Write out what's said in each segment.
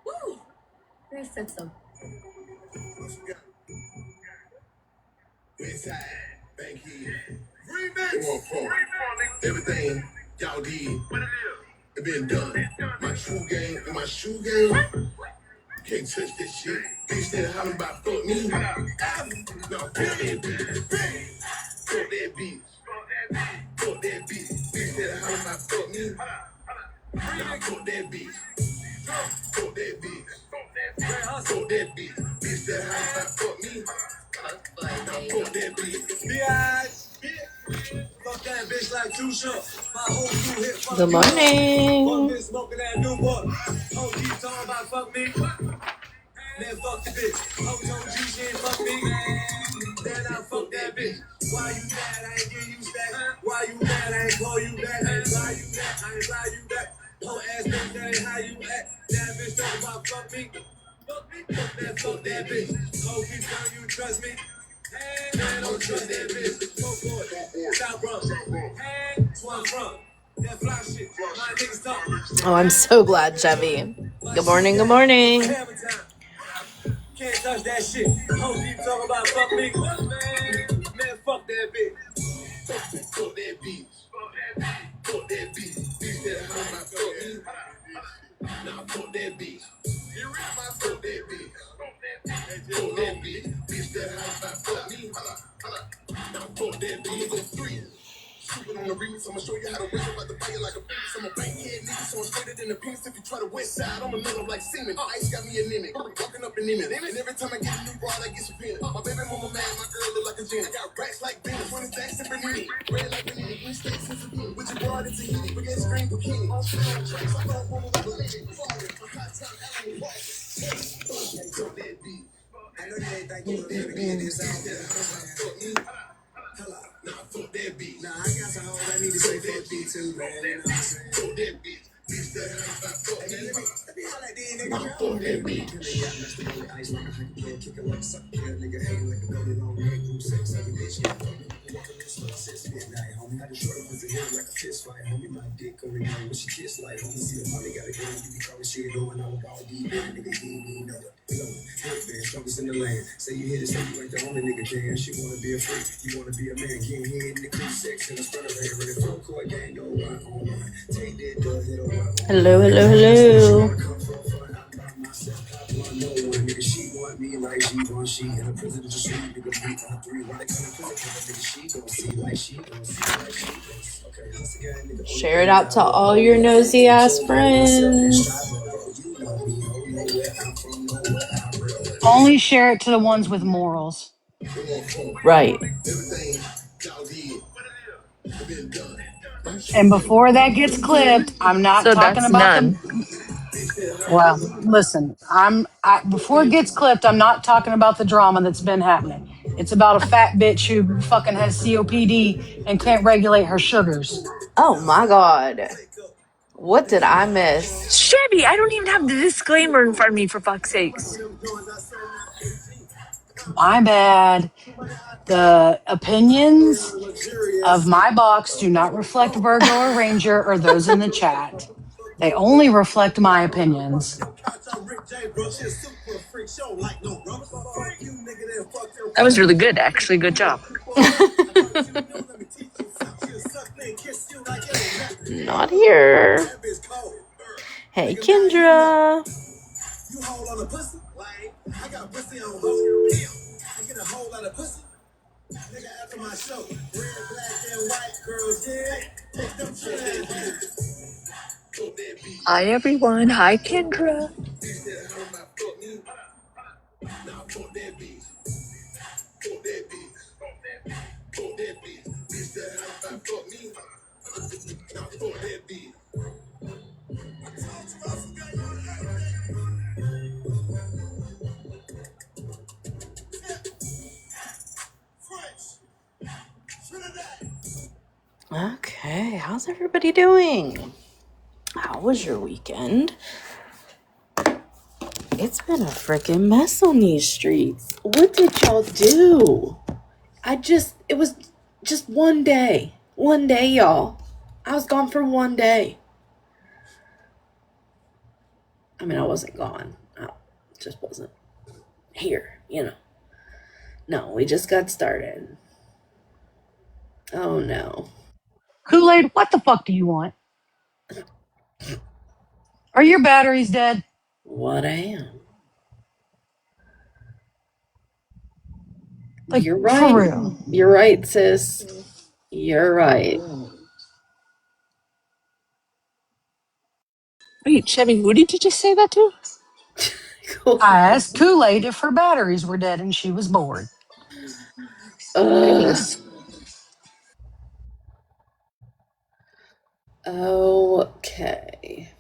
Woo! Very sensitive. Everything y'all did, it been done. My true game and my shoe game. Can't touch this shit. Bitch that hollering about fuck me. No, fuck that bitch. Fuck that bitch. Fuck that bitch. Bitch that hollering about fuck me. Nah, fuck that bitch. Fuck that bitch. Fuck that bitch. Bitch that hollering about fuck me. Nah, fuck that bitch. Bitch. Fuck that bitch like too short. My whole crew hit fuck Good you up. morning. Fuck bitch smoking that new boy. Oh, keep talking about fuck me. Man, fuck the bitch. Oh, told you she ain't fuck me. Then I fuck that bitch. Why you mad? I ain't give you stack. Why you mad? I ain't call you back. I ain't fly you back. I ain't fly you back. Whole ass bitch, that ain't how you act. That bitch talking about fuck me. Fuck me. Fuck that bitch. Oh, keep telling you trust me. Hey, man, don't trust that bitch. Go for it. Stop run. Hey, swamp run. That fly shit. My niggas talk. Oh, I'm so glad, Chevy. Good morning, good morning. Can't touch that shit. Don't keep talking about fuck me. Man, fuck that bitch. Fuck that bitch. Fuck that bitch. Bitch that hollering about fuck me. Nah, fuck that bitch. You read my fuck that bitch. Fuck that bitch. Bitch that hollering about fuck me. Now fuck that bitch. Go three. Stupid on the remix, I'ma show you how to win about the fire like a beast. I'm a bankhead nigga, so I'm straighter than the penis. If you try to west side, I'ma let up like semen. Ice got me anemic, walking up an image. And every time I get a new broad, I get some pin. My baby mama mad, my girl look like a gin. I got racks like Venus, 20 stacks in Bernini. Red like Benini, 3 stacks in Sabine. With your broad in Tahiti, we get screen bikini. I'm still on tracks, I don't want to believe it. Falling, my hot time, Ellen Walker. Fuck that beat. I know you ain't think you were gonna get this out there. Fuck me. Hello. Nah, fuck that beat. Nah, I got some hoes I need to say fuck beat too, man. You know what I'm saying? Fuck that beat. Bitch that house about fuck me. Let me holler at these niggas. Nah, fuck that beat. Got messed up on the ice like a hockey player, kicking like a sucker player. Nigga hating like a belly long neck, group sex, like a bitch. Yeah, fuck me. Walking this slow, sis, midnight, homie. I just short up with the hill like a fist fight, homie. My dick over there, what she kiss like, homie. See the mommy got a girl, you be talking shit, going on about deep, nigga, you know it. Strongest in the land. Say you hit it, say you ain't the only nigga can. She wanna be a freak, you wanna be a man. Getting hit in the crew sex and a stunner rate. Ready for a court game, don't run on one. Take that dog, hit on one. Hello, hello, hello. No one nigga, she want me like she want she. And the president just see nigga beat on 3. Why they come to prison? Nigga, she gon' see like she gon' see like she gon'. Okay, once again, nigga. Share it out to all your nosy ass friends. Only share it to the ones with morals. Right. And before that gets clipped, I'm not So talking that's about none. the. Well, listen, before it gets clipped, I'm not talking about the drama that's been happening. It's about a fat bitch who fucking has COPD and can't regulate her sugars. Oh my God. What did I miss? Chevy, I don't even have the disclaimer in front of me, for fuck's sakes. My bad. The opinions of my box do not reflect Virgo or Ranger or those in the chat. They only reflect my opinions. That was really good, actually. Good job. Not here. Hey, Kendra. You hold on a pussy, I got pussy on hold. I get a whole lot of pussy. Nigga after my show. Red, black, and white girls, yeah. Take them Hi, everyone. Hi, Kendra. Okay, how's everybody doing? How was your weekend? It's been a freaking mess on these streets. What did y'all do? It was just one day. One day, y'all. I was gone for 1 day. I mean, I wasn't gone. I just wasn't here, you know. No, we just got started. Oh no. Kool-Aid, what the fuck do you want? Are your batteries dead? What I am. Like, You're for right. real. You're right, sis. You're right. Wait, Chevy, who did you just say that to? Cool. I asked Kool-Aid if her batteries were dead and she was bored. Ugh. Nice. Okay.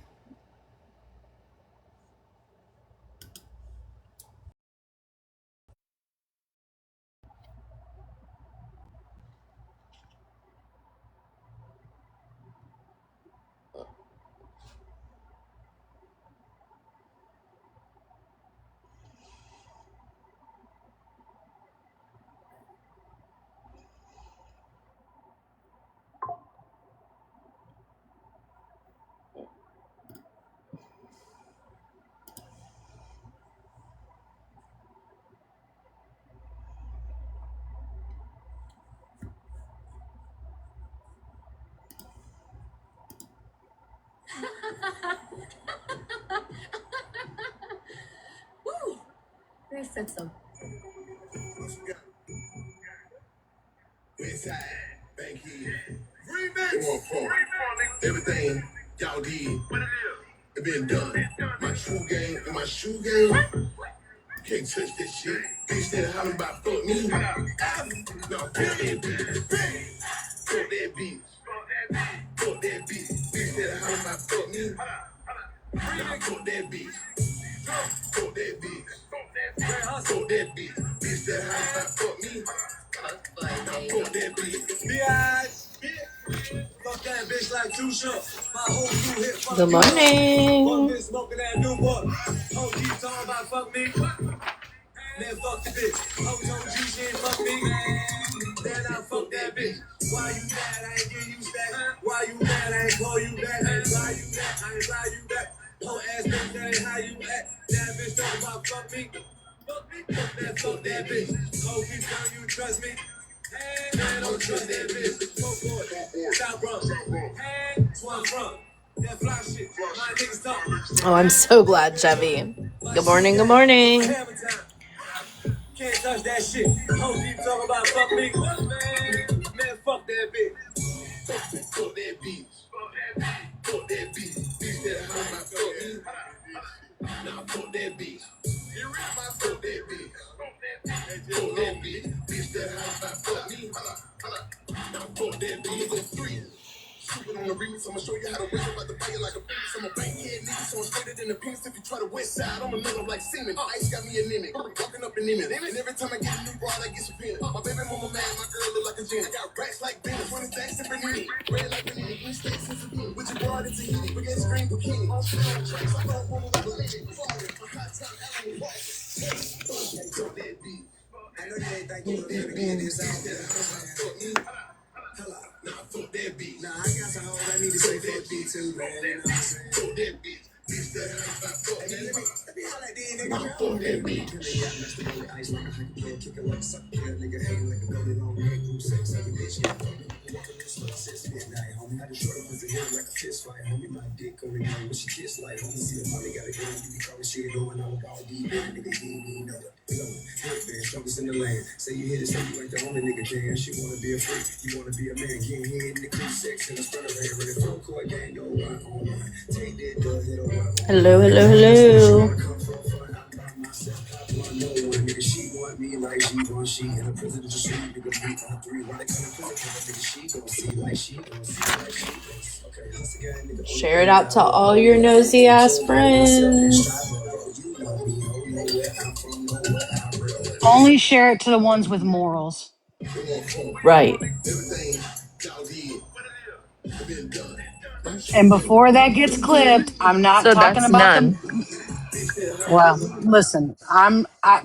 Woo! Very sensitive. Westside, Bankhead, Remix. Everything y'all did, it been done. My true game and my shoe game, can't touch this shit. Bitch that hollering about fuck me. No, fuck that bitch. Fuck that bitch. Fuck that bitch. Bitch that hollering about fuck me. Nah, fuck that bitch. Fuck that bitch. Fuck that bitch. Bitch that hollering about fuck me. Nah, fuck that bitch. Bitch. Fuck that bitch like too short. My whole crew hit fuck Good you up. Fuck morning. bitch smoking that new boy. Oh, keep talking about fuck me. Man, fuck the bitch. Oh, told you she ain't fuck me. Then I fuck that bitch. Why you mad? I ain't give you stack. Why you mad? I ain't call you back. I ain't fly you back. I ain't fly you back. Whole ass bitch, that ain't how you act. That bitch talking about fuck me. Fuck me. Fuck that bitch. Oh, keep telling you trust me. Hey, man, don't trust that bitch. Go for it. Stop run. Hey, that's where I'm from. That fly shit. My niggas talk. Oh, I'm so glad, Chevy. Good morning, good morning. Hammer time. Can't touch that shit. Don't keep talking about fuck me. Man, fuck that bitch. Fuck that bitch. Fuck that bitch. Bitch that hurt my fuck me. Nah, fuck that bitch. Fuck that bitch. Fuck that bitch. Bitch that hurt my fuck me. Now fuck that bitch. Go free. Stupid on the remix, I'ma show you how to win about the fire like a phoenix. I'm a bankhead nigga, so I'm straighter than the penis. If you try to west side, I'ma let them like semen. Ice got me anemic, walking up an image. And every time I get a new broad, I get some pin. My baby mama mad, my girl look like a gin. I got racks like Venus, 20 stacks in Panini. Red like Panini, blue stacks in Zucchini. With your broad in Tahiti, we get screen bikini. On film tracks, I don't wanna believe it. Falling, my hot top, Ellen Walker. Fuck that beat. I know you ain't think you were gonna be in this out there. Fuck me. Hello. Nah, fuck that beat. Nah, I got some hoes I need to say fuck beat too, man. You know what I'm saying? Fuck that beat. Bitch that hurt my fuck me. Let me holler at these niggas. Nah, fuck that beat. Nigga got messed up on the ice like a hockey player, kicking like a sucker player. Nigga hating like a belly long leg, group sex like a bitch. Yeah, fuck me. Walking this slow, sis, midnight, homie. I just short up with the hair like a fist fight, homie. My dick on the young, but she kiss like, homie. See the money got a girl, you be talking shit, going all about deep, nigga, you know it. Headband, strongest in the land. Say you hit it, say you ain't the only nigga can. She wanna be a freak, you wanna be a man. Getting hit in the crew sex in the front of her. Ready for a court game, go run online. Take that dog, hit a run. Hello, hello, She hello. wanna come from fun. I'm by myself. I want no one, nigga. She want me like she want she. In a prison to sleep, nigga. Beat on three. Why they come to prison? Nigga, she gon' see like she gon' see like she gon' see. Okay, once again, nigga. Share it out to all your nosy ass friends. You know me, oh, nowhere I'm from, nowhere I'm real. Only share it to the ones with morals. Right. Everything y'all did, it been done. And before that gets clipped, I'm not So talking that's about the. none. Well, listen,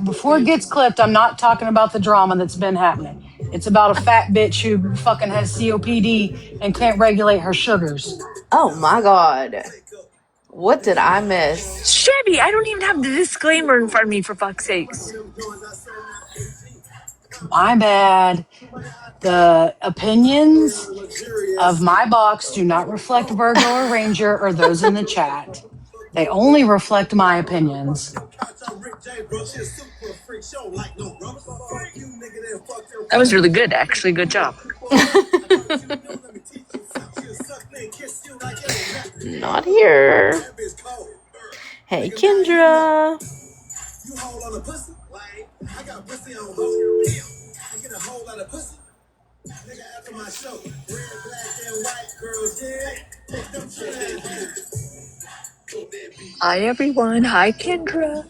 before it gets clipped, I'm not talking about the drama that's been happening. It's about a fat bitch who fucking has COPD and can't regulate her sugars. Oh my god. What did I miss? Chevy, I don't even have the disclaimer in front of me, for fuck's sakes. My bad. The opinions of my box do not reflect Virgo or Ranger or those in the chat. They only reflect my opinions. That was really good, actually. Good job. Not here. Hey, Kendra. You hold on a pussy? I got pussy on hold. I get a whole lot of pussy. Nigga after my show. Red, black, and white girls, yeah. Take them children. Hi, everyone. Hi, Kendra.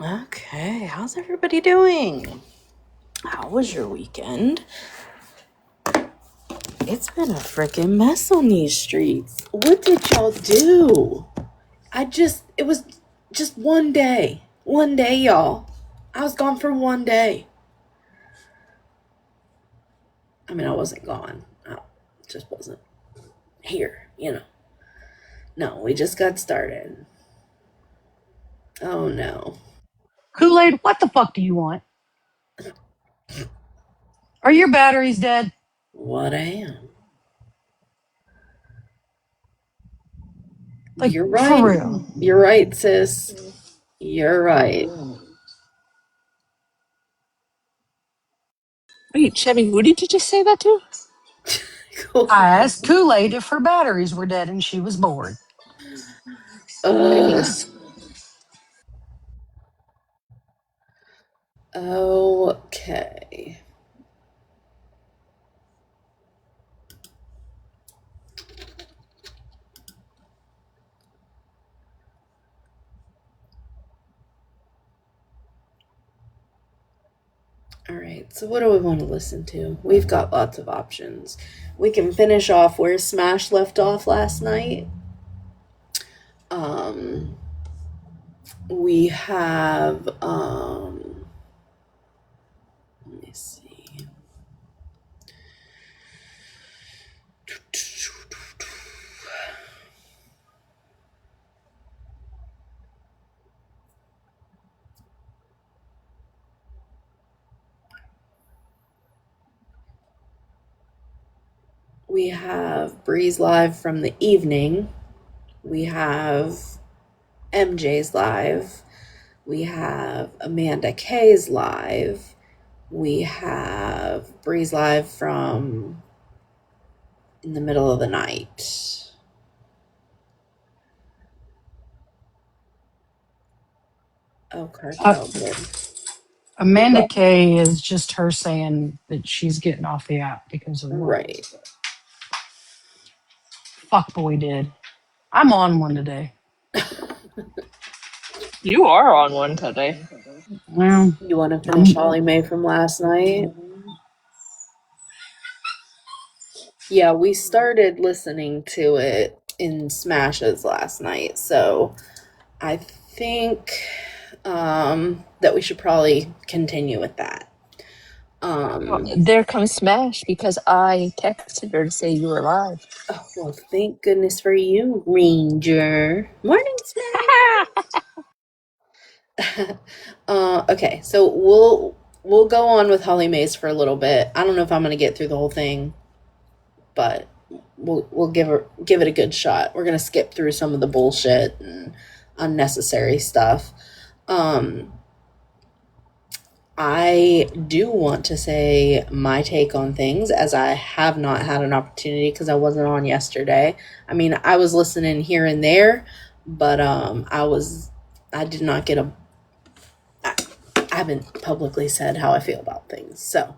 Okay, how's everybody doing? How was your weekend? It's been a freaking mess on these streets. What did y'all do? It was just one day. One day, y'all. I was gone for one day. I mean, I wasn't gone. I just wasn't here, No, we just got started. Oh, no. Kool-Aid, what the fuck do you want? Are your batteries dead? What I am. Like, You're for right. real. You're right, sis. You're right. Wait, Chevy, who did you just say that to? Cool. I asked Kool-Aid if her batteries were dead and she was bored. Goodness. Okay. All right, so what do we want to listen to? We've got lots of options. We can finish off where Smash left off last night. We have, let me see. We have Breeze Live from the evening. We have MJ's live. We have Amanda K's live. We have Breeze Live from in the middle of the night. Oh, Cartel did. Amanda K is just her saying that she's getting off the app because of what Right. Fuckboy did. I'm on one today. You are on one today. Well, You want to finish Holly Mae from last night? Yeah, we started listening to it in Smashes last night, so I think that we should probably continue with that. There comes Smash because I texted her to say you were live. Oh, well, thank goodness for you, Ranger. Morning, Smash. Okay, so we'll go on with Holly Mays for a little bit. I don't know if I'm gonna get through the whole thing, but we'll give it a good shot. We're gonna skip through some of the bullshit and unnecessary stuff. I do want to say my take on things, as I have not had an opportunity because I wasn't on yesterday. I mean, I was listening here and there, but I did not get I haven't publicly said how I feel about things. So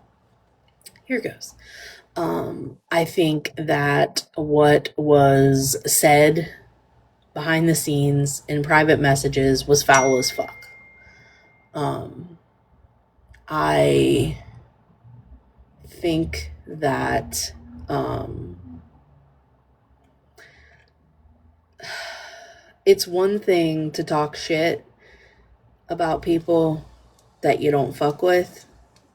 here goes. I think that what was said behind the scenes in private messages was foul as fuck. I think that it's one thing to talk shit about people that you don't fuck with.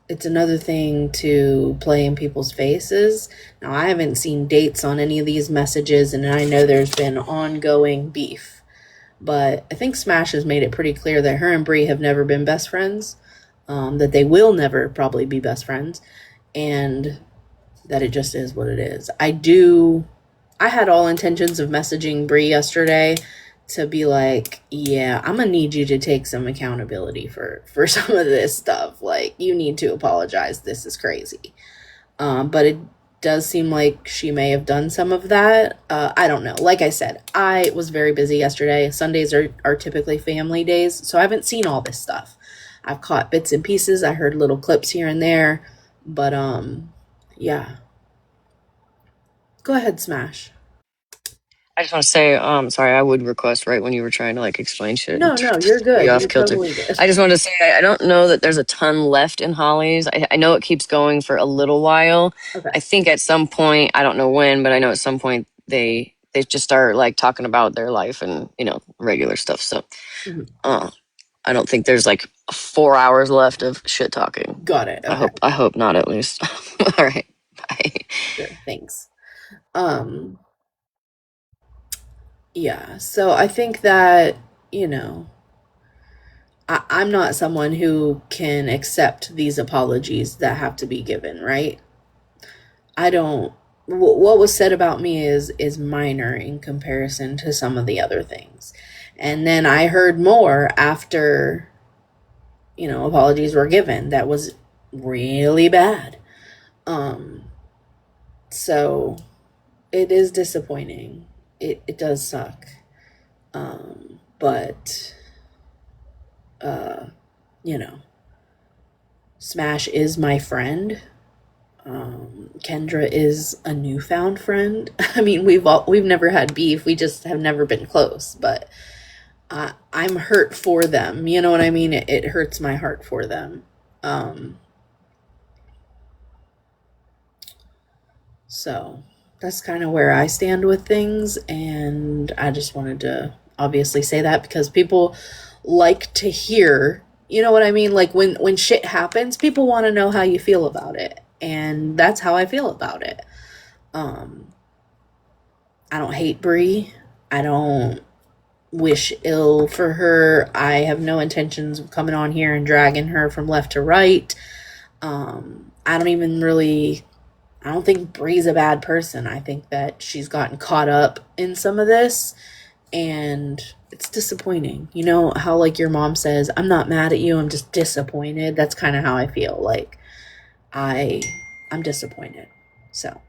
It's another thing to play in people's faces. Now, I haven't seen dates on any of these messages, and I know there's been ongoing beef. But I think Smash has made it pretty clear that her and Brie have never been best friends, that they will never probably be best friends, and that it just is what it is. I had all intentions of messaging Brie yesterday to be like, yeah, I'm gonna need you to take some accountability for some of this stuff. Like, you need to apologize. This is crazy. But it does seem like she may have done some of that. I don't know. Like I said, I was very busy yesterday. Sundays are typically family days, so I haven't seen all this stuff. I've caught bits and pieces. I heard little clips here and there, but yeah. Go ahead, Smash. I just want to say, sorry, I would request right when you were trying to like explain shit. No, you're good. Be off You're kilter. totally good. I just wanted to say, I don't know that there's a ton left in Hollies. I know it keeps going for a little while. Okay. I think at some point, I don't know when, but I know at some point they just start like talking about their life and regular stuff. So, I don't think there's like 4 hours left of shit talking. Got it. Okay. I hope not, at least. All right, bye. Sure. Thanks. Yeah. So I think that I'm not someone who can accept these apologies that have to be given, right? I don't. What was said about me is minor in comparison to some of the other things, and then I heard more after apologies were given that was really bad. So it is disappointing. It does suck. But Smash is my friend. Kendra is a newfound friend. I mean, we've never had beef. We just have never been close. But I'm hurt for them. You know what I mean? It hurts my heart for them. So that's kind of where I stand with things, and I just wanted to obviously say that because people like to hear, you know what I mean? Like when shit happens, people want to know how you feel about it, and that's how I feel about it. I don't hate Brie. I don't wish ill for her. I have no intentions of coming on here and dragging her from left to right. I don't think Brie's a bad person. I think that she's gotten caught up in some of this, and it's disappointing. You know how like your mom says, I'm not mad at you, I'm just disappointed. That's kind of how I feel. Like I'm disappointed. So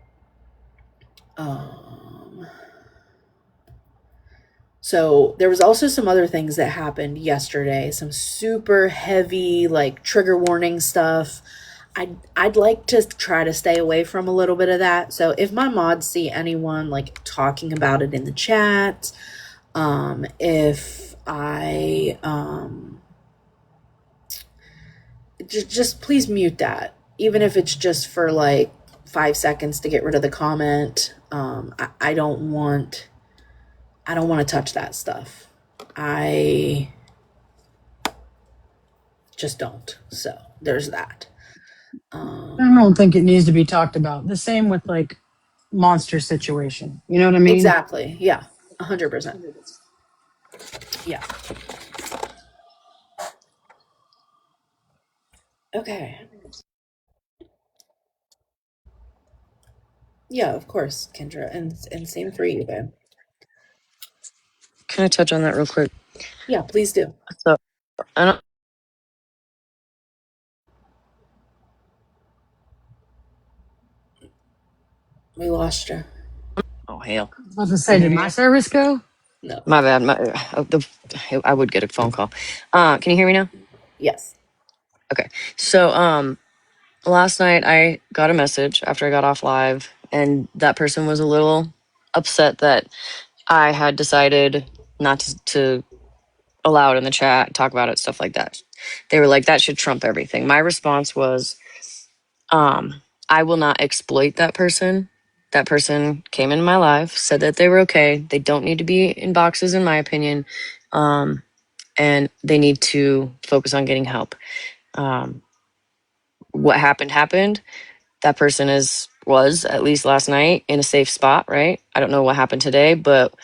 there was also some other things that happened yesterday, some super heavy like trigger warning stuff. I'd like to try to stay away from a little bit of that. So if my mods see anyone like talking about it in the chat, if I just please mute that, even if it's just for like 5 seconds to get rid of the comment. I don't want to touch that stuff. I just don't. So there's that. I don't think it needs to be talked about. The same with like monster situation. You know what I mean? Exactly. Yeah. 100%. Yeah. Okay. Yeah, of course, Kendra, and same for you, babe. Can I touch on that real quick? Yeah, please do. So I don't. We lost you. Oh hell! I was about to say, did my service go? No. My bad. I would get a phone call. Can you hear me now? Yes. Okay. So last night I got a message after I got off live, and that person was a little upset that I had decided not to allow it in the chat, talk about it, stuff like that. They were like, that should trump everything. My response was, I will not exploit that person. That person came into my life, said that they were okay. They don't need to be in boxes, in my opinion. And they need to focus on getting help. What happened. That person was, at least last night, in a safe spot, right? I don't know what happened today, but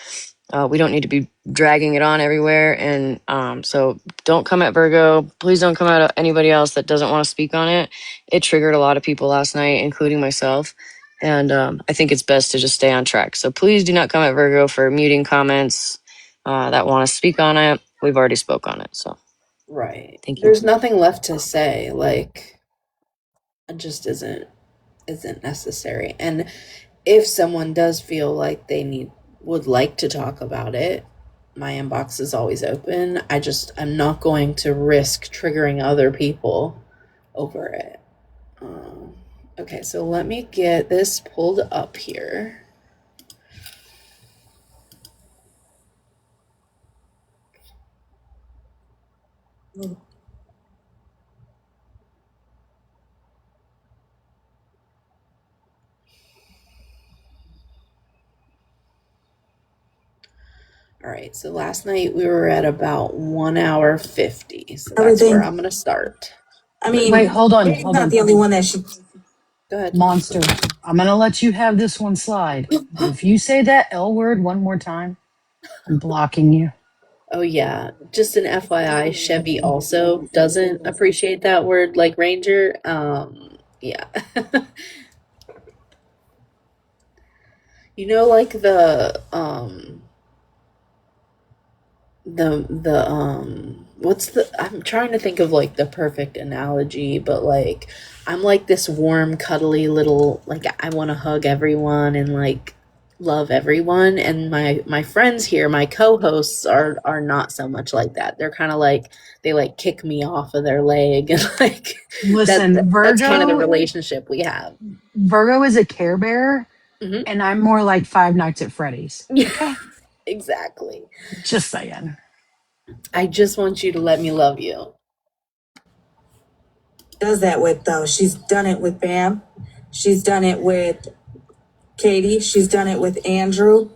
we don't need to be dragging it on everywhere. And so don't come at Virgo. Please don't come at anybody else that doesn't want to speak on it. It triggered a lot of people last night, including myself. And I think it's best to just stay on track. So please do not come at Virgo for muting comments that want to speak on it. We've already spoke on it. So Right. thank you. There's nothing left to say. Like, it just isn't necessary. And if someone does feel like they would like to talk about it, my inbox is always open. I'm not going to risk triggering other people over it. Okay, so let me get this pulled up here. All right, so last night we were at about 1 hour 50. So that's where I'm going to start. I mean, Wait, hold on. Katie's not the only one that should. Go ahead. Monster. I'm going to let you have this one slide. But if you say that L word one more time, I'm blocking you. Oh, yeah. Just an FYI, Chevy also doesn't appreciate that word like Ranger. Yeah. You know, like I'm trying to think of like the perfect analogy, but like I'm like this warm, cuddly little, like I want to hug everyone and like love everyone, and my friends here, my co-hosts are not so much like that. They're kind of like they like kick me off of their leg and like Listen, that's kind of the Virgo. relationship we have. Virgo is a Care Bear, Mm-hmm. and I'm more like Five Nights at Freddy's. Okay, Exactly. just saying. I just want you to let me love you. Does that with though. She's done it with Bam. She's done it with Katie. She's done it with Andrew.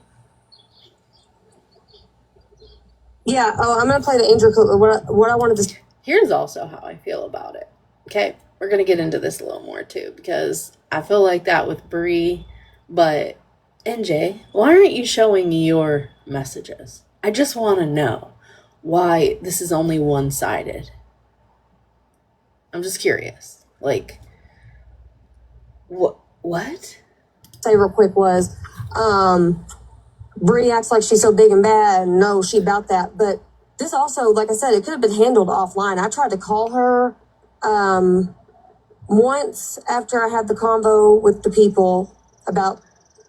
Yeah. Oh, I'm gonna play the Andrew clip. What I wanted to. Here's also how I feel about it. Okay, we're gonna get into this a little more too because I feel like that with Bree, but NJ, why aren't you showing me your messages? I just want to know why this is only one-sided. I'm just curious. Like, what? Say real quick was, Bree acts like she's so big and bad. And no, she about that. But this also, like I said, it could have been handled offline. I tried to call her once after I had the convo with the people about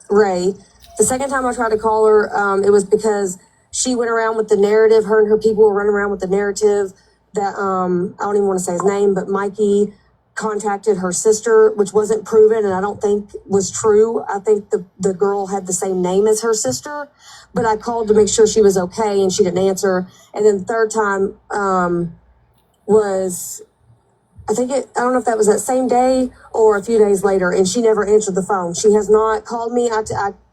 Ray. The second time I tried to call her, it was because she went around with the narrative. Her and her people were running around with the narrative that I don't even want to say his name, but Mikey contacted her sister, which wasn't proven and I don't think was true. I think the girl had the same name as her sister, but I called to make sure she was okay and she didn't answer. And then the third time was, I don't know if that was that same day or a few days later, and she never answered the phone. She has not called me.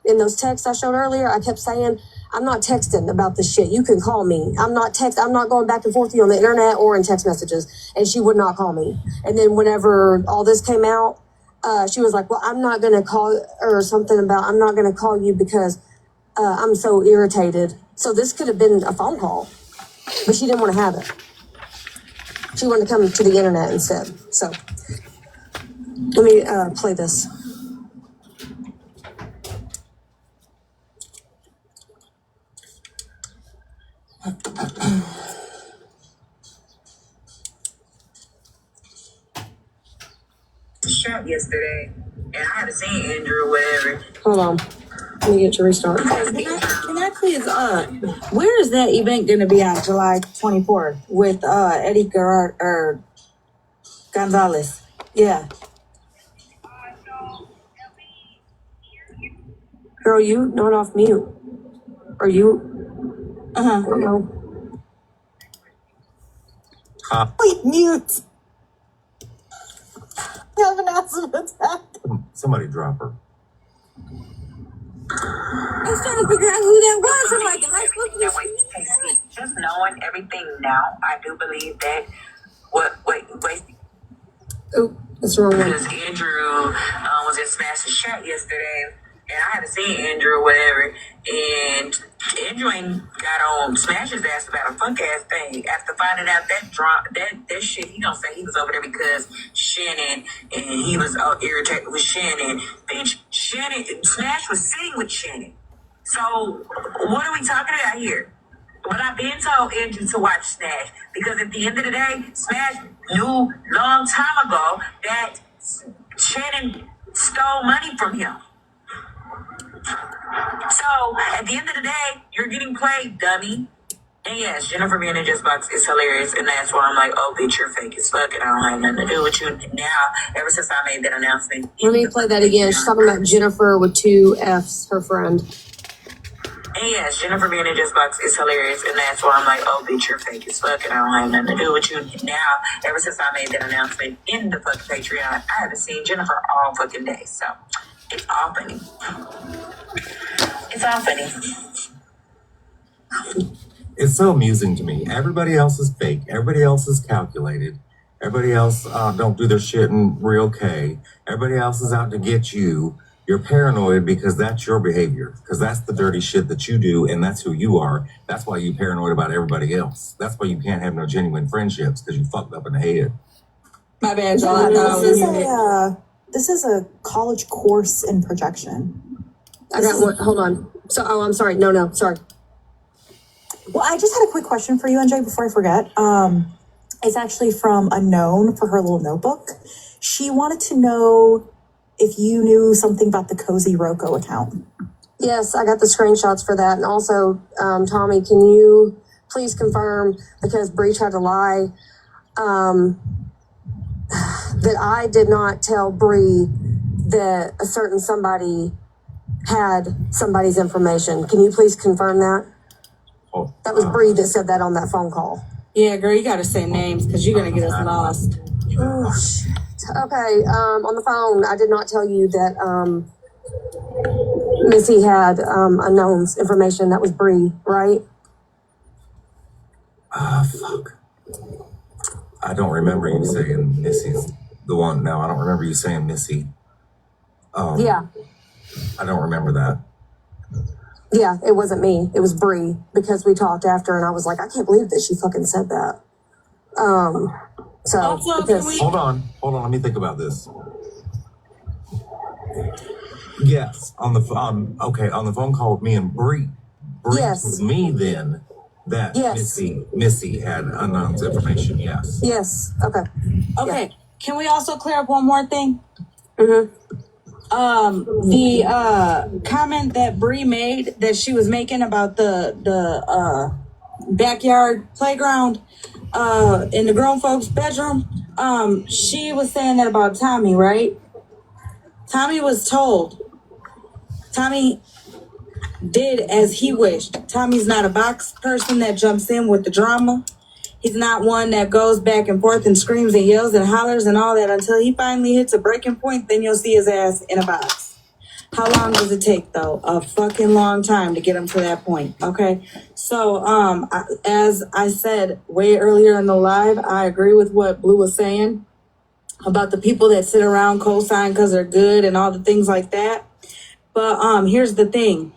In those texts I showed earlier, I kept saying, I'm not texting about this shit. You can call me. I'm not going back and forth with you on the internet or in text messages. And she would not call me. And then whenever all this came out, she was like, well, I'm not going to call, or something about, I'm not going to call you because I'm so irritated. So this could have been a phone call, but she didn't want to have it. She wanted to come to the internet instead. So let me play this. Shot yesterday, and I had to see Andrew where. Hold on. Let me get to restart. Can I please, where is that event going to be on July 24th with Eddie Gerard or Gonzalez? Yeah. Girl, you not off mute. Are you? Wait, mute. I have an asthma attack. Somebody drop her. I was trying to figure out who that was. I'm like, am I supposed to be? Just knowing everything now, I do believe that. Wait. Oh, that's the wrong one. Because Andrew was in Smash's chat yesterday, and I haven't seen Andrew or whatever, and Andrew ain't got on Smash's ass about a funk ass thing. After finding out that shit, he don't say he was over there because Shannon, and he was irritated with Shannon. Bitch, Smash was sitting with Shannon. So what are we talking about here? But I've been told Andrew to watch Smash because at the end of the day, Smash knew long time ago that Shannon stole money from him. So at the end of the day, you're getting played, dummy. And yes, Jennifer being in Just Box is hilarious, and that's why I'm like, oh, bitch, you're fake as fuck, and I don't have nothing to do with you now. Ever since I made that announcement. Let me play that again. She's talking about Jennifer with 2 F's, her friend. And yes, Jennifer being in Just Box is hilarious, and that's why I'm like, oh, bitch, you're fake as fuck, and I don't have nothing to do with you now. Ever since I made that announcement in the fucking Patreon, I haven't seen Jennifer all fucking day, so it's all funny. It's all funny. It's so amusing to me. Everybody else is fake. Everybody else is calculated. Everybody else don't do their shit in real K. Everybody else is out to get you. You're paranoid because that's your behavior. Because that's the dirty shit that you do, and that's who you are. That's why you're paranoid about everybody else. That's why you can't have no genuine friendships, because you fucked up in the head. My bad, y'all. This is a college course in projection. I got one. Hold on. So, I'm sorry. No, sorry. Well, I just had a quick question for you, NJ, before I forget. It's actually from Unknown for her little notebook. She wanted to know if you knew something about the Cozy Roco account. Yes, I got the screenshots for that. And also, Tommy, can you please confirm, because Bree tried to lie, that I did not tell Bree that a certain somebody had somebody's information. Can you please confirm that? Oh, That was Bree that said that on that phone call. Yeah, girl, you gotta say names because you're gonna get us lost. Oh, shit. Okay, on the phone, I did not tell you that Missy had Unknown's information. That was Bree, right? Fuck. I don't remember you saying Missy's the one. No, I don't remember you saying Missy. Yeah. I don't remember that. Yeah, it wasn't me. It was Bree, because we talked after, and I was like, I can't believe that she fucking said that. So Also, because, Hold on. Let me think about this. Yes, on the phone call with me and Bree. Bree Yes. told me then that Yes. Missy had Unknown's information. Yes. yes, okay. okay, can we also clear up one more thing? Mm-hmm. The comment that Bree made that she was making about the backyard playground in the grown folks' bedroom. She was saying that about Tommy, right? Tommy was told. Tommy did as he wished. Tommy's not a box person that jumps in with the drama. He's not one that goes back and forth and screams and yells and hollers and all that until he finally hits a breaking point. Then you'll see his ass in a box. How long does it take, though? A fucking long time to get him to that point, okay? So, as I said way earlier in the live, I agree with what Blue was saying about the people that sit around co-sign because they're good and all the things like that. But here's the thing.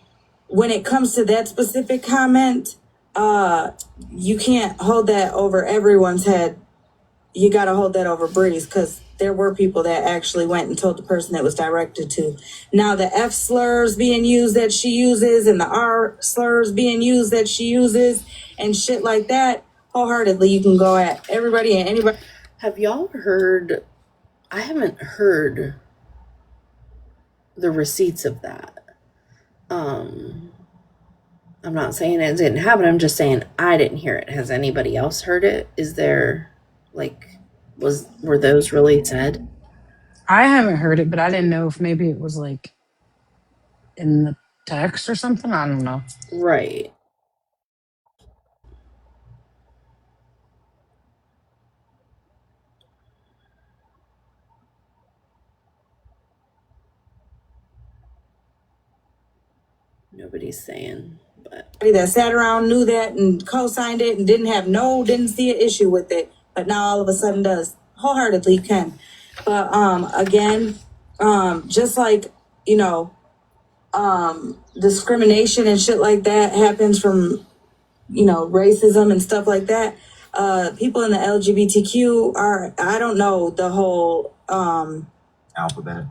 When it comes to that specific comment, you can't hold that over everyone's head. You got to hold that over Bree's, because there were people that actually went and told the person that was directed to. Now, the F slurs being used that she uses and the R slurs being used that she uses and shit like that, wholeheartedly, you can go at everybody and anybody. Have y'all heard? I haven't heard the receipts of that. I'm not saying it didn't happen. I'm just saying I didn't hear it. Has anybody else heard it? Is there, were those really said? I haven't heard it, but I didn't know if maybe it was like in the text or something. I don't know. Right. Nobody's saying, but that sat around knew that and co-signed it and didn't see an issue with it, but now all of a sudden does. Wholeheartedly can. But again, just like, you know, discrimination and shit like that happens from, you know, racism and stuff like that. People in the LGBTQ are, I don't know, the whole alphabet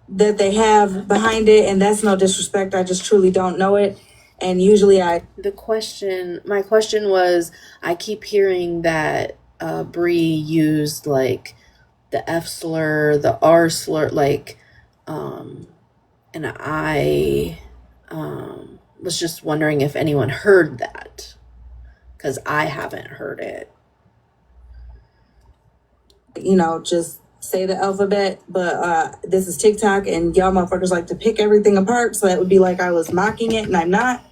that they have behind it, and that's no disrespect. I just truly don't know it. And usually my question was, I keep hearing that Bree used like the F slur, the R slur, like, and I was just wondering if anyone heard that, because I haven't heard it. You know, just say the alphabet, but this is TikTok and y'all motherfuckers like to pick everything apart, so that would be like I was mocking it, and I'm not.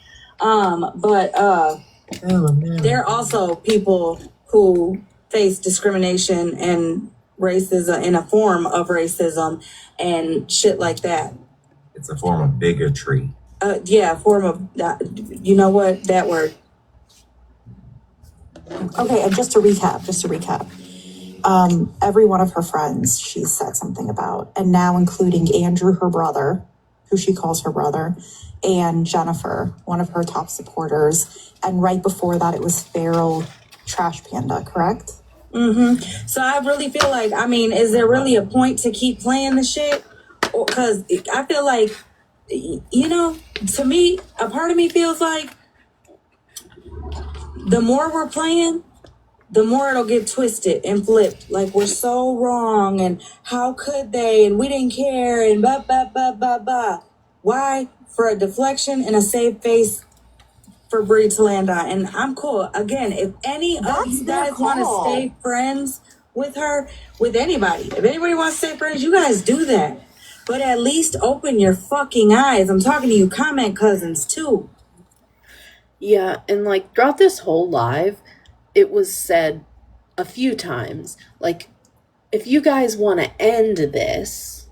There are also people who face discrimination and racism in a form of racism and shit like that. It's a form of bigotry. Yeah, form of that. You know what? That word. Okay, and just to recap, every one of her friends she said something about, and now including Andrew, her brother, who she calls her brother, and Jennifer, one of her top supporters, and right before that it was Feral Trash Panda, correct? Mm-hmm. So I really feel like, I mean, is there really a point to keep playing the shit? Because I feel like, you know, to me, a part of me feels like the more we're playing, the more it'll get twisted and flipped. Like, we're so wrong, and how could they, and we didn't care, and blah, blah, blah, blah, blah. Why? For a deflection and a safe face for Bree to land on. And I'm cool. Again, if any of you guys want to stay friends with her, with anybody, if anybody wants to stay friends, you guys do that. But at least open your fucking eyes. I'm talking to you comment cousins too. Yeah, and like throughout this whole live, it was said a few times, like, if you guys want to end this,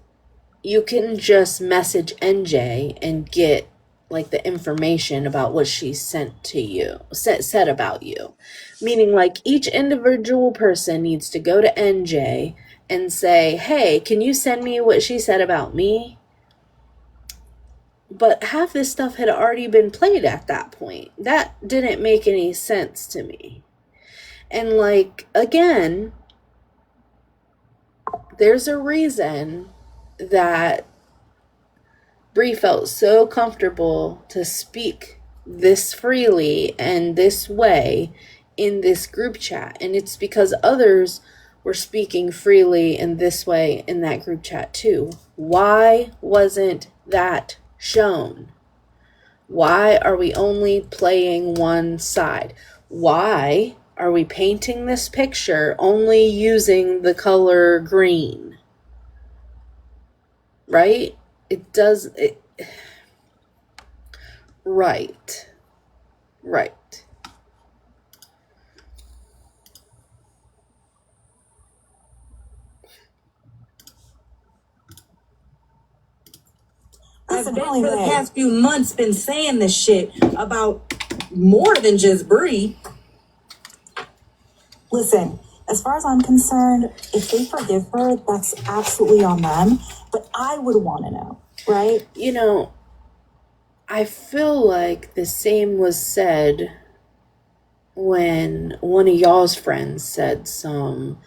you can just message NJ and get like the information about what she sent to you, said about you. Meaning, like, each individual person needs to go to NJ and say, hey, can you send me what she said about me? But half this stuff had already been played at that point. That didn't make any sense to me. And, like, again, there's a reason that Bree felt so comfortable to speak this freely and this way in this group chat. And it's because others were speaking freely in this way in that group chat too. Why wasn't that shown? Why are we only playing one side? Why are we painting this picture only using the color green? Right? It does it. Right. I've been for the past few months been saying this shit about more than just Bree. Listen, as far as I'm concerned, if they forgive her, that's absolutely on them. But I would want to know, right? You know, I feel like the same was said when one of y'all's friends said some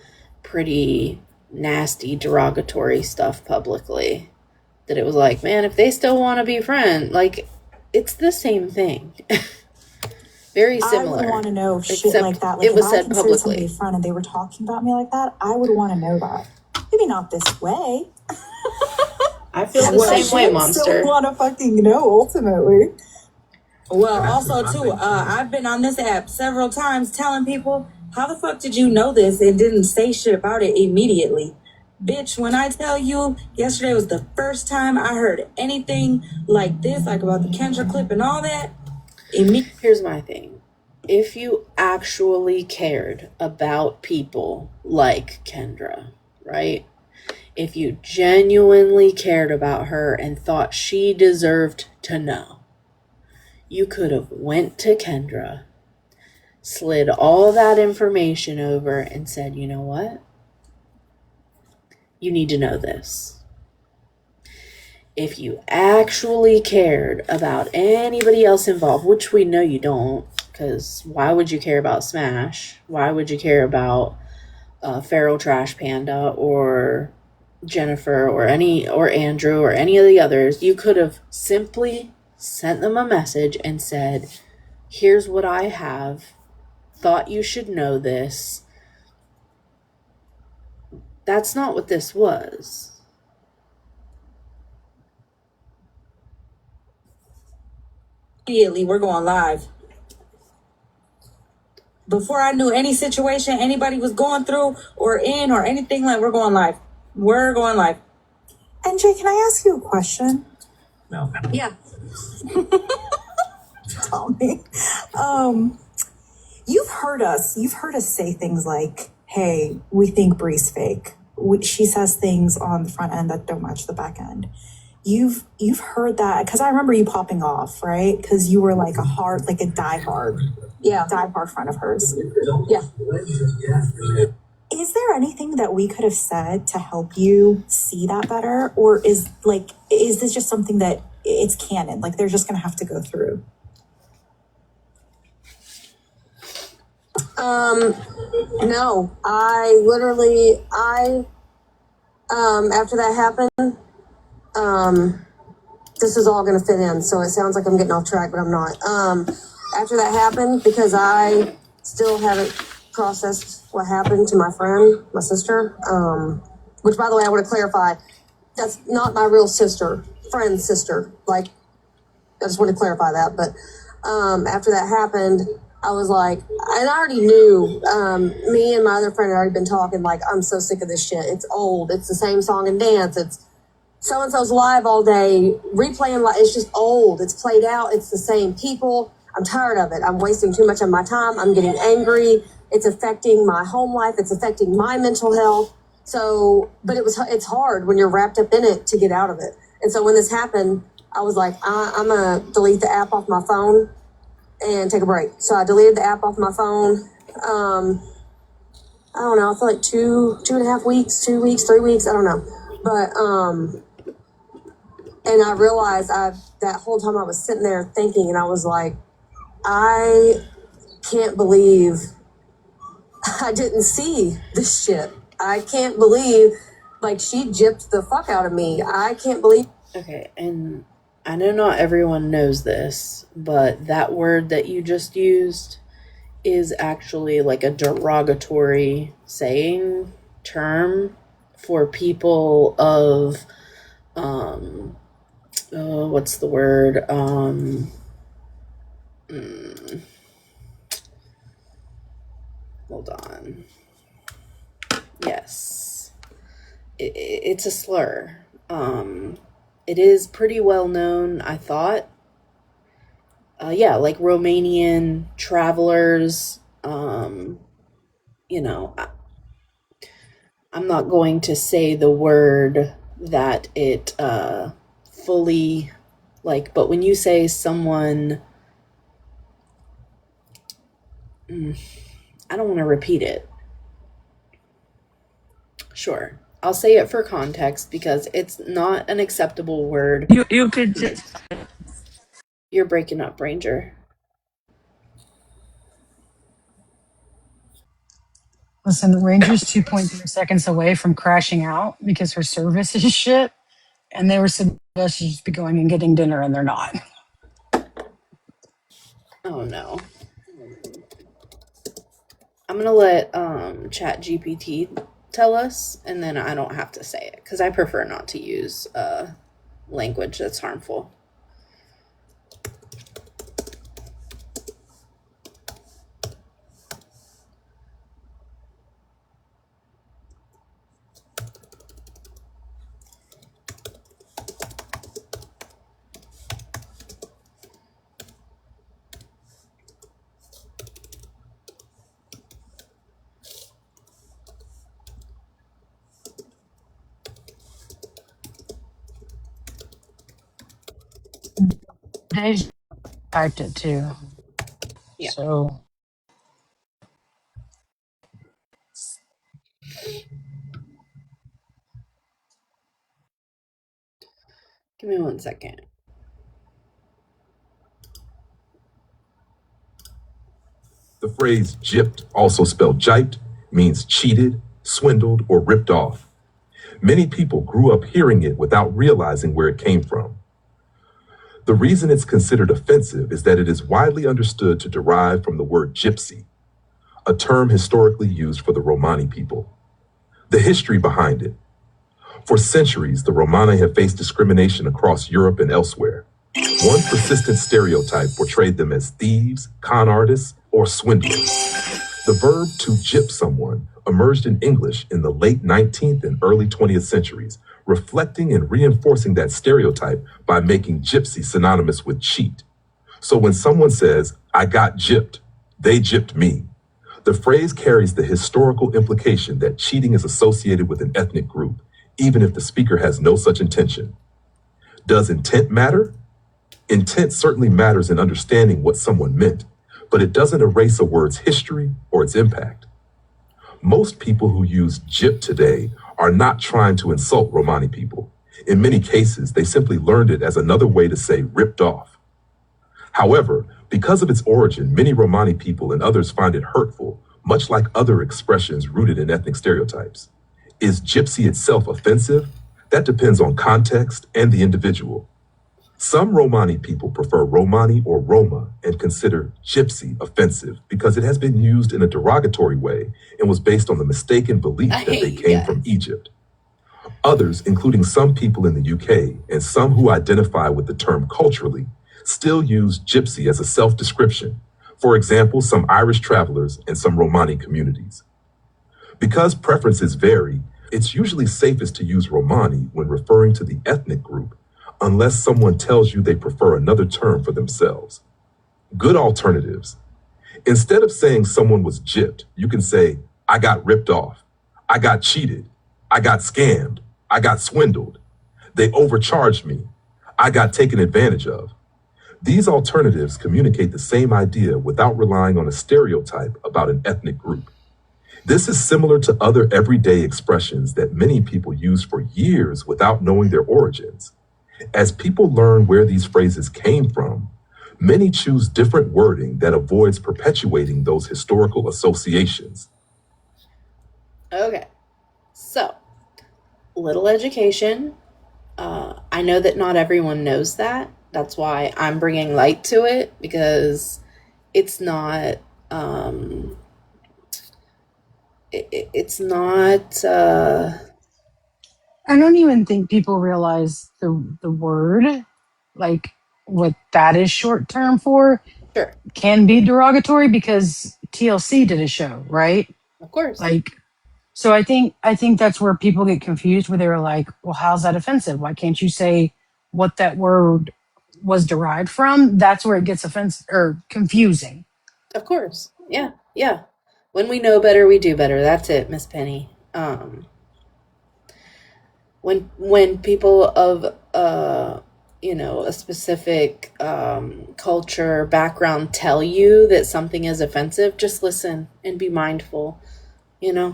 pretty nasty, derogatory stuff publicly. That it was like, man, if they still want to be friends, like, it's the same thing. Very similar. I would want to know if shit like that. Like, it was if said I publicly. Somebody a friend and they were talking about me like that, I would want to know that. Maybe not this way. I feel the same way, Monster. I still want to fucking know, ultimately. Well, also, too, I've been on this app several times telling people, how the fuck did you know this and didn't say shit about it immediately? Bitch, when I tell you, yesterday was the first time I heard anything like this, like about the Kendra clip and all that. Here's my thing. If you actually cared about people like Kendra, right? If you genuinely cared about her and thought she deserved to know, You could have went to Kendra, slid all that information over, and said, you know what? You need to know this. If you actually cared about anybody else involved, which we know you don't, because why would you care about Smash? Why would you care about Feral Trash Panda or Jennifer or Andrew or any of the others? You could have simply sent them a message and said, here's what I have. Thought you should know this. That's not what this was. Immediately, we're going live. Before I knew any situation anybody was going through or in or anything, like, we're going live. We're going live. NJ, can I ask you a question? No. Yeah. Tell me. You've heard us say things like, hey, we think Bree's fake. She says things on the front end that don't match the back end. You've heard that, because I remember you popping off, right? Because you were like a diehard friend of hers. Yeah. Is there anything that we could have said to help you see that better? Or is this just something that it's canon? Like, they're just going to have to go through? No, after that happened, this is all going to fit in. So it sounds like I'm getting off track, but I'm not. After that happened, because I still haven't processed what happened to my friend, my sister, which, by the way, I want to clarify, that's not my real sister, friend's sister. Like, I just want to clarify that. But after that happened, I was like, and I already knew, me and my other friend had already been talking, like, I'm so sick of this shit. It's old. It's the same song and dance. It's so-and-so's live all day, replaying, like, it's just old. It's played out. It's the same people. I'm tired of it. I'm wasting too much of my time. I'm getting angry. It's affecting my home life. It's affecting my mental health. So, but it's hard when you're wrapped up in it to get out of it. And so when this happened, I was like, I'm going to delete the app off my phone and take a break. So I deleted the app off my phone. I don't know. I feel like 2.5 weeks, 2 weeks, 3 weeks. I don't know. But, and I realized that whole time I was sitting there thinking, and I was like, I can't believe I didn't see this shit. I can't believe, like, she gypped the fuck out of me. I can't believe. Okay, and I know not everyone knows this, but that word that you just used is actually like a derogatory saying term for people of, what's the word? Hold on. Yes. It's a slur. It is pretty well known, I thought. Yeah, like Romanian travelers, you know, I'm not going to say the word that it fully, like, but when you say someone, I don't want to repeat it. Sure. I'll say it for context because it's not an acceptable word. You could just You're breaking up, Ranger. Listen, Ranger's 2.3 seconds away from crashing out because her service is shit. And they were supposed to just be going and getting dinner, and they're not. Oh no. I'm gonna let Chat GPT tell us, and then I don't have to say it because I prefer not to use language that's harmful. Deja typed it too. Yeah. So Give me 1 second. The phrase gypped, also spelled jiped, means cheated, swindled, or ripped off. Many people grew up hearing it without realizing where it came from. The reason it's considered offensive is that it is widely understood to derive from the word gypsy, a term historically used for the Romani people. The history behind it. For centuries, the Romani have faced discrimination across Europe and elsewhere. One persistent stereotype portrayed them as thieves, con artists, or swindlers. The verb to gyp someone emerged in English in the late 19th and early 20th centuries, reflecting and reinforcing that stereotype by making gypsy synonymous with cheat. So when someone says, "I got gypped," they gypped me. The phrase carries the historical implication that cheating is associated with an ethnic group, even if the speaker has no such intention. Does intent matter? Intent certainly matters in understanding what someone meant, but it doesn't erase a word's history or its impact. Most people who use gyp today are not trying to insult Romani people. In many cases, they simply learned it as another way to say ripped off. However, because of its origin, many Romani people and others find it hurtful, much like other expressions rooted in ethnic stereotypes. Is gypsy itself offensive? That depends on context and the individual. Some Romani people prefer Romani or Roma and consider gypsy offensive because it has been used in a derogatory way and was based on the mistaken belief that they came from Egypt. Others, including some people in the UK and some who identify with the term culturally, still use gypsy as a self-description. For example, some Irish travelers and some Romani communities. Because preferences vary, it's usually safest to use Romani when referring to the ethnic group, unless someone tells you they prefer another term for themselves. Good alternatives. Instead of saying someone was gypped, you can say, "I got ripped off. I got cheated. I got scammed. I got swindled. They overcharged me. I got taken advantage of." These alternatives communicate the same idea without relying on a stereotype about an ethnic group. This is similar to other everyday expressions that many people use for years without knowing their origins. As people learn where these phrases came from, many choose different wording that avoids perpetuating those historical associations. Okay, so little education. I know that not everyone knows that. That's why I'm bringing light to it, because it's not. It's not. I don't even think people realize the word, like what that is short term for, Sure, can be derogatory because TLC did a show, right? of course. Like, so I think that's where people get confused, where they're like, well, how's that offensive? Why can't you say what that word was derived from? That's where it gets offensive or confusing. Of course. Yeah, yeah. When we know better, we do better. That's it, Miss Penny. When people of a specific culture background tell you that something is offensive, just listen and be mindful.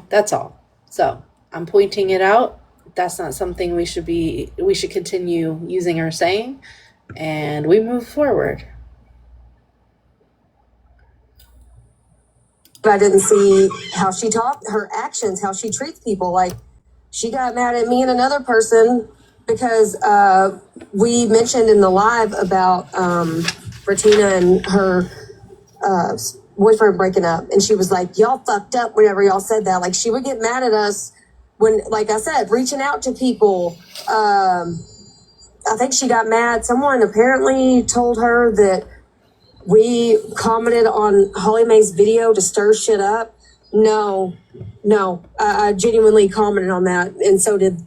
That's all. So I'm pointing it out. That's not something we should continue using or saying, and we move forward. But I didn't see how she talked, her actions, how she treats people. Like, she got mad at me and another person because we mentioned in the live about Bertina and her boyfriend breaking up. And she was like, "Y'all fucked up whenever y'all said that." Like, she would get mad at us when, like I said, reaching out to people. I think she got mad. Someone apparently told her that we commented on Holly Mae's video to stir shit up. No, I genuinely commented on that, and so did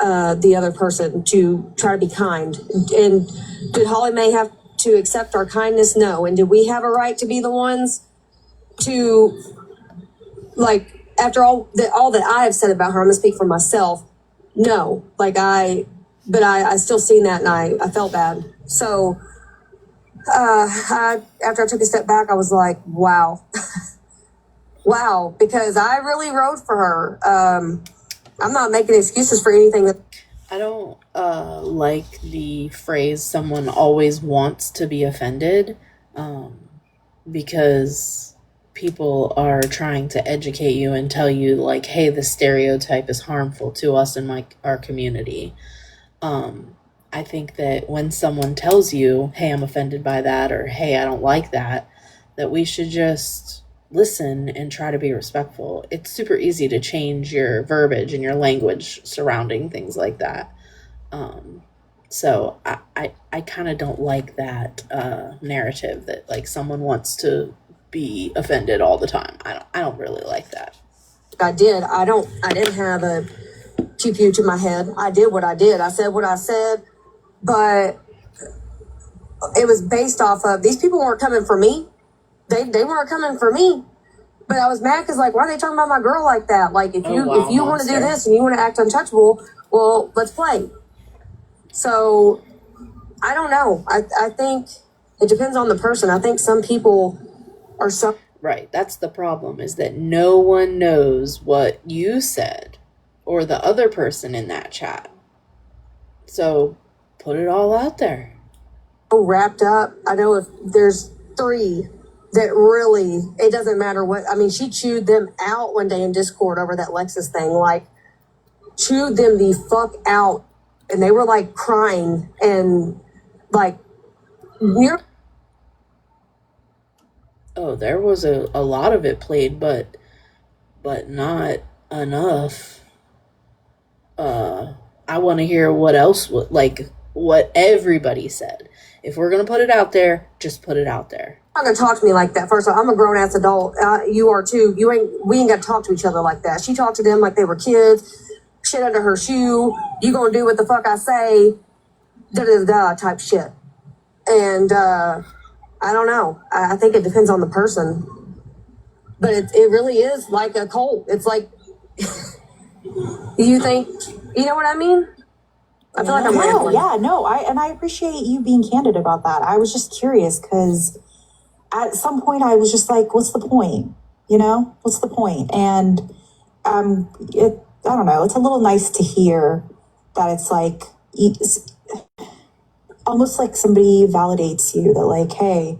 the other person, to try to be kind. And did Holly Mae have to accept our kindness? No. And did we have a right to be the ones to, like, after all that I have said about her, I'm gonna speak for myself. No, like, but I still seen that and I felt bad. So After I took a step back, I was like, wow. Wow, because I really wrote for her. I'm not making excuses for anything that. I don't like the phrase someone always wants to be offended, because people are trying to educate you and tell you like, hey, the stereotype is harmful to us in our community. I think that when someone tells you, hey, I'm offended by that, or hey, I don't like that, that we should just listen and try to be respectful. It's super easy to change your verbiage and your language surrounding things like that. So I kind of don't like that narrative that like someone wants to be offended all the time. I don't really like that. I didn't have a pew pew to my head. I did what I did. I said what I said, but it was based off of these people weren't coming for me. They weren't coming for me. But I was mad because like, why are they talking about my girl like that? Like if you want to do this and you want to act untouchable, well, let's play. So I don't know. I think it depends on the person. I think some people are so right. That's the problem, is that no one knows what you said or the other person in that chat. So put it all out there. Wrapped up. I know if there's 3 that really, it doesn't matter what. I mean, she chewed them out one day in Discord over that Lexus thing. Like, chewed them the fuck out, and they were like crying and like we're. Oh, there was a lot of it played, but not enough. I want to hear what else, what everybody said. If we're gonna put it out there, just put it out there. Not gonna talk to me like that. First of all, I'm a grown ass adult. You are too. We ain't got to talk to each other like that. She talked to them like they were kids. Shit under her shoe. You gonna do what the fuck I say? Da da da type shit. And I don't know. I think it depends on the person. But it really is like a cult. It's like you think, you know what I mean? I feel like I'm rambling. Yeah, no, I appreciate you being candid about that. I was just curious because at some point I was just like, what's the point? You know, what's the point? And I don't know, it's a little nice to hear that it's like, it's almost like somebody validates you that like, hey,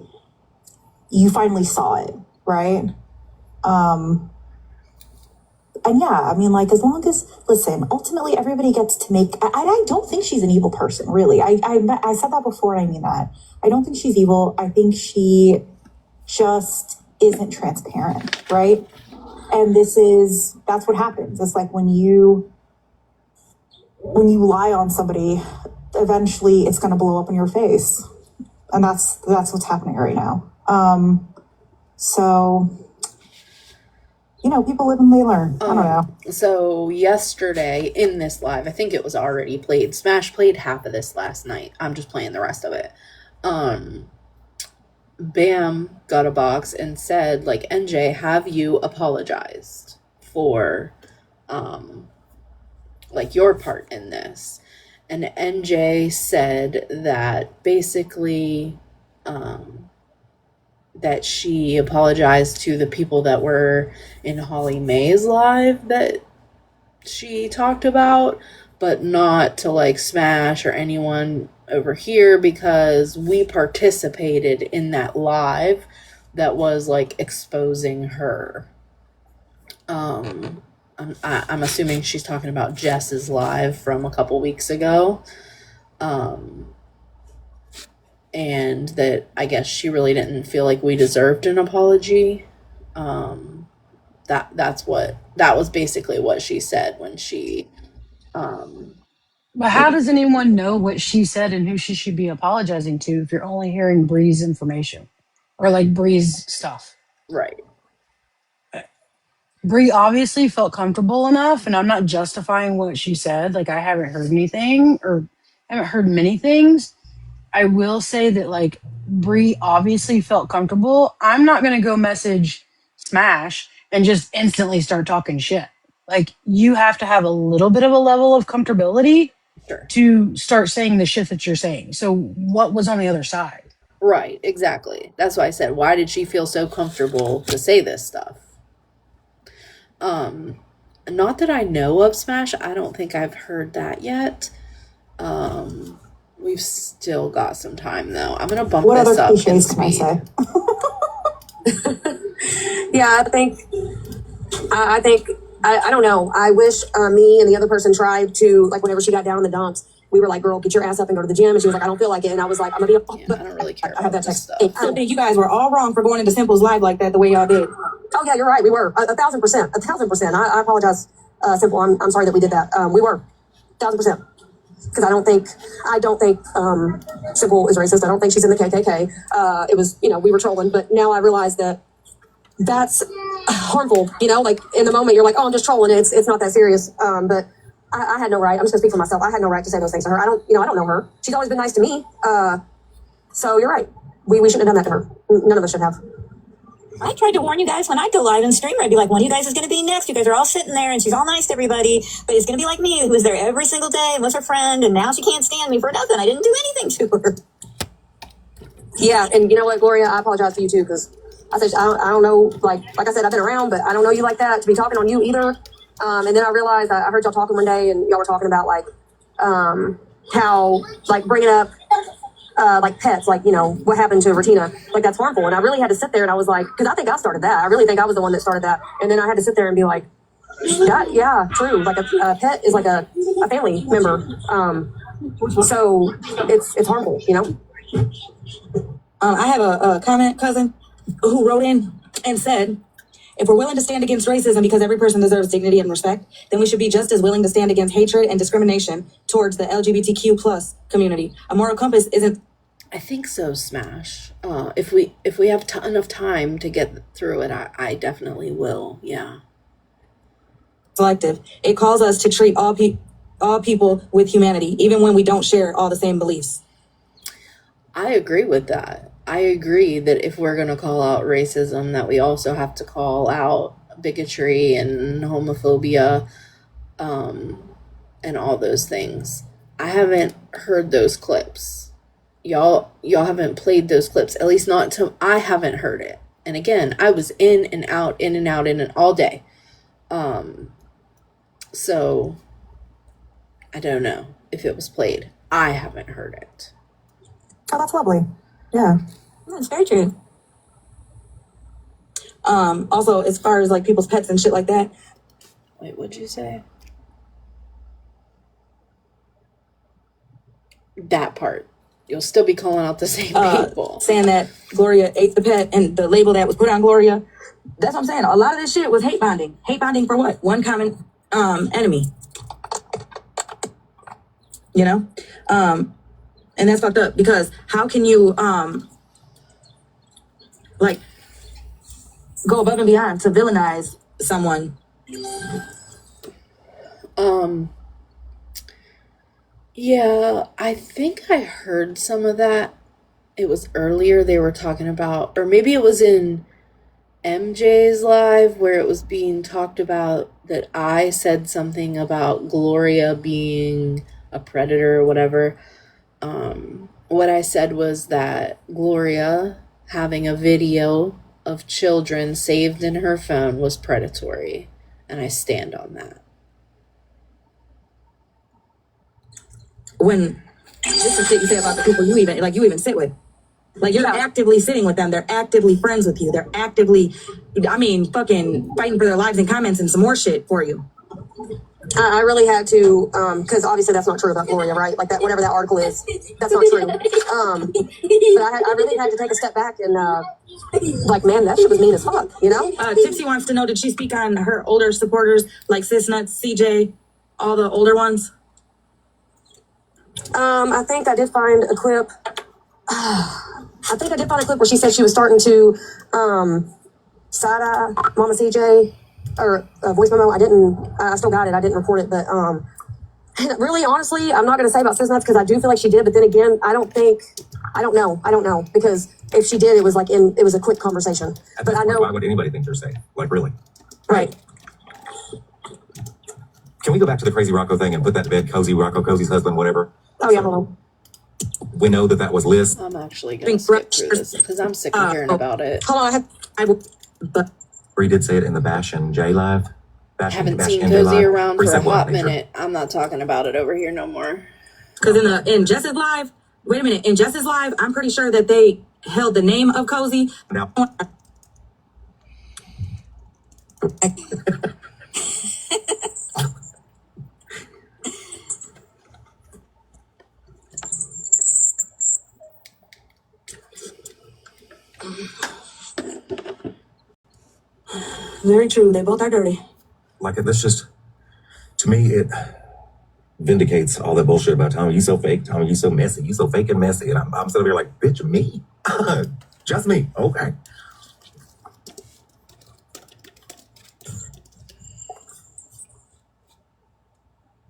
you finally saw it, right? And yeah, I mean, like, as long as, listen, ultimately everybody gets to make, I don't think she's an evil person, really. I said that before, and I mean that. I don't think she's evil. I think she just isn't transparent, right? And that's what happens. It's like when you lie on somebody, eventually it's going to blow up in your face. And that's what's happening right now. So, you know, people live and they learn. I don't know. So yesterday in this live, I think it was already played. Smash played half of this last night. I'm just playing the rest of it. Bam got a box and said, like, NJ, have you apologized for, like, your part in this? And NJ said that basically, that she apologized to the people that were in Holly Mae's live that she talked about, but not to like Smash or anyone over here, because we participated in that live that was like exposing her. I'm assuming she's talking about Jess's live from a couple weeks ago. And that I guess she really didn't feel like we deserved an apology. That was basically what she said when she. But how does anyone know what she said and who she should be apologizing to if you're only hearing Bree's information or like Bree's stuff? Right. Bree obviously felt comfortable enough, and I'm not justifying what she said. Like, I haven't heard anything or haven't heard many things. I will say that, like, Bree obviously felt comfortable. I'm not going to go message Smash and just instantly start talking shit. Like, you have to have a little bit of a level of comfortability Sure. to start saying the shit that you're saying. So, what was on the other side? Right, exactly. That's why I said, why did she feel so comfortable to say this stuff? Not that I know of, Smash. I don't think I've heard that yet. We've still got some time though. I'm gonna bump What this other up in cliches can I speed. say? Yeah, I think, I don't know. I wish me and the other person tried to, like, whenever she got down in the dumps, we were like, girl, get your ass up and go to the gym. And she was like, I don't feel like it. And I was like, I'm going to be Yeah, I don't really care. I have that text. Stuff. So you guys were all wrong for going into Simple's live like that the way y'all did. Oh, yeah, you're right. We were. 1,000%. 1,000%. I apologize, Simple. I'm sorry that we did that. We were. 1,000%. Because I don't think Simple is racist. I don't think she's in the KKK. It was, we were trolling. But now I realize that that's harmful. Like in the moment you're like, oh, I'm just trolling. It's not that serious. But I had no right. I'm just gonna speak for myself. I had no right to say those things to her. I don't know her. She's always been nice to me. So you're right. We shouldn't have done that to her. None of us should have. I tried to warn you guys when I go live and stream. I'd be like, one of you guys is going to be next. You guys are all sitting there and she's all nice to everybody, but it's going to be like me, who was there every single day and was her friend, and now she can't stand me for nothing. I didn't do anything to her. Yeah, and you know what, Gloria, I apologize to you too, because I said I don't know, like I said, I've been around, but I don't know you like that to be talking on you either. And then I realized I heard y'all talking one day, and y'all were talking about like how like bringing up like pets, like what happened to Retina, like that's harmful. And I really had to sit there, and I was like, because I think I started that. I really think I was the one that started that. And then I had to sit there and be like, yeah, true. Like a pet is like a family member. So it's harmful, I have a comment cousin who wrote in and said, if we're willing to stand against racism because every person deserves dignity and respect, then we should be just as willing to stand against hatred and discrimination towards the LGBTQ plus community. A moral compass isn't. I think so, Smash. If we have enough time to get through it, I definitely will. Yeah. Selective. It calls us to treat all people with humanity, even when we don't share all the same beliefs. I agree with that. I agree that if we're going to call out racism, that we also have to call out bigotry and homophobia, and all those things. I haven't heard those clips. Y'all haven't played those clips, at least not until I haven't heard it. And again, I was in and out all day. So I don't know if it was played. I haven't heard it. Oh, that's lovely. Yeah. That's very true. Also, as far as like people's pets and shit like that. Wait, what'd you say? That part. You'll still be calling out the same people. Saying that Gloria ate the pet and the label that was put on Gloria. That's what I'm saying. A lot of this shit was hate bonding. Hate bonding for what? One common enemy. And that's fucked up, because how can you like go above and beyond to villainize someone? Yeah, I think I heard some of that. It was earlier they were talking about, or maybe it was in MJ's live where it was being talked about that I said something about Gloria being a predator or whatever. What I said was that Gloria having a video of children saved in her phone was predatory, and I stand on that. When this is shit you say about the people you even sit with. Like, you're actively sitting with them. They're actively friends with you. They're actively, fucking fighting for their lives and comments and some more shit for you. I really had to, because obviously that's not true about Gloria, right? Like that, whatever that article is, that's not true. But I really had to take a step back and, like, man, that shit was mean as fuck, Tipsy wants to know, did she speak on her older supporters like Sis Nuts, CJ, all the older ones? I think I did find a clip. Where she said she was starting to side-eye Mama CJ, or voice memo. I still got it. I didn't report it, but really, honestly, I'm not going to say about Sis Nuts because I do feel like she did, but then again, I don't know, because if she did, it was a quick conversation. But I know. Why would anybody think they're safe? Like, really? Right. Can we go back to the crazy Rocco thing and put that to bed? Cozy Rocco, Cozy's husband, whatever. Oh, yeah, hold on. We know that that was Liz. I'm actually going to skip through this because I'm sick of hearing about it. Hold on, I will. But Bree did say it in the Bash and J live. Bash Haven't Bash seen and J Cozy live. around Bree for a said what hot nature? minute. I'm not talking about it over here no more. Because in Jess's live, wait a minute, in Jess's live, I'm pretty sure that they held the name of Cozy. Now, Very true. They both are dirty. like this just, to me, it vindicates all that bullshit about Tommy. You so fake. Tommy, you so messy. You so fake and messy. And I'm sitting there like, bitch, me? Just me. Okay.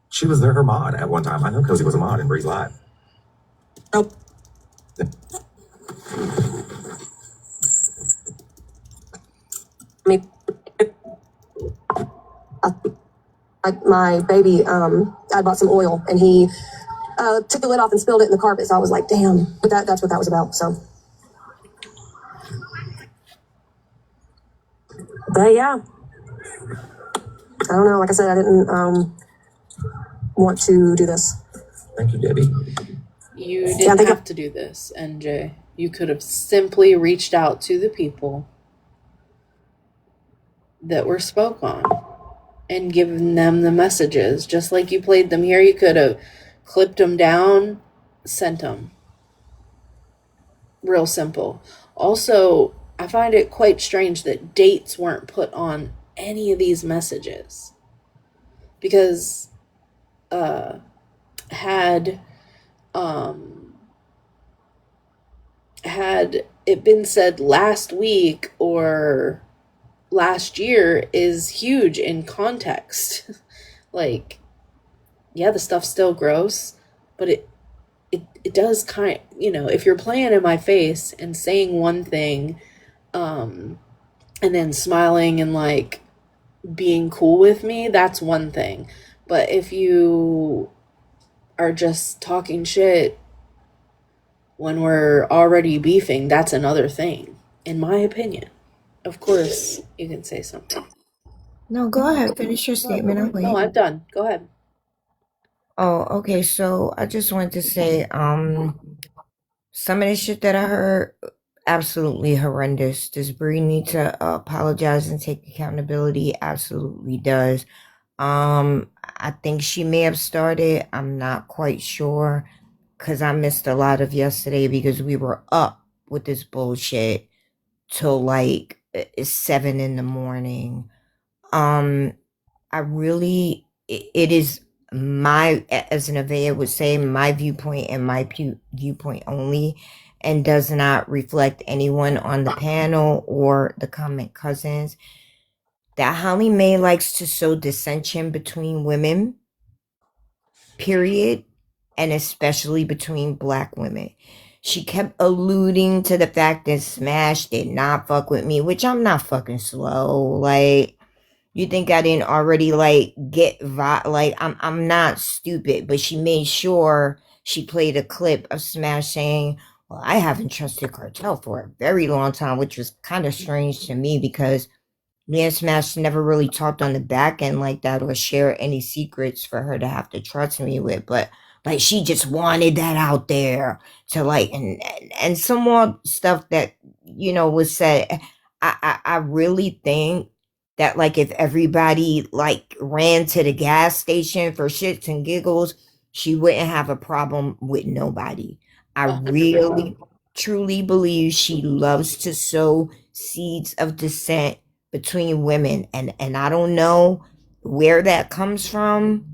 She was her mod at one time. I know Cozy was a mod in Bree's live. Nope. Me. Like my baby, I bought some oil and he took the lid off and spilled it in the carpet. So I was like, damn. But that's what that was about. So. But yeah. I don't know. Like I said, I didn't want to do this. Thank you, Debbie. You didn't have to do this, NJ. You could have simply reached out to the people that were spoke on and given them the messages. Just like you played them here, you could have clipped them down, sent them. Real simple. Also, I find it quite strange that dates weren't put on any of these messages. Because had it been said last week or last year is huge in context. Like, yeah, the stuff's still gross, but it does kind of, if you're playing in my face and saying one thing, and then smiling and like being cool with me, that's one thing. But if you are just talking shit when we're already beefing, that's another thing, in my opinion. Of course, you can say something. No, go ahead. Finish your statement. I'm waiting. No, I'm done. Go ahead. Oh, okay. So I just wanted to say, some of the shit that I heard, absolutely horrendous. Does Bree need to apologize and take accountability? Absolutely does. I think she may have started. I'm not quite sure because I missed a lot of yesterday because we were up with this bullshit till like 7 a.m. I really, it is my, as an Avea would say, my viewpoint and my viewpoint only, and does not reflect anyone on the panel or the comment cousins, that Holly Mae likes to sow dissension between women, period, and especially between Black women. She kept alluding to the fact that Smash did not fuck with me, which I'm not fucking slow. Like, you think I didn't already get I'm not stupid, but she made sure she played a clip of Smash saying, well, I haven't trusted Cartel for a very long time, which was kind of strange to me because me and Smash never really talked on the back end like that or share any secrets for her to have to trust me with, but like she just wanted that out there to and some more stuff that was said. I really think that if everybody ran to the gas station for shits and giggles, she wouldn't have a problem with nobody. I 100%. really truly believe she loves to sow seeds of dissent between women, and I don't know where that comes from,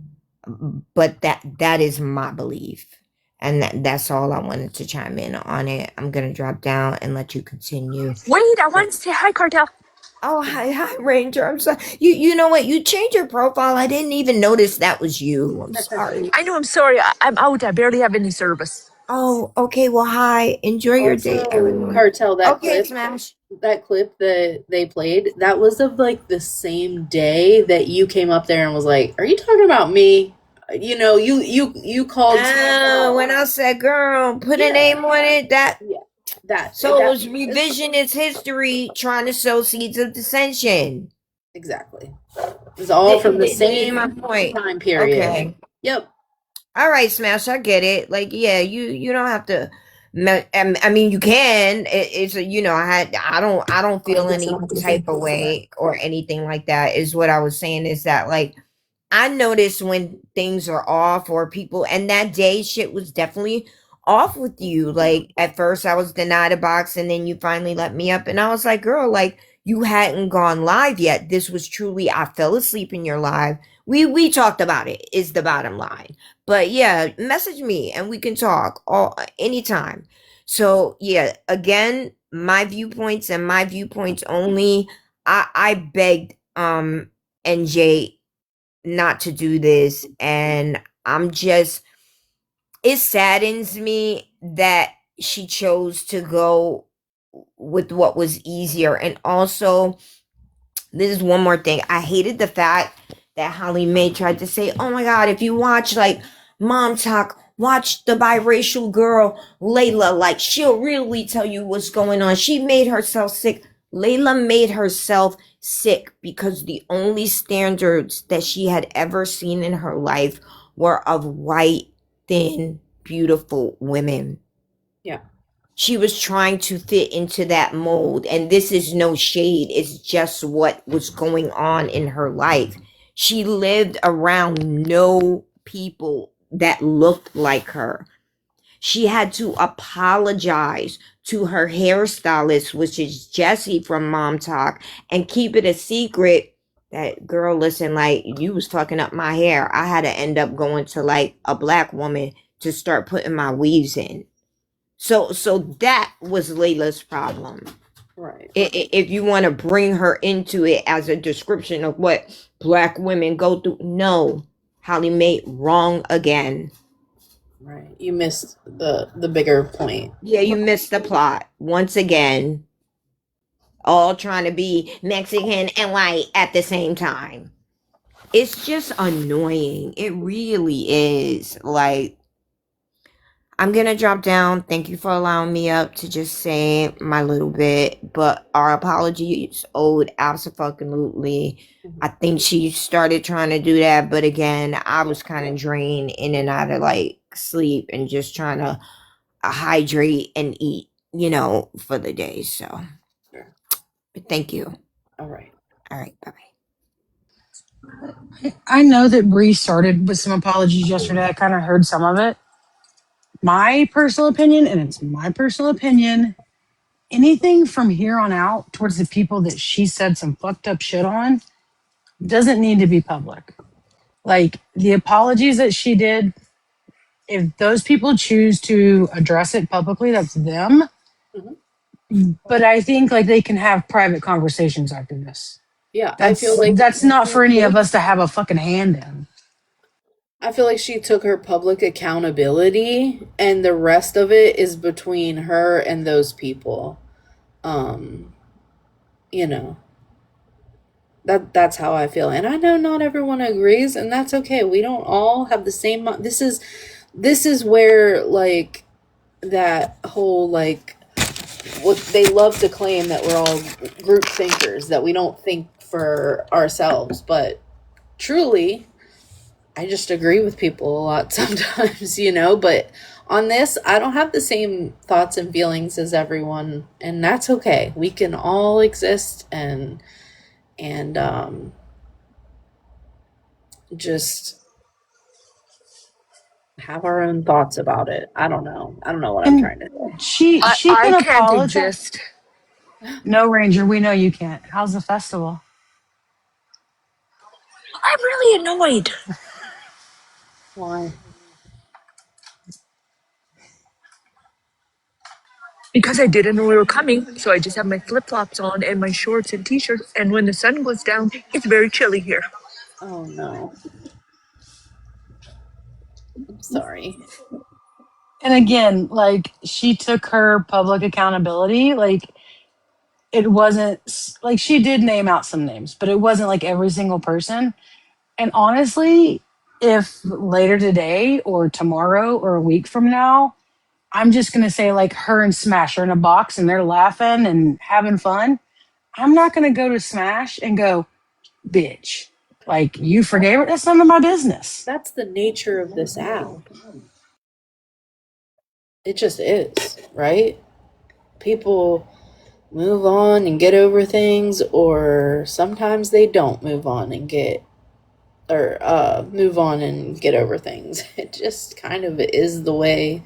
but that is my belief. And that's all I wanted to chime in on it. I'm gonna drop down and let you continue. Wait, I want to say hi, Cartel. Oh, hi, Ranger. I'm sorry. You know what? You changed your profile. I didn't even notice that was you. I'm sorry. I know, I'm sorry. I'm out. I barely have any service. Oh, okay. Well, hi. Enjoy your day, Also, everyone. Cartel, that Okay, clip, Smash. that clip that they played, that was of the same day that you came up there and was like, "Are you talking about me?" you know, you called Smash out. When I said, girl, put a Yeah. name on it, that Yeah, that so it that was revisionist history trying to sow seeds of dissension. exactly. It's all from the This is same my point. time period. Okay. Yep. All right, Smash, I get it. Like, yeah, you don't have to. I mean, you can. It's a, you know, I don't feel Yes, I any don't have to get type of thankful for that. way or anything like that. Is what I was saying. Is that like I notice when things are off or people, and that day shit was definitely off with you. Like at first I was denied a box and then you finally let me up and I was like, girl, like you hadn't gone live yet. This was truly, I fell asleep in your live. We talked about it is the bottom line. But yeah, message me and we can talk all anytime. So yeah, again, my viewpoints and my viewpoints only. I begged NJ not to do this and I'm just it saddens me that she chose to go with what was easier and also this is one more thing. I hated the fact that Holly Mae tried to say, oh my God, if you watch like Mom Talk, watch the biracial girl, Layla, like she'll really tell you what's going on. She made herself sick. Layla made herself sick because the only standards that she had ever seen in her life were of white, thin, beautiful women. Yeah. She was trying to fit into that mold and this is no shade, it's just what was going on in her life. She lived around no people that looked like her. She had to apologize to her hairstylist, which is Jessie from Mom Talk, and keep it a secret that girl, listen, like you was fucking up my hair. I had to end up going to like a black woman to start putting my weaves in. So that was Layla's problem. Right. If you want to bring her into it as a description of what black women go through, no, Holly Mae, wrong again. Right. You missed the bigger point. Yeah, you missed the plot once again. All trying to be Mexican and white at the same time. It's just annoying. It really is. Like, I'm gonna drop down. Thank you for allowing me up to just say my little bit, but our apologies owed absolutely. I think she started trying to do that, but again, I was kind of drained in and out of like sleep and just trying to hydrate and eat, you know, for the day. So, thank you. All right. All right. Bye bye. I know that Bree started with some apologies yesterday. I kind of heard some of it. My personal opinion, and it's my personal opinion, anything from here on out towards the people that she said some fucked up shit on doesn't need to be public. Like the apologies that she did, if those people choose to address it publicly, that's them. But I think like they can have private conversations after this. Yeah, I feel like That's not for any of us to have a fucking hand in. I feel like she took her public accountability and the rest of it is between her and those people. You know. That's how I feel. And I know not everyone agrees and that's okay. We don't all have the same this is where like that whole like what they love to claim that we're all group thinkers, that we don't think for ourselves, but truly I just agree with people a lot sometimes, you know, but on this, I don't have the same thoughts and feelings as everyone, and that's okay. We can all exist and just have our own thoughts about it. I don't know. I don't know what I'm trying to say. She I can can't apologize. exist. No, Ranger, we know you can't. How's the festival? I'm really annoyed. Why? Because I didn't know we were coming, so I just have my flip flops on and my shorts and t shirts. And when the sun goes down, it's very chilly here. Oh no. I'm sorry. And again, like she took her public accountability. Like it wasn't like she did name out some names, but it wasn't like every single person. And honestly, if later today or tomorrow or a week from now, I'm just gonna say like her and Smash are in a box and they're laughing and having fun, I'm not gonna go to Smash and go, bitch, like you forgave her. That's none of my business. That's the nature of this app. It just is, right? People move on and get over things, or sometimes they don't move on and get over things. It just kind of is the way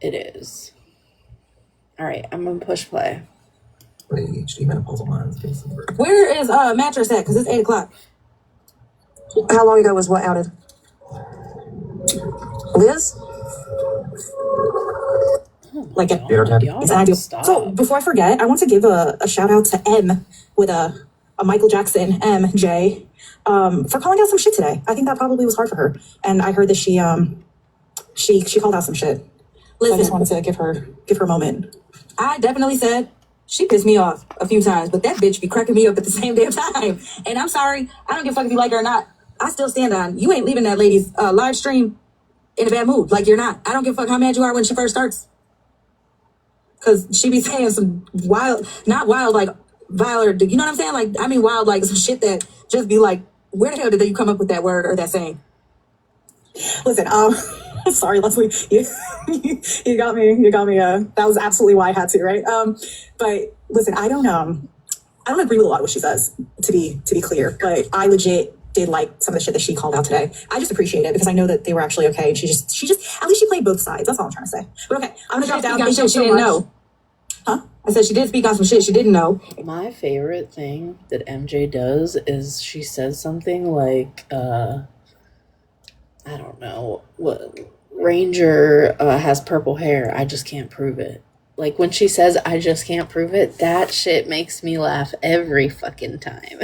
it is. All right, I'm gonna push play. ADHD menopausal minds. Where is mattress at? Because it's 8 o'clock. How long ago was what outed? Liz? Like Y'all it's ideal. stop. So before I forget, I want to give a shout out to M with a Michael Jackson MJ for calling out some shit today. I think that probably was hard for her, and I heard that she called out some shit. Listen, I just wanted to give her a moment. I definitely said she pissed me off a few times, but that bitch be cracking me up at the same damn time. And I'm sorry, I don't give a fuck if you like her or not. I still stand on you ain't leaving that lady's live stream in a bad mood. Like you're not. I don't give a fuck how mad you are when she first starts. Cause she be saying some wild, not wild, like violent, you know what I'm saying? Like, I mean wild, like some shit that just be like, where the hell did you come up with that word or that saying? Listen, sorry, Leslie, you got me. That was absolutely why I had to, right? But listen, I don't agree with a lot of what she says. To be clear, but I legit did like some of the shit that she called out today. I just appreciate it because I know that they were actually okay. And she just at least she played both sides. That's all I'm trying to say. But okay, I'm gonna drop down. Thank you so much. Know. Huh? I said she did speak on some shit she didn't know. My favorite thing that MJ does is she says something like, I don't know, what Ranger has purple hair. I just can't prove it. Like when she says, I just can't prove it, that shit makes me laugh every fucking time.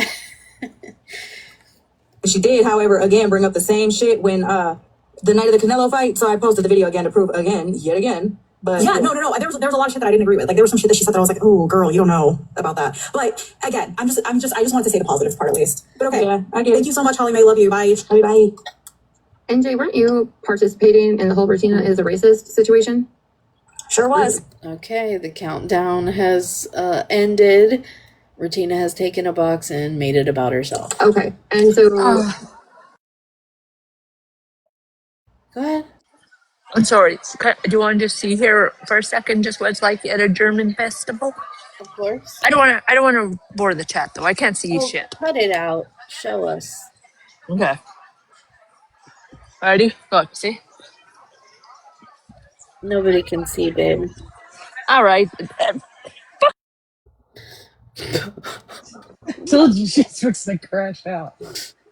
She did, however, again, bring up the same shit when the night of the Canelo fight. So I posted the video again to prove yet again. But yeah, no. There was a lot of shit that I didn't agree with. Like there was some shit that she said that I was like, oh, girl, you don't know about that. But again, I just wanted to say the positive part at least. But okay, yeah, I get it. Thank you so much, Holly Mae. Love you. Bye. Bye. NJ, weren't you participating in the whole Regina is a racist situation? Sure was. Okay, the countdown has ended. Regina has taken a box and made it about herself. Okay, and so Go ahead. I'm sorry. Do you want to just see here for a second just what it's like at a German festival? Of course. I don't want to bore the chat though. I can't see shit. Cut it out. Show us. Okay. Ready? Look, see? Nobody can see, babe. All right. Told you she's fixing to crash out.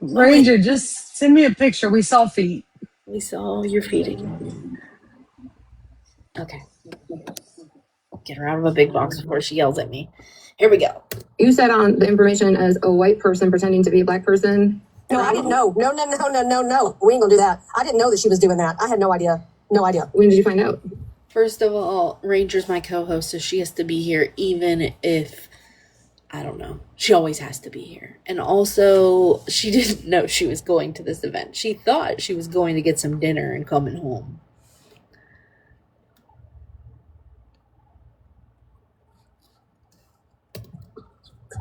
Ranger, just send me a picture. We saw feet. We saw your feet again. Okay. Get her out of a big box before she yells at me. Here we go. you said on the information as a white person pretending to be a black person. No, I didn't know. No. We ain't gonna do that. I didn't know that she was doing that. I had no idea. When did you find out? First of all, Ranger's my co-host, so she has to be here even if, I don't know. She always has to be here. And also, she didn't know she was going to this event. She thought she was going to get some dinner and coming home.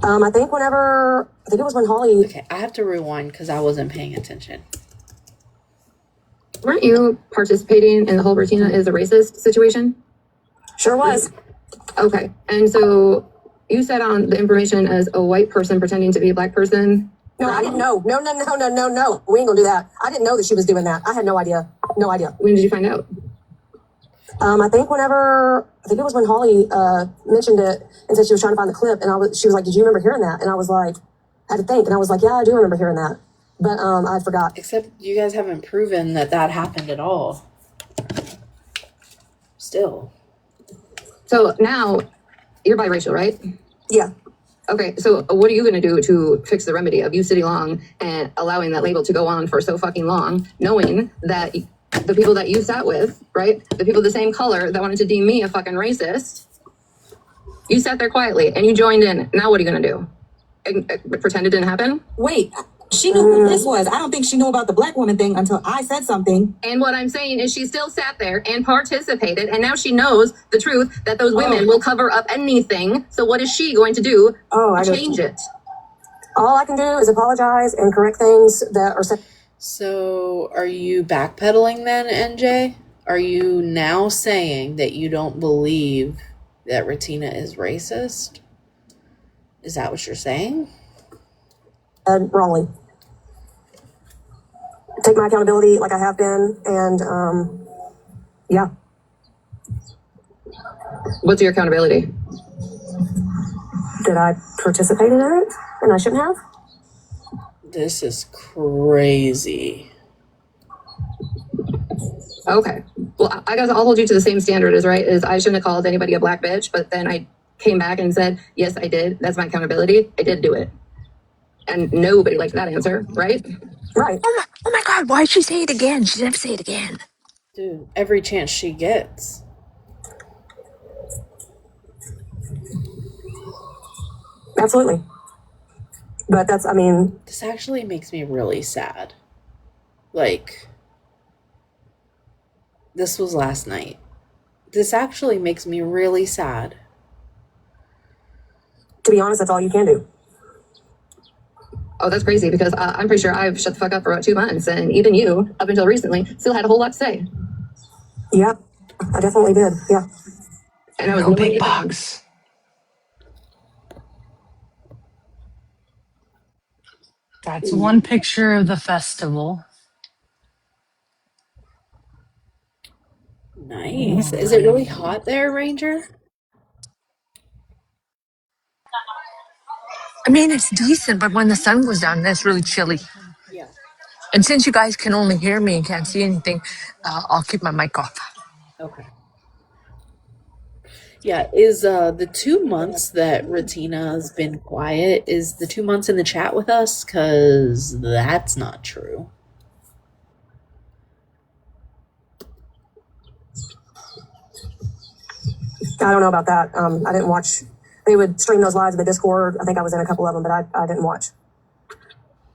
I think it was when Holly. Okay, I have to rewind because I wasn't paying attention. Weren't you participating in the whole Regina is a racist situation? Sure was. Okay, and so you said on the information as a white person pretending to be a black person. No, I didn't know. No. We ain't gonna do that. I didn't know that she was doing that. I had no idea. When did you find out? I think it was when Holly mentioned it and said she was trying to find the clip, and she was like, "Did you remember hearing that?" And I was like, I had to think, and I was like, "Yeah, I do remember hearing that," but I forgot. Except you guys haven't proven that happened at all. Still. So now you're biracial, right? Yeah. Okay, so what are you going to do to fix the remedy of you sitting long and allowing that label to go on for so fucking long, knowing that the people that you sat with, right, the people the same color that wanted to deem me a fucking racist, you sat there quietly and you joined in. Now what are you going to do? Pretend it didn't happen? Wait, She knew who this was. I don't think she knew about the black woman thing until I said something. And what I'm saying is she still sat there and participated, and now she knows the truth that those women will cover up anything. So what is she going to do to change it? All I can do is apologize and correct things that are said. So, are you backpedaling then, NJ? Are you now saying that you don't believe that Ratina is racist? Is that what you're saying? Wrongly. Take my accountability like I have been, and yeah. What's your accountability? Did I participate in it and I shouldn't have? This is crazy. Okay. Well, I guess I'll hold you to the same standard as I shouldn't have called anybody a black bitch, but then I came back and said, yes, I did. That's my accountability. I did do it. And nobody liked that answer, right? Right. Oh my God, why'd she say it again? She never say it again. Dude, every chance she gets. Absolutely. But that's, I mean... This actually makes me really sad. Like, this was last night. This actually makes me really sad. To be honest, that's all you can do. Oh, that's crazy because I'm pretty sure I've shut the fuck up for about 2 months, and even you, up until recently, still had a whole lot to say. Yeah, I definitely did. Yeah. And I was No big box. That's one picture of the festival. Nice. Is it really hot there, Ranger? I mean, it's decent, but when the sun goes down, it's really chilly. Yeah. And since you guys can only hear me and can't see anything, I'll keep my mic off. Okay. Yeah, is the 2 months that Ratina's been quiet, is the 2 months in the chat with us? Because that's not true. I don't know about that. I didn't watch. They would stream those lives in the Discord. I think I was in a couple of them, but I didn't watch.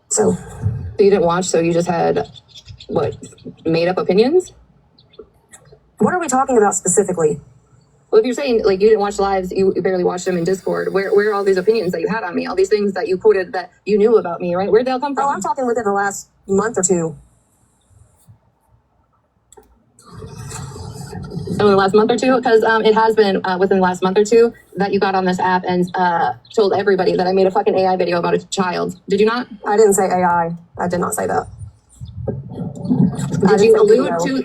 So you didn't watch, so you just had, what, made up opinions? What are we talking about specifically? Well, if you're saying, like, you didn't watch lives, you barely watched them in Discord, where are all these opinions that you had on me? All these things that you quoted that you knew about me, right? Where'd they all come from? Oh, I'm talking within the last month or two. In the last month or two? Because it has been within the last month or two that you got on this app and told everybody that I made a fucking AI video about a child. Did you not? I didn't say AI. I did not say that.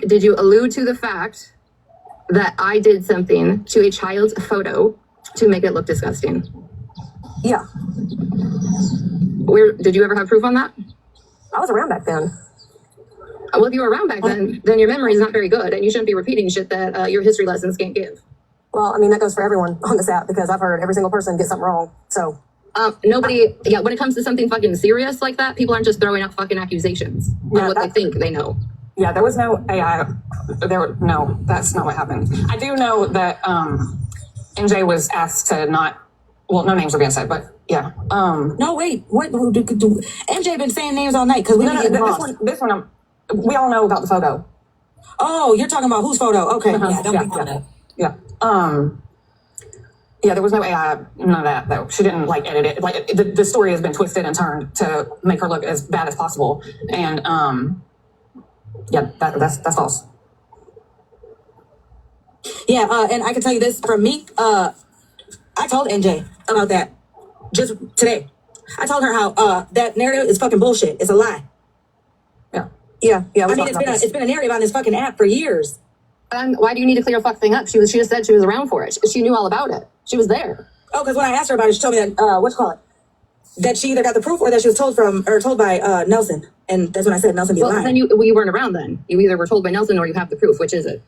Did you allude to the fact that I did something to a child's photo to make it look disgusting? Yeah. Where did you ever have proof on that? I was around back then. Well, if you were around back then your memory is not very good, and you shouldn't be repeating shit that your history lessons can't give. Well, I mean, that goes for everyone on this app because I've heard every single person get something wrong. So nobody, when it comes to something fucking serious like that, people aren't just throwing out fucking accusations on what they think they know. Yeah, there was no AI. No, that's not what happened. I do know that NJ was asked to not. Well, no names are being said, but yeah. No, wait. What? MJ been saying names all night because we this one. We all know about the photo. Oh, you're talking about whose photo? Okay, yeah, don't be funny. Yeah. Yeah, there was no AI, none of that, though. She didn't, like, edit it. Like, the story has been twisted and turned to make her look as bad as possible. And, yeah, that's false. Yeah, and I can tell you this from me. I told NJ about that just today. I told her how that narrative is fucking bullshit. It's a lie. Yeah. I mean, it's been a narrative on this fucking app for years. Why do you need to clear a fuck thing up? She just said she was around for it. She knew all about it. She was there. Oh, because when I asked her about it, she told me that that she either got the proof or that she was told by Nelson, and that's when I said Nelson be lying. Then you weren't around then. You either were told by Nelson or you have the proof. Which is it?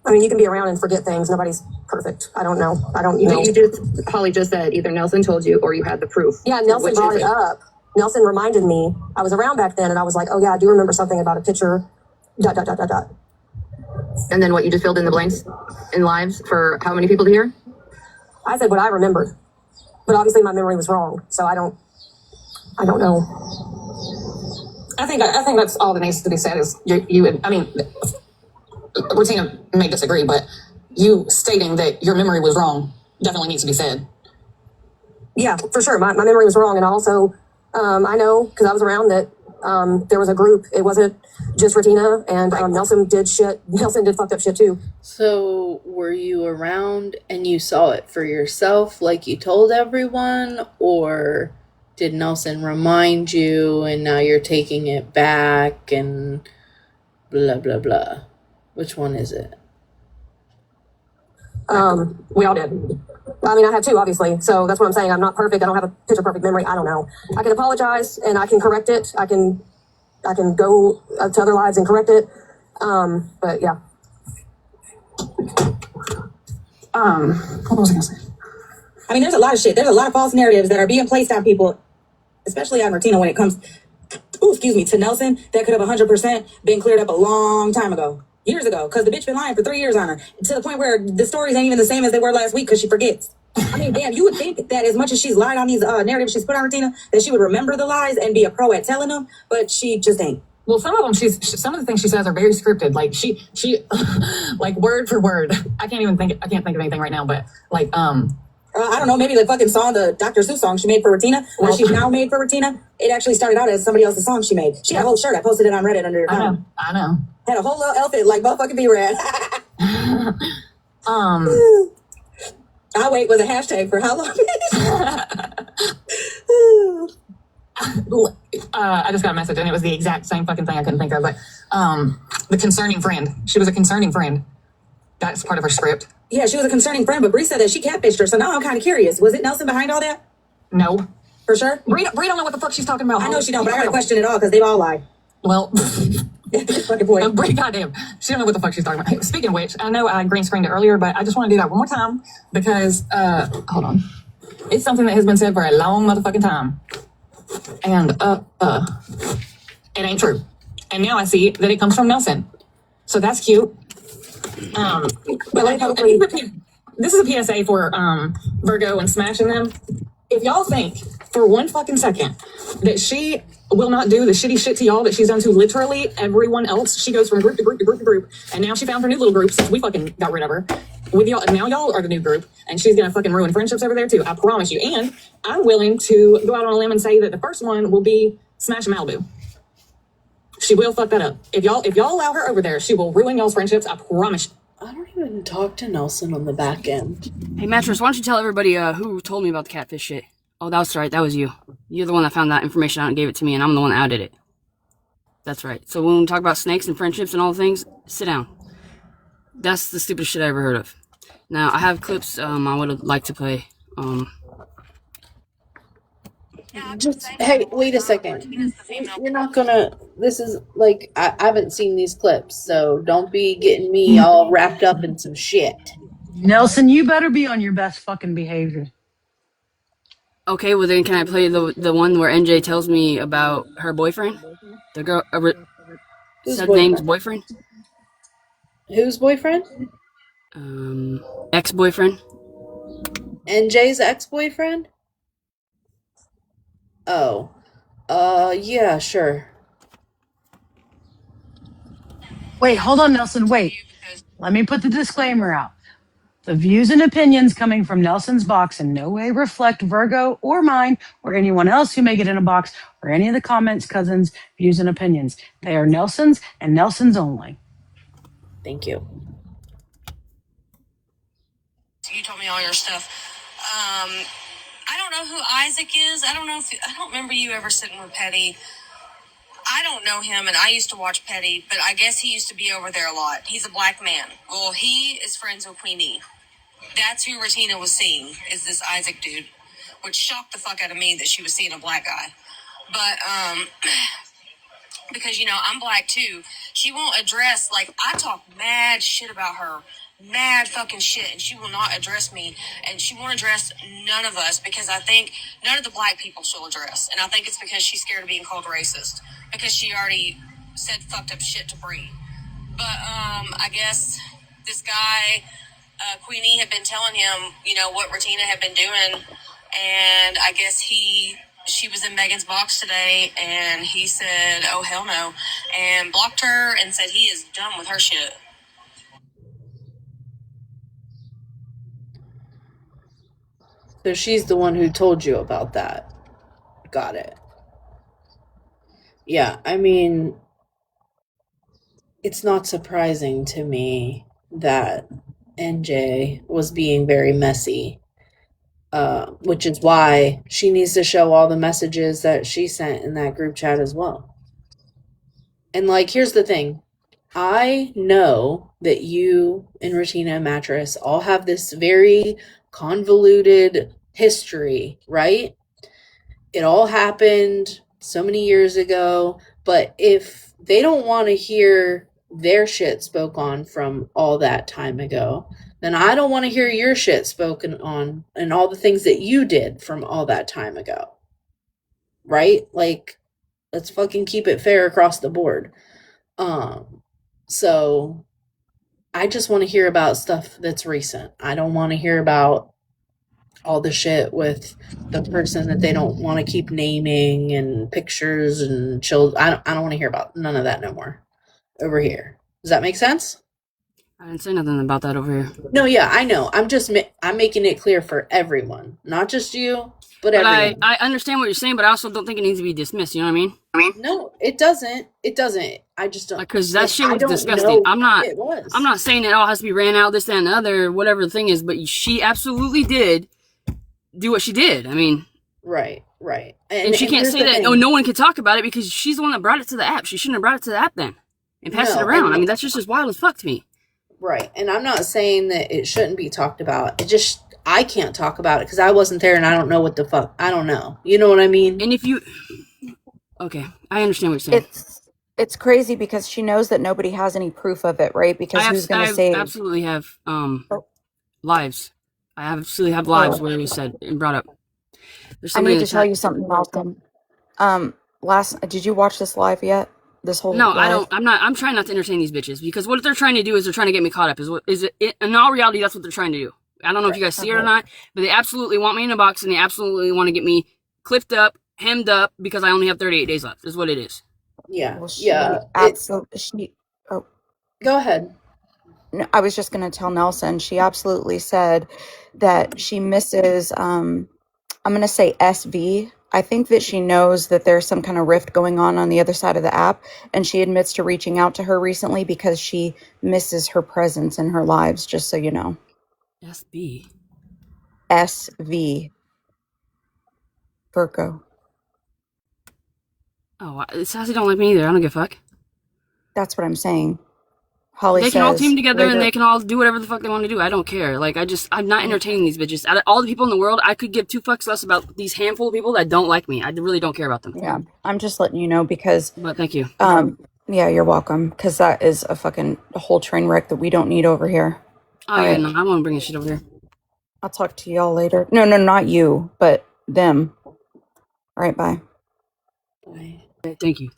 I mean, you can be around and forget things. Nobody's perfect. I don't know. Holly just said either Nelson told you or you had the proof. Yeah, Nelson brought it up. Nelson reminded me. I was around back then, and I was like, oh yeah, I do remember something about a picture. ... And then what, you just filled in the blanks in lives for how many people to hear? I said what I remembered. But obviously my memory was wrong, so I don't... I don't know. I think that's all that needs to be said. Is you I mean, Regina may disagree, but you stating that your memory was wrong definitely needs to be said. Yeah, for sure. My memory was wrong, and also I know because I was around that there was a group. It wasn't just Regina, and Nelson did shit. Nelson did fucked up shit too. So, were you around and you saw it for yourself like you told everyone? Or did Nelson remind you and now you're taking it back and blah, blah, blah? Which one is it? We all did. I mean, I have two, obviously. So that's what I'm saying. I'm not perfect. I don't have a picture perfect memory. I don't know. I can apologize and I can correct it. I can go to other lives and correct it. But yeah. What was I gonna say? I mean, there's a lot of shit. There's a lot of false narratives that are being placed on people, especially on Martina when it comes, to Nelson. That could have 100% been cleared up a long time ago. Years ago, because the bitch been lying for 3 years on her, to the point where the stories ain't even the same as they were last week because she forgets. I mean, damn, you would think that as much as she's lied on these narratives she's put on Martina, that she would remember the lies and be a pro at telling them, but she just ain't. Well, some of them, some of the things she says are very scripted. Like she, like word for word. I can't think of anything right now, but like, I don't know, maybe the fucking song, the Dr. Seuss song she made for Regina, or she's now made for Regina, it actually started out as somebody else's song she made. She had a whole shirt. I posted it on Reddit under her comment. I know. Had a whole little outfit like motherfucking B-Rad. I'll wait was a hashtag for how long? I just got a message and it was the exact same fucking thing I couldn't think of, but the concerning friend. She was a concerning friend. That's part of her script. Yeah, she was a concerning friend, but Bree said that she catfished her, so now I'm kind of curious. Was it Nelson behind all that? No. For sure? Bree don't know what the fuck she's talking about. I know she don't, but I got to question it all because they've all lied. Well, fucking boy. Bree, goddamn, she don't know what the fuck she's talking about. Hey, speaking of which, I know I green screened it earlier, but I just want to do that one more time because, hold on. It's something that has been said for a long motherfucking time. And, it ain't true. And now I see that it comes from Nelson. So that's cute. But this is a PSA for Virgo and smashing them. If y'all think for one fucking second that she will not do the shitty shit to y'all that she's done to literally everyone else, she goes from group to group to group to group, and now she found her new little group since we fucking got rid of her. With y'all, and now y'all are the new group, and she's gonna fucking ruin friendships over there too. I promise you. And I'm willing to go out on a limb and say that the first one will be Smash Malibu. She will fuck that up. If y'all allow her over there, she will ruin y'all's friendships. I promise you. I don't even talk to Nelson on the back end. Hey, Mattress, why don't you tell everybody who told me about the catfish shit? Oh, that's right. That was you. You're the one that found that information out and gave it to me, and I'm the one that outed it. That's right. So when we talk about snakes and friendships and all the things, sit down. That's the stupidest shit I ever heard of. Now, I have clips I would like to play. Hey, wait a second. You're not gonna. This is like I haven't seen these clips, so don't be getting me all wrapped up in some shit. Nelson, you better be on your best fucking behavior. Okay, well then, can I play the one where NJ tells me about her boyfriend, the girl, said name's boyfriend? Whose boyfriend? Ex-boyfriend. NJ's ex-boyfriend? Oh. Yeah, sure. Wait, hold on, Nelson. Wait. Let me put the disclaimer out. The views and opinions coming from Nelson's box in no way reflect Virgo or mine or anyone else who may get in a box or any of the comments, cousins, views and opinions. They are Nelson's and Nelson's only. Thank you. You told me all your stuff. I don't know who Isaac is. I don't remember you ever sitting with Petty. I don't know him, and I used to watch Petty, but I guess he used to be over there a lot. He's a black man. Well, he is friends with Queenie. That's who Regina was seeing, is this Isaac dude, which shocked the fuck out of me that she was seeing a black guy. But, because, I'm black too. She won't address, I talk mad shit about her. Mad fucking shit, and she will not address me, and she won't address none of us because I think none of the black people she'll address, and I think it's because she's scared of being called racist because she already said fucked up shit to Bree. But I guess this guy Queenie had been telling him what Regina had been doing, and I guess he she was in Megan's box today, and he said, "Oh hell no," and blocked her and said he is done with her shit. So she's the one who told you about that. Got it. Yeah, I mean, it's not surprising to me that NJ was being very messy, which is why she needs to show all the messages that she sent in that group chat as well. And like, here's the thing. I know that you and Regina and Mattress all have this very convoluted history, right? It all happened so many years ago, but if they don't want to hear their shit spoke on from all that time ago, then I don't want to hear your shit spoken on and all the things that you did from all that time ago. Right? Like, let's fucking keep it fair across the board. So I just want to hear about stuff that's recent. I don't want to hear about all the shit with the person that they don't want to keep naming and pictures and children. I don't want to hear about none of that no more over here. Does that make sense? I didn't say nothing about that over here. No, yeah, I know. I'm making it clear for everyone, not just you, but everyone. I understand what you're saying, but I also don't think it needs to be dismissed. You know what I mean? No, it doesn't. It doesn't. I just don't. Because that shit was disgusting. I'm not saying it all has to be ran out, this, that, and the other, whatever the thing is, but she absolutely did do what she did. I mean, right. And she can't say that, no one can talk about it because she's the one that brought it to the app. She shouldn't have brought it to the app then and passed it around. I mean, that's just as wild as fuck to me. Right. And I'm not saying that it shouldn't be talked about. It just, I can't talk about it because I wasn't there and I don't know what the fuck. I don't know. You know what I mean? And if you... Okay, I understand what you're saying. It's crazy because she knows that nobody has any proof of it, right? Because who's going to say... I absolutely have lives. I absolutely have lives where it was said and brought up. I need to tell you something about them. Did you watch this live yet? This whole No, live? I don't. I'm trying not to entertain these bitches because what they're trying to do is they're trying to get me caught up. In all reality, that's what they're trying to do. I don't know if you guys see it or not, but they absolutely want me in a box and they absolutely want to get me clipped up, hemmed up because I only have 38 days left. Is what it is. Yeah. Well, Go ahead. No, I was just going to tell Nelson. She absolutely said that she misses. I'm going to say SV. I think that she knows that there's some kind of rift going on the other side of the app, and she admits to reaching out to her recently because she misses her presence in her lives, just so you know. SB. SV. Virgo. Oh, Sassy don't like me either. I don't give a fuck. That's what I'm saying. Holly they can all says team together later, and they can all do whatever the fuck they want to do. I don't care. Like, I'm not entertaining these bitches. Out of all the people in the world, I could give two fucks less about these handful of people that don't like me. I really don't care about them. Yeah, I'm just letting you know because... But thank you. Yeah, you're welcome. Because that is a whole train wreck that we don't need over here. Oh, yeah, no, I won't bring shit over here. I'll talk to y'all later. No, not you, but them. All right, bye. Thank you.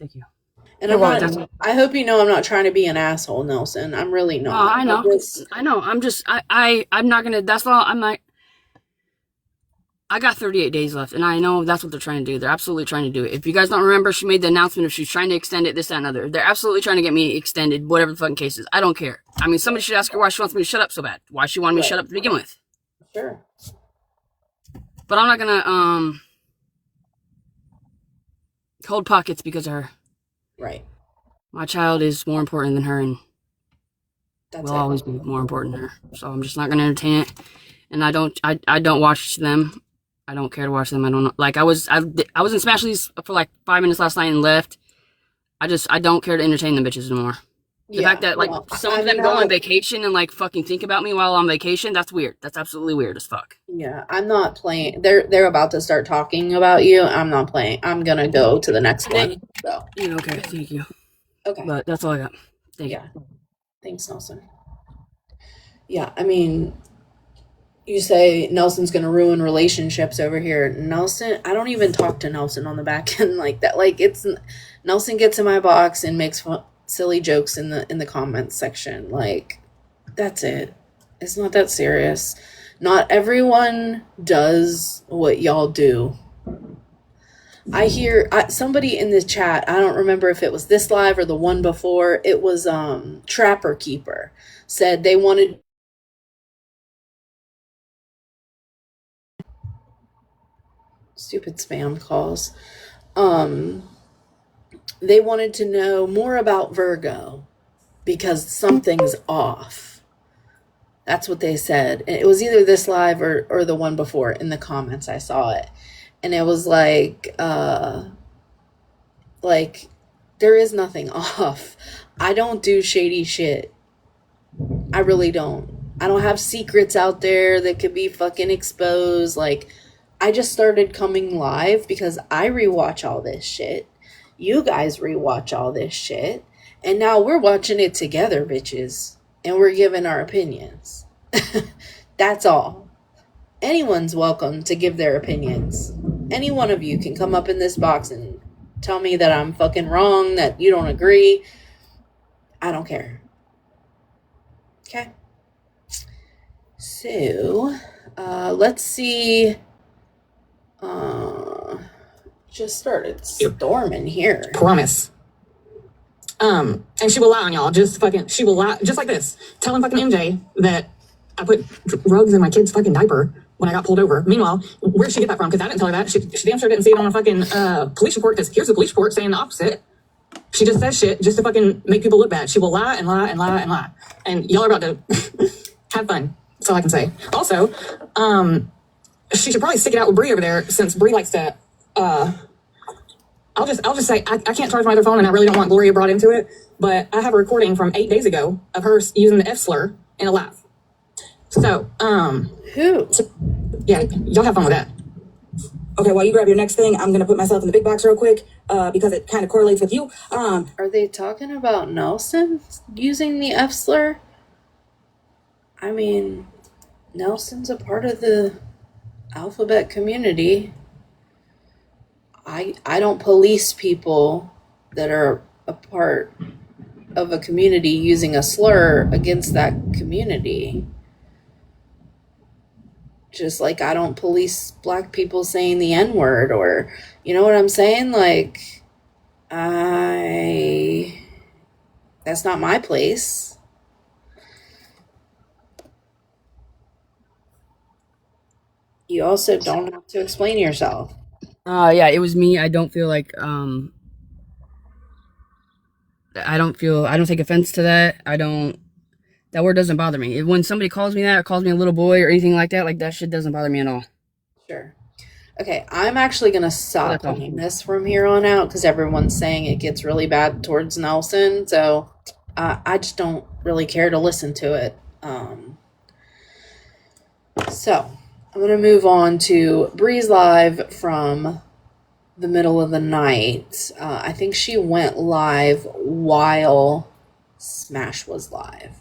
And I hope you know I'm not trying to be an asshole, Nelson. I'm really not. Oh, I know. I know. I'm not gonna. That's all. I'm not. I got 38 days left, and I know that's what they're trying to do. They're absolutely trying to do it. If you guys don't remember, she made the announcement if she's trying to extend it, this, that, and other. They're absolutely trying to get me extended, whatever the fucking case is. I don't care. I mean, somebody should ask her why she wants me to shut up so bad. Why she wanted me to shut up to begin with. Sure. But I'm not gonna hold pockets because of her. Right. My child is more important than her, and That's will always be more important than her. So I'm just not gonna entertain it. And I don't watch them. I don't care to watch them. I don't know. Like I was in Smash Leagues for like 5 minutes last night and left. I don't care to entertain them bitches anymore. The fact that some of them go on vacation and like fucking think about me while on vacation, that's weird. That's absolutely weird as fuck. Yeah, I'm not playing. They're about to start talking about you. I'm not playing. I'm gonna go to the next one. So. Yeah, okay, thank you. Okay. But that's all I got. Thank you. Thanks, Nelson. Yeah, I mean, you say Nelson's gonna ruin relationships over here. Nelson, I don't even talk to Nelson on the back end like that. Like Nelson gets in my box and makes silly jokes in the comments section. Like, that's it. It's not that serious. Not everyone does what y'all do. I hear somebody in the chat, I don't remember if it was this live or the one before, it was Trapper Keeper, said they wanted stupid spam calls. They wanted to know more about Virgo because something's off. That's what they said. And it was either this live or the one before. In the comments I saw it. And it was like there is nothing off. I don't do shady shit. I really don't. I don't have secrets out there that could be fucking exposed. Like, I just started coming live because I rewatch all this shit. You guys rewatch all this shit. And now we're watching it together, bitches. And we're giving our opinions. That's all. Anyone's welcome to give their opinions. Any one of you can come up in this box and tell me that I'm fucking wrong, that you don't agree. I don't care. Okay. So, let's see. Just started storming here. Promise. And she will lie on y'all. She will lie just like this. Telling fucking MJ that I put drugs in my kid's fucking diaper when I got pulled over. Meanwhile, where'd she get that from? Because I didn't tell her that. She damn sure didn't see it on a fucking police report, because here's the police report saying the opposite. She just says shit just to fucking make people look bad. She will lie and lie and lie and lie. And y'all are about to have fun. That's all I can say. Also, she should probably stick it out with Bree over there, since Bree likes to I'll just say I can't charge my other phone, and I really don't want Gloria brought into it, but I have a recording from 8 days ago of her using the F slur in a laugh. So, who? Yeah, y'all have fun with that. Okay, while you grab your next thing, I'm gonna put myself in the big box real quick, because it kind of correlates with you. Are they talking about Nelson using the F slur? I mean, Nelson's a part of the alphabet community. I don't police people that are a part of a community using a slur against that community. Just like I don't police black people saying the N-word, or, you know what I'm saying? Like, that's not my place. You also don't have to explain yourself. Yeah, it was me. I don't feel like I don't take offense to that. That word doesn't bother me. When somebody calls me that, or calls me a little boy or anything like that shit doesn't bother me at all. Sure. Okay, I'm actually going to stop doing this from here on out, because everyone's saying it gets really bad towards Nelson, so I just don't really care to listen to it. So, I'm going to move on to Bree's Live from the middle of the night. I think she went live while Smash was live.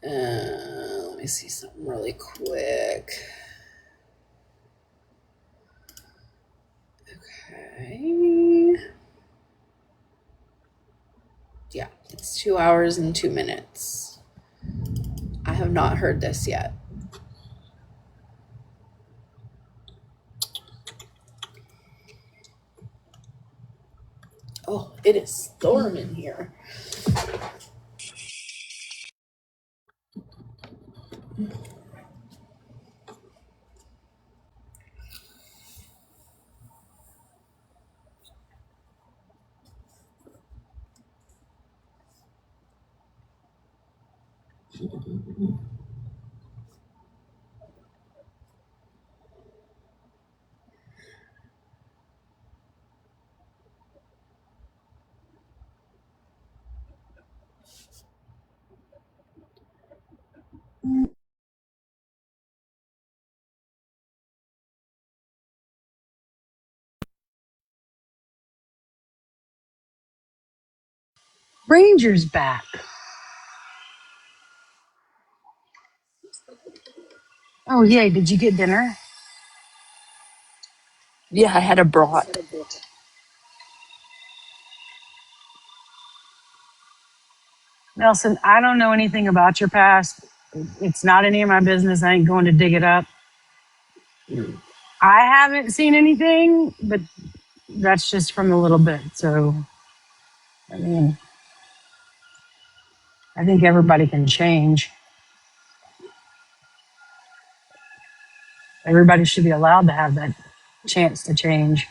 Let me see something really quick. Okay. Yeah, it's 2 hours and 2 minutes. I have not heard this yet. Oh, it is storming here. Ranger's back. Oh, yay. Did you get dinner? Yeah, I had a brat. Nelson, I don't know anything about your past. It's not any of my business. I ain't going to dig it up. I haven't seen anything, but that's just from a little bit. So, I mean, I think everybody can change. Everybody should be allowed to have that chance to change.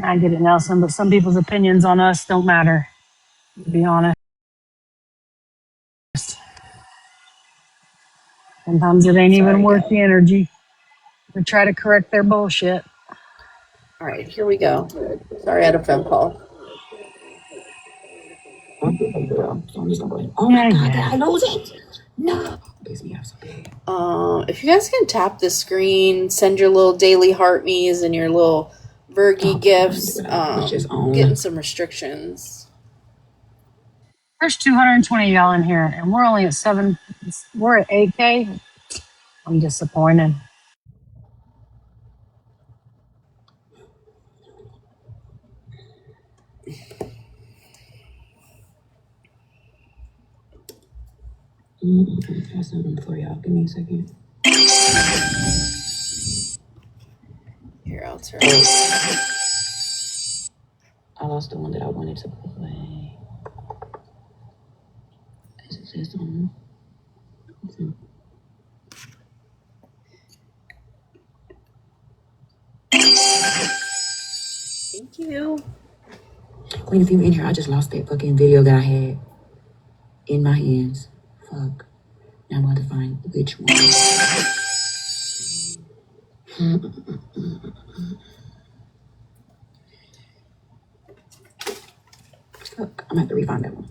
I get it, Nelson, but some people's opinions on us don't matter, to be honest. Sometimes it ain't even Sorry, worth guys. the energy to try to correct their bullshit. All right, here we go. Sorry, I had a phone call. So I'm just gonna go ahead. Oh my God, did I lose it? No. Piss me off so bad. If you guys can tap the screen, send your little daily heart me's and your little Virgie gifts. Getting some restrictions. There's 220 y'all in here, and we're only at 7. We're at 8K. I'm disappointed. I have something for y'all. Give me a second. Here, I'll turn. I lost the one that I wanted to play. Is it this one? Thank you. Queen, if you in here, I just lost that fucking video that I had in my hands. Fuck. Now I'm going to find which one. Fuck. I'm going to have to refind that one.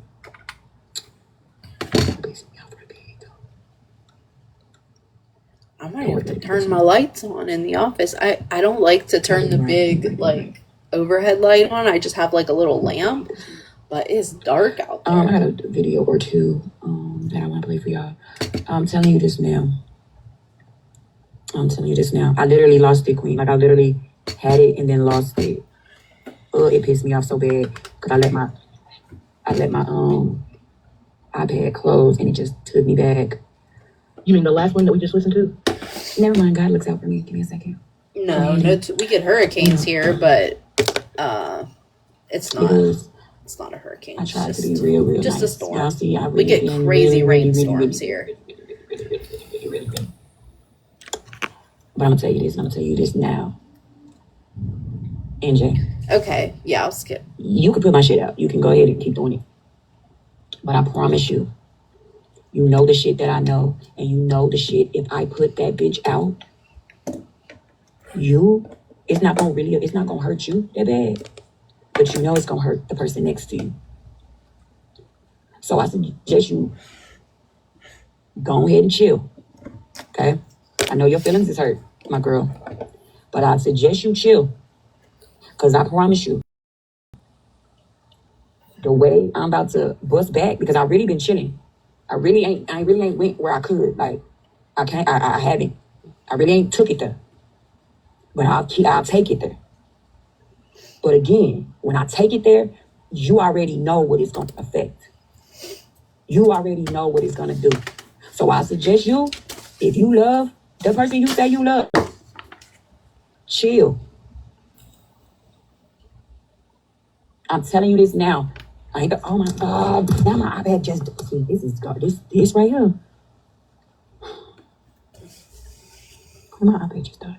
I might have to turn my lights on in the office. I don't like to turn the big, like, overhead light on. I just have, like, a little lamp. But it's dark out there. I got a video or two that I want to play for y'all. I'm telling you this now. I literally lost it, Queen. Like, I literally had it and then lost it. It pissed me off so bad because I let my iPad close and it just took me back. You mean the last one that we just listened to? Never mind. God looks out for me. Give me a second. No, we get hurricanes here, but it's not. It's not a hurricane. I tried to be real just nice. a storm. Y'all see, We get crazy rainstorms here. But I'm gonna tell you this, and I'm gonna tell you this now. NJ. Okay, yeah, I'll skip. You can put my shit out. You can go ahead and keep doing it. But I promise you, you know the shit that I know, and you know the shit if I put that bitch out, it's not gonna hurt you that bad. But you know it's gonna hurt the person next to you. So I suggest you go ahead and chill. Okay? I know your feelings is hurt, my girl. But I suggest you chill. Because I promise you, the way I'm about to bust back, because I've really been chilling. I really ain't went where I could. Like, I haven't. I really ain't took it there. But I'll take it there. But again, when I take it there, you already know what it's going to affect. You already know what it's going to do. So I suggest you, if you love the person you say you love, chill. I'm telling you this now. Oh my God. Now my iPad just, see, this right here. My iPad just died.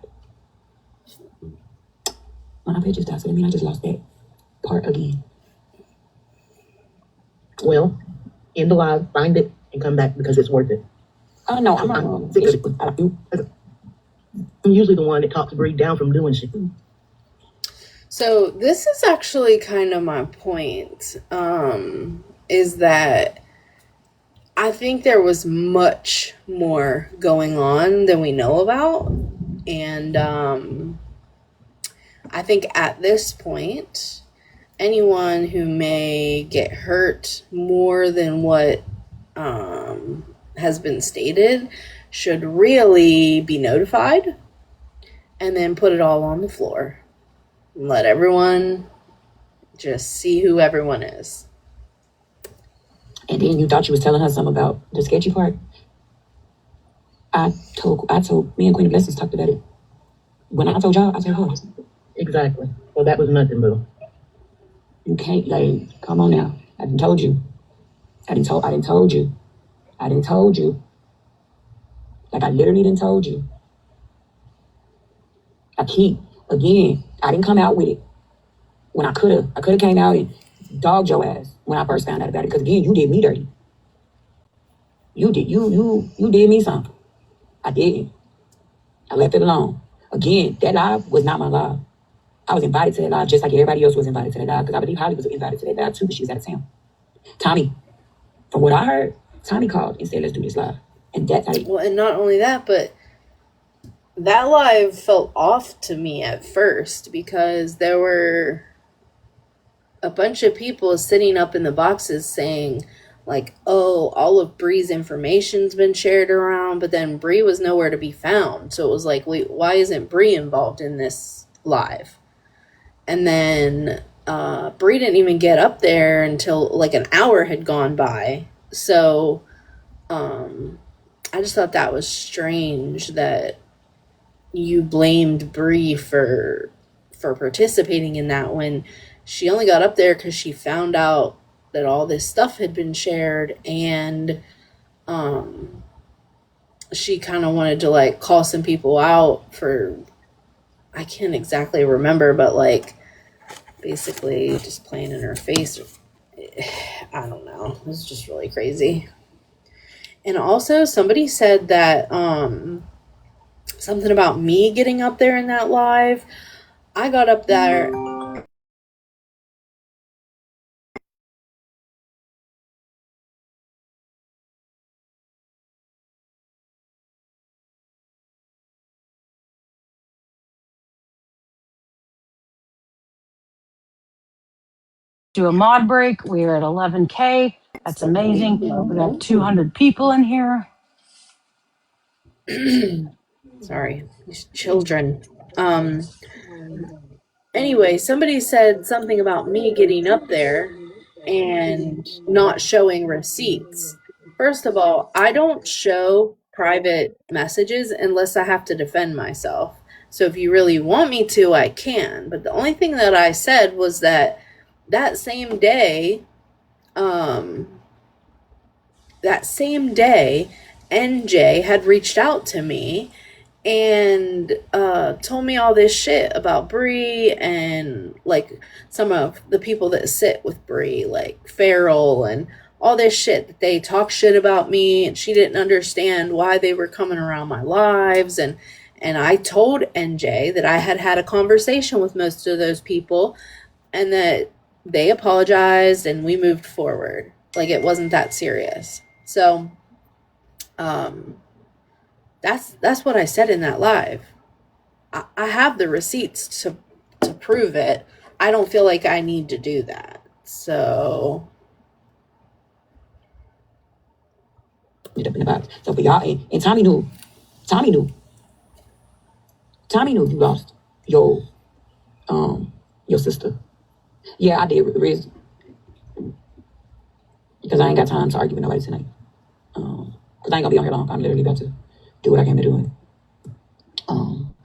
My iPad just died, so that means I just lost that part again. Well, end the live, find it, and come back because it's worth it. Oh no, I'm usually the one that talks Bree down from doing shit. So this is actually kind of my point, is that I think there was much more going on than we know about. And I think at this point, anyone who may get hurt more than what has been stated should really be notified and then put it all on the floor. Let everyone just see who everyone is. And then you thought you was telling her something about the sketchy part. I told me and Queen of Blessings talked about it. When I told y'all, I told her. Exactly. Well, that was nothing, boo. You can't, like, come on now. I didn't told you. I didn't told you. Like, I literally didn't told you. I didn't come out with it when I could have came out and dogged your ass when I first found out about it. Because again, you did me dirty. You did me something. I didn't. I left it alone. Again, that live was not my live. I was invited to that live just like everybody else was invited to that live, because I believe Holly was invited to that live too, but she was out of town. Tommy, from what I heard, Tommy called and said, let's do this live. And that's how Well, and not only that, but that live felt off to me at first because there were a bunch of people sitting up in the boxes saying, like, oh, all of Bree's information's been shared around, but then Bree was nowhere to be found. So it was like, wait, why isn't Bree involved in this live? And then Bree didn't even get up there until like an hour had gone by. So I just thought that was strange that you blamed Bree for participating in that when she only got up there because she found out that all this stuff had been shared, and she kind of wanted to like call some people out for, I can't exactly remember, but like basically just playing in her face. I don't know. It was just really crazy. And also somebody said that something about me getting up there in that live. I got up there. Do a mod break. We are at 11K. That's amazing. We got 200 people in here. Sorry, these children. Anyway, somebody said something about me getting up there and not showing receipts. First of all, I don't show private messages unless I have to defend myself. So if you really want me to, I can. But the only thing that I said was that same day, NJ had reached out to me and told me all this shit about Bree and like some of the people that sit with Bree, like Farrell and all this shit, that they talk shit about me, and she didn't understand why they were coming around my lives. And I told NJ that I had had a conversation with most of those people and that they apologized and we moved forward. Like, it wasn't that serious. So that's what I said in that live. I have the receipts to prove it. I don't feel like I need to do that. So up in the box. So for y'all, and Tommy knew you lost your sister. Yeah, I did, Riz, because I ain't got time to argue with nobody tonight. Because I ain't gonna be on here long. I'm literally about to do what I came to do.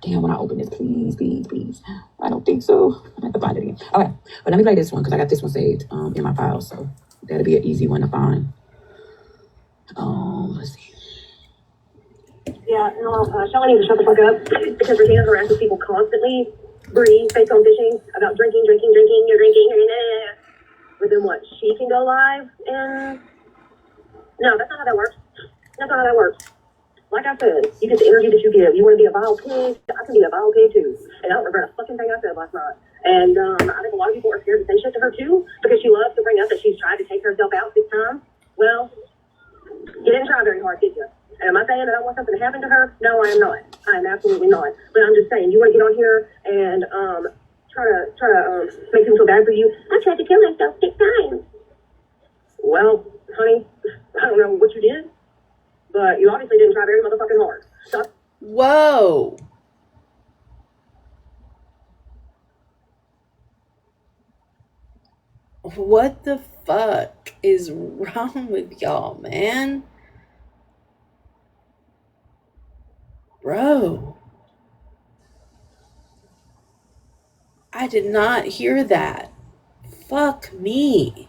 Damn, when I open this, please. I don't think so. I have to find it again. Okay, but let me play this one because I got this one saved in my file, so that'll be an easy one to find. Let's see. Yeah, no, Shelly needs to shut the fuck up because Regina harasses people constantly. Bree, face on fishing about drinking, you're drinking. But then what? She can go live and... No, that's not how that works. Like I said, you get the energy that you give. You want to be a vile pig? I can be a vile pig too. And I don't regret a fucking thing I said last night. And I think a lot of people are scared to say shit to her too because she loves to bring up that she's tried to take herself out 6 times. Well, you didn't try very hard, did you? And am I saying that I want something to happen to her? No, I am not. I am absolutely not. But I'm just saying, you want to get on here and try to make people feel bad for you. I tried to kill myself 6 times. Well, honey, I don't know what you did. but you obviously didn't try very motherfucking hard. So Whoa. What the fuck is wrong with y'all, man? Bro. I did not hear that. Fuck me.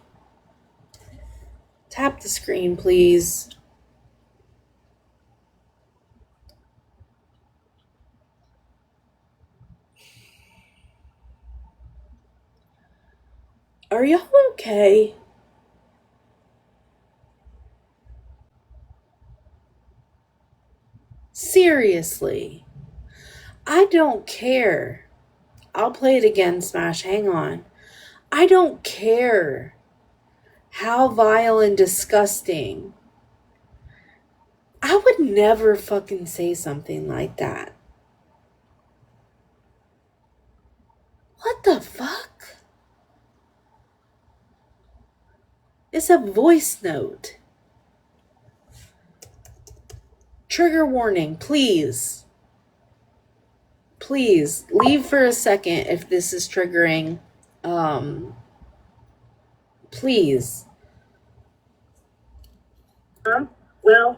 Tap the screen, please. Are y'all okay? Seriously. I don't care. I'll play it again, Smash. Hang on. I don't care how vile and disgusting. I would never fucking say something like that. What the fuck? It's a voice note. Trigger warning, please. Please, leave for a second if this is triggering. Please. well,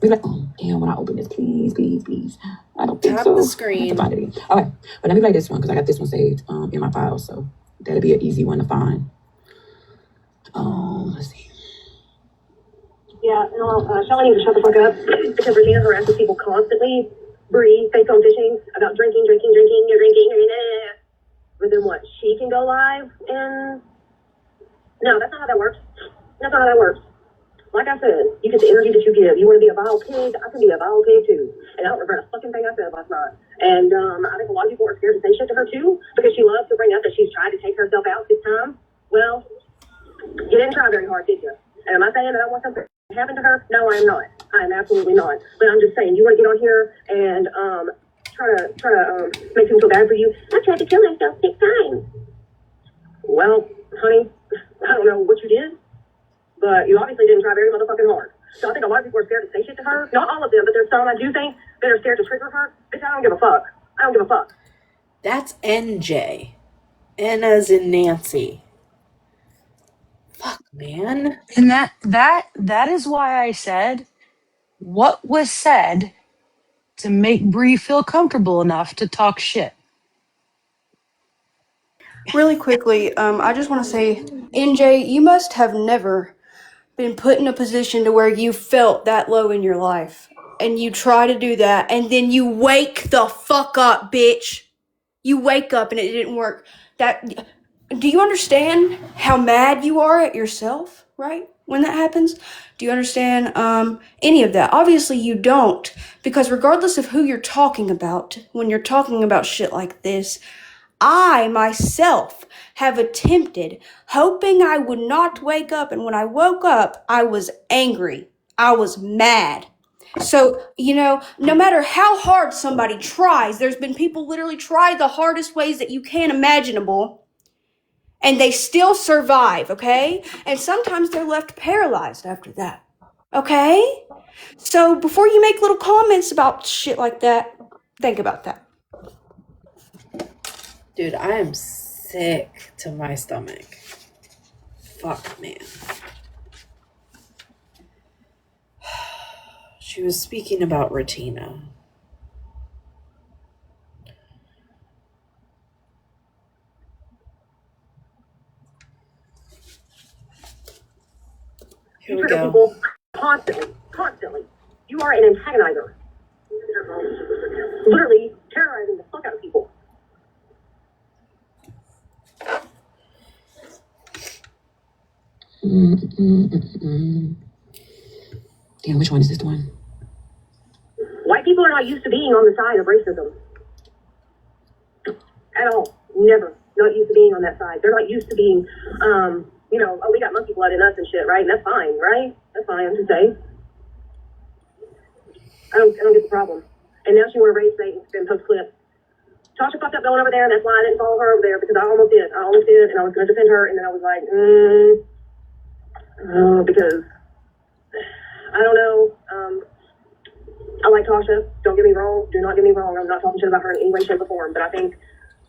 Damn, when I open this, please. I don't think Tap so. the screen. Okay, but let me play this one because I got this one saved in my file, so that'll be an easy one to find. Let's see. yeah, no, Shelly needs to shut the fuck up because Regina harasses people constantly. Bree, face on fishing about drinking, you're drinking. But then what? She can go live and no, that's not how that works. That's not how that works. Like I said, you get the energy that you give. You want to be a vile pig? I can be a vile pig too. And I don't regret a fucking thing I said last night. And I think a lot of people are scared to say shit to her too because she loves to bring up that she's tried to take herself out this time. Well, you didn't try very hard, did you? And am I saying that I want something to happen to her? No, I am not. I am absolutely not. But I'm just saying, you want to get on here and try to make people feel bad for you. I tried to kill myself 6 times. Well, honey, I don't know what you did, but you obviously didn't try very motherfucking hard. So I think a lot of people are scared to say shit to her. Not all of them, but there's some I do think that are scared to trigger her. Bitch, I don't give a fuck. I don't give a fuck. That's NJ. N as in Nancy. Fuck, man. And that is why I said what was said to make Bree feel comfortable enough to talk shit. Really quickly, I just want to say, NJ, you must have never been put in a position to where you felt that low in your life. And you try to do that, and then you wake the fuck up, bitch. You wake up and it didn't work. Do you understand how mad you are at yourself, right? When that happens? Do you understand any of that? Obviously you don't, because regardless of who you're talking about, when you're talking about shit like this, I myself have attempted, hoping I would not wake up, and when I woke up, I was angry. I was mad. So, no matter how hard somebody tries, there's been people literally try the hardest ways that you can imaginable, and they still survive, okay? And sometimes they're left paralyzed after that, okay? So before you make little comments about shit like that, think about that. Dude, I am sick to my stomach. Fuck, man. She was speaking about Retina. Here we go. People constantly. You are an antagonizer. Literally terrorizing the fuck out of people. Damn, which one is this one? White people are not used to being on the side of racism. At all. Never. Not used to being on that side. They're not used to being, we got monkey blood in us and shit, right? And that's fine, right? That's fine, I'm just saying. I don't get the problem. And now she want to raise Satan and post clips. Tasha fucked up going over there, and that's why I didn't follow her over there, because I almost did, and I was going to defend her, and then I was like, because I don't know. I like Tasha. Don't get me wrong. Do not get me wrong. I'm not talking shit about her in any way, shape, or form. But I think,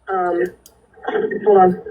hold on.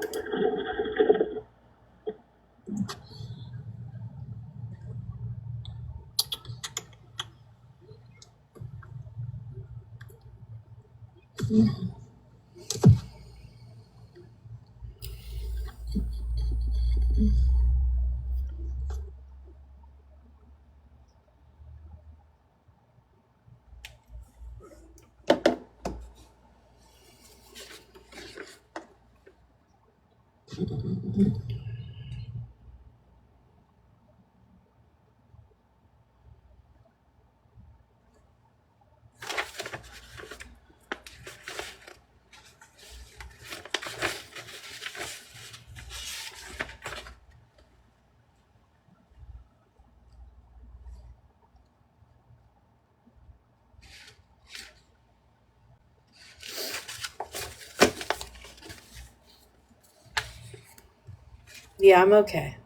Yeah, I'm okay.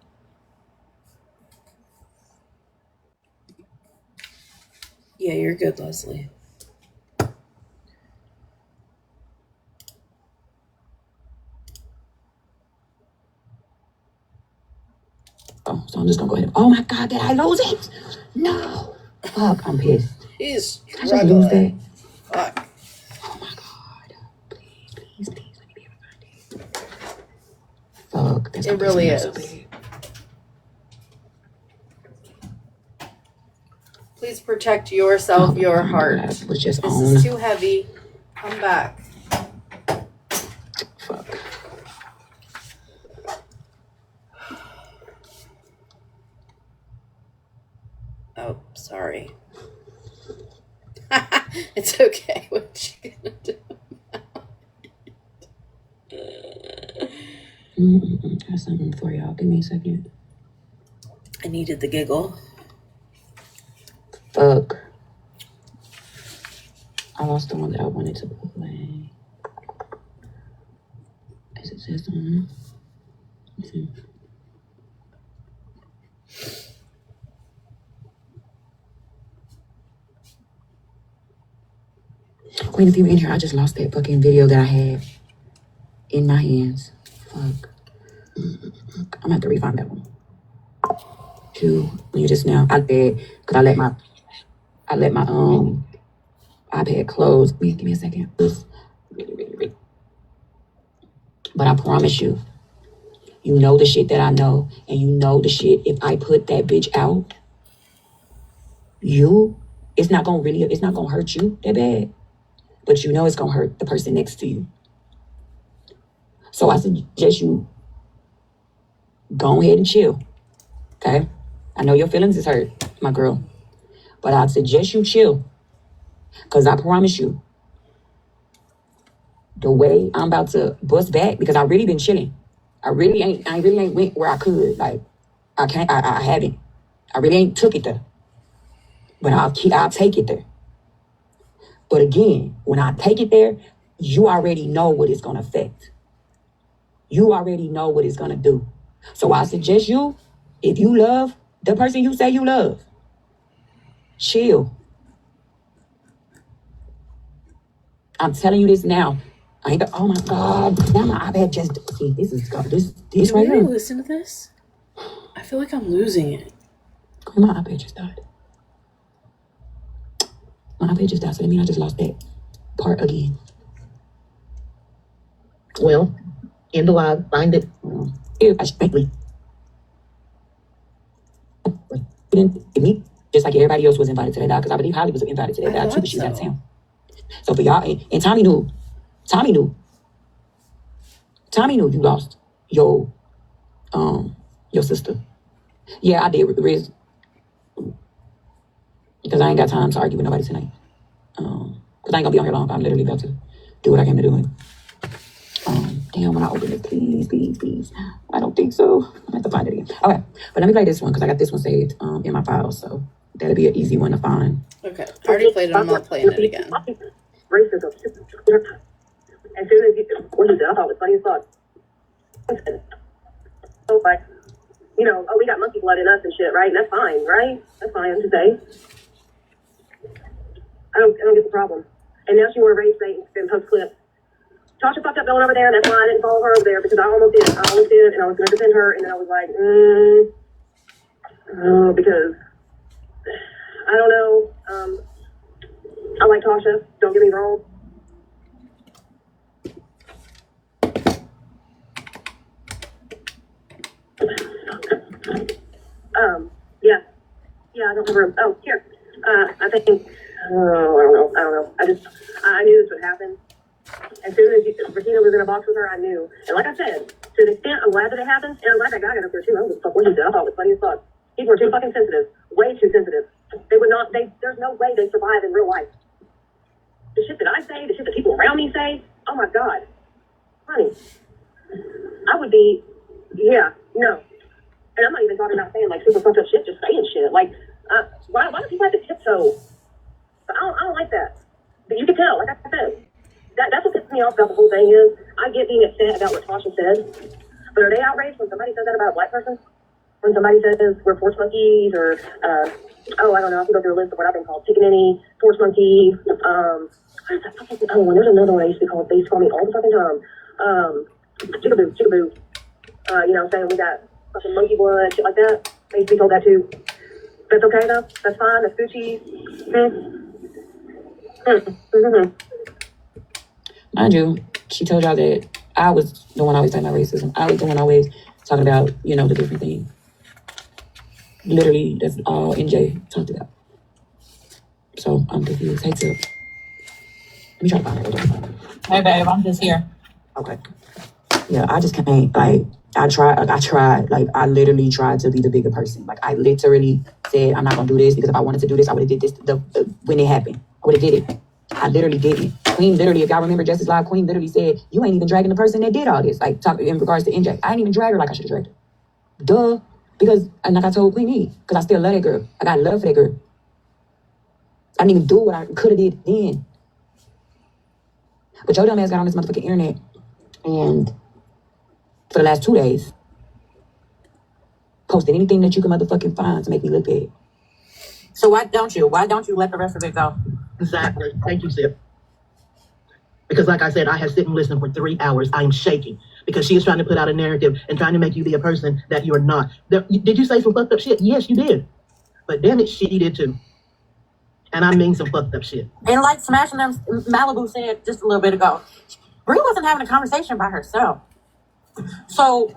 Yeah, you're good, Leslie. Oh, so I'm just gonna go ahead. Oh my God, did I lose it? No. Fuck, I'm pissed. He's Did I just lose that? Fuck. Oh my God. Please, let me be able to find it. Fuck, that's It really is. so bad. Please protect yourself, your heart. Was just this on. is too heavy. Come back. Fuck. Oh, sorry. It's okay. What you gonna do? I have something for y'all. Give me a second. I needed the giggle. Fuck. I lost the one that I wanted to play. As it says on. Queen, if you were in here, I just lost that fucking video that I had in my hands. Fuck. I'm gonna have to refind that one. When you just now, I did, cause I let my iPad close. Wait, give me a second. Really. But I promise you, you know the shit that I know, and you know the shit. If I put that bitch out, it's not gonna hurt you that bad. But you know it's gonna hurt the person next to you. So I suggest you go ahead and chill. Okay? I know your feelings is hurt, my girl. But I'd suggest you chill. Cause I promise you, the way I'm about to bust back, because I really been chilling. I really ain't went where I could. Like, I haven't. I really ain't took it there. But I'll take it there. But again, when I take it there, you already know what it's gonna affect. You already know what it's gonna do. So I suggest you, if you love the person you say you love, chill. I'm telling you this now. Oh my God. Now my iPad just, see, this right here. Can we listen to this? I feel like I'm losing it. My iPad just died. So that means I just lost that part again. Well, end the live, find it. Frankly. Me, just like everybody else was invited to that dive, because I believe Holly was invited to that dive too, but she was out of town. So for y'all, and Tommy knew you lost your sister. Yeah, I did, Riz, because I ain't got time to argue with nobody tonight. Because I ain't gonna be on here long. I'm literally about to do what I came to do. Damn, when I open it, please. I don't think so. I have to find it again. Okay, but let me play this one because I got this one saved in my files, so that'll be an easy one to find. Okay, I already played it. I'm not playing it again. Racism. As soon as what he did, I thought it was funny as fuck. So like, you know, oh, we got monkey blood in us and shit, right? And that's fine, right? That's fine to say. I don't get the problem. And now she want to raise bait and post clips. Tasha fucked up going over there, and that's why I didn't follow her over there, because I almost did, and I was going to defend her, and then I was like, because I don't know. I like Tasha. Don't get me wrong. Yeah, I don't remember. Oh, here. I think. I don't know. I knew this would happen. As soon as Regina was in a box with her, I knew. And like I said, to the extent I'm glad that it happened, and I'm glad that guy got up there too. I don't give a fuck what he did. I thought it was funny as fuck. People are too fucking sensitive. Way too sensitive. They would not, there's no way they survive in real life. The shit that I say, the shit that people around me say, oh my God. Honey, I would be, no. And I'm not even talking about saying like super fucked up shit, just saying shit. Like, why do people have to tiptoe? I don't like that. But you can tell, like I said, that's what pisses me off about the whole thing is, I get being upset about what Tasha said, but are they outraged when somebody says that about a black person? When somebody says we're porch monkeys, or, I don't know, I can go through a list of what I've been called, pickaninny, porch monkey, what is that fucking, and there's another one I used to be called, they used to call me all the fucking time, jigaboo, you know, saying we got fucking monkey blood, shit like that. I used to be told that too. That's okay though, that's fine, that's Gucci. Mind you, she told y'all that I was the one always talking about racism. I was the one always talking about, you know, the different things. Literally, that's all NJ talked about. So I'm confused. Hey, Tip. Let me try to find her. Hey, babe, I'm just here. Okay. Yeah, I just can't, like, I I literally tried to be the bigger person. Like, I literally said, I'm not going to do this, because if I wanted to do this, I would have did this when it happened. I would have did it. I literally didn't. Queen literally, if y'all remember Justice Live, Queen literally said, you ain't even dragging the person that did all this. Like, talk in regards to NJ. I ain't even drag her like I should have dragged her. Duh. Because, and like I told Queen E, because I still love that girl. I got love for that girl. I didn't even do what I could have did then. But your dumb ass got on this motherfucking internet, and for the last 2 days, posted anything that you can motherfucking find to make me look bad. So why don't you let the rest of it go? Exactly. Thank you, Sip. Because like I said, I have sit and listened for 3 hours. I'm shaking because she is trying to put out a narrative and trying to make you be a person that you're not. Did you say some fucked up shit? Yes, you did. But damn it, she did too. And I mean some fucked up shit. And like Smashing Them Malibu said just a little bit ago, Brie wasn't having a conversation by herself. So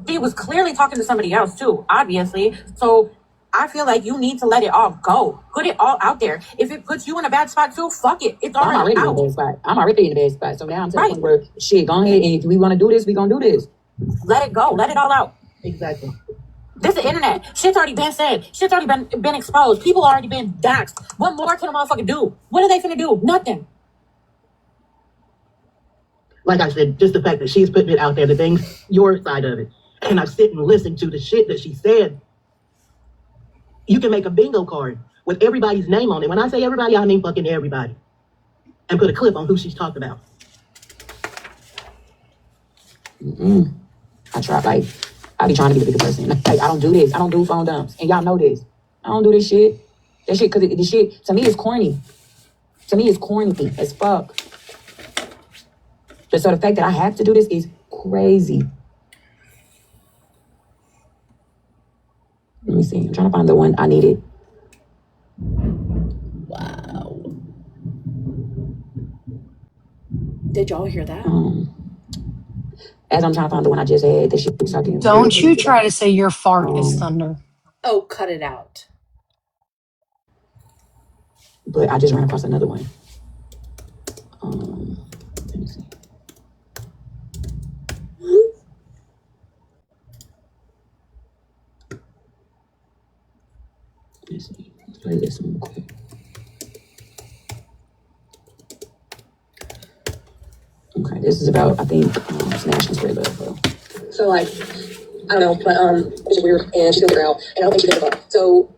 she was clearly talking to somebody else too, obviously. So I feel like you need to let it all go. Put it all out there. If it puts you in a bad spot too, fuck it. It's already out. In a bad spot. I'm already in a bad spot. So now I'm to the point where, shit, go ahead, and if we want to do this, we gonna do this. Let it go. Let it all out. Exactly. This is the internet. Shit's already been said. Shit's already been exposed. People already been doxxed. What more can a motherfucker do? What are they finna do? Nothing. Like I said, just the fact that she's putting it out there, the things, your side of it. And I sit and listen to the shit that she said. You can make a bingo card with everybody's name on it. When I say everybody, I mean fucking everybody. And put a clip on who she's talked about. I try, like, I be trying to be the bigger person. Like, I don't do this. I don't do phone dumps. And y'all know this. I don't do this shit. That shit, because the shit, to me, is corny. To me, it's corny as fuck. So the fact that I have to do this is crazy. Let me see. I'm trying to find the one I needed. Wow. Did y'all hear that? As I'm trying to find the one I just had, that she was talking. Don't you try to say your fart is thunder. Oh, cut it out. But I just ran across another one. Let me see. Let's play this one quick. Okay, this is about, I think, Smash and Spray Love, bro. So, like, I don't know, but it's just weird, and she's gonna figure out, and I don't think she gives a fuck. So,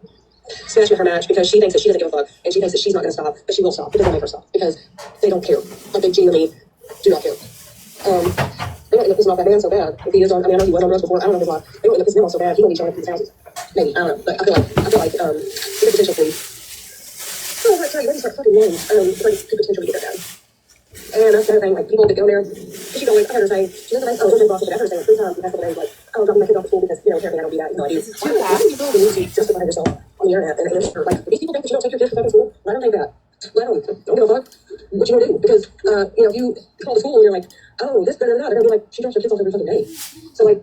Smash with her match because she thinks that she doesn't give a fuck, and she thinks that she's not gonna stop, but she will stop. It doesn't make her stop because they don't care. Like, they genuinely do not care. They don't end up pissing off that man so bad. If he is on, I mean, I know he was on drugs before. I don't know his life. They don't end up pissing him off so bad. He won't be showing up at these houses. Maybe, I don't know. But I feel like, he could potentially, oh, that's right, let me start fucking names. Like, could potentially get that bad. And that's the other thing, like, people that go there, she's always, I heard her say, she doesn't like, oh, OJ Ross, I heard her say like 3 times in the past couple days, like, oh, I'm dropping my kids off at school because, you know, apparently I don't do that, even though I do. Why do you feel the need to justify yourself on the internet and answer, like, if these people think that you don't take your kids to fucking school, let them think that. Let them. Don't give a fuck what you gonna do. Because, you know, if you call the school and you're like, oh, this, they're gonna be like, she drops her kids off every fucking day. So, like,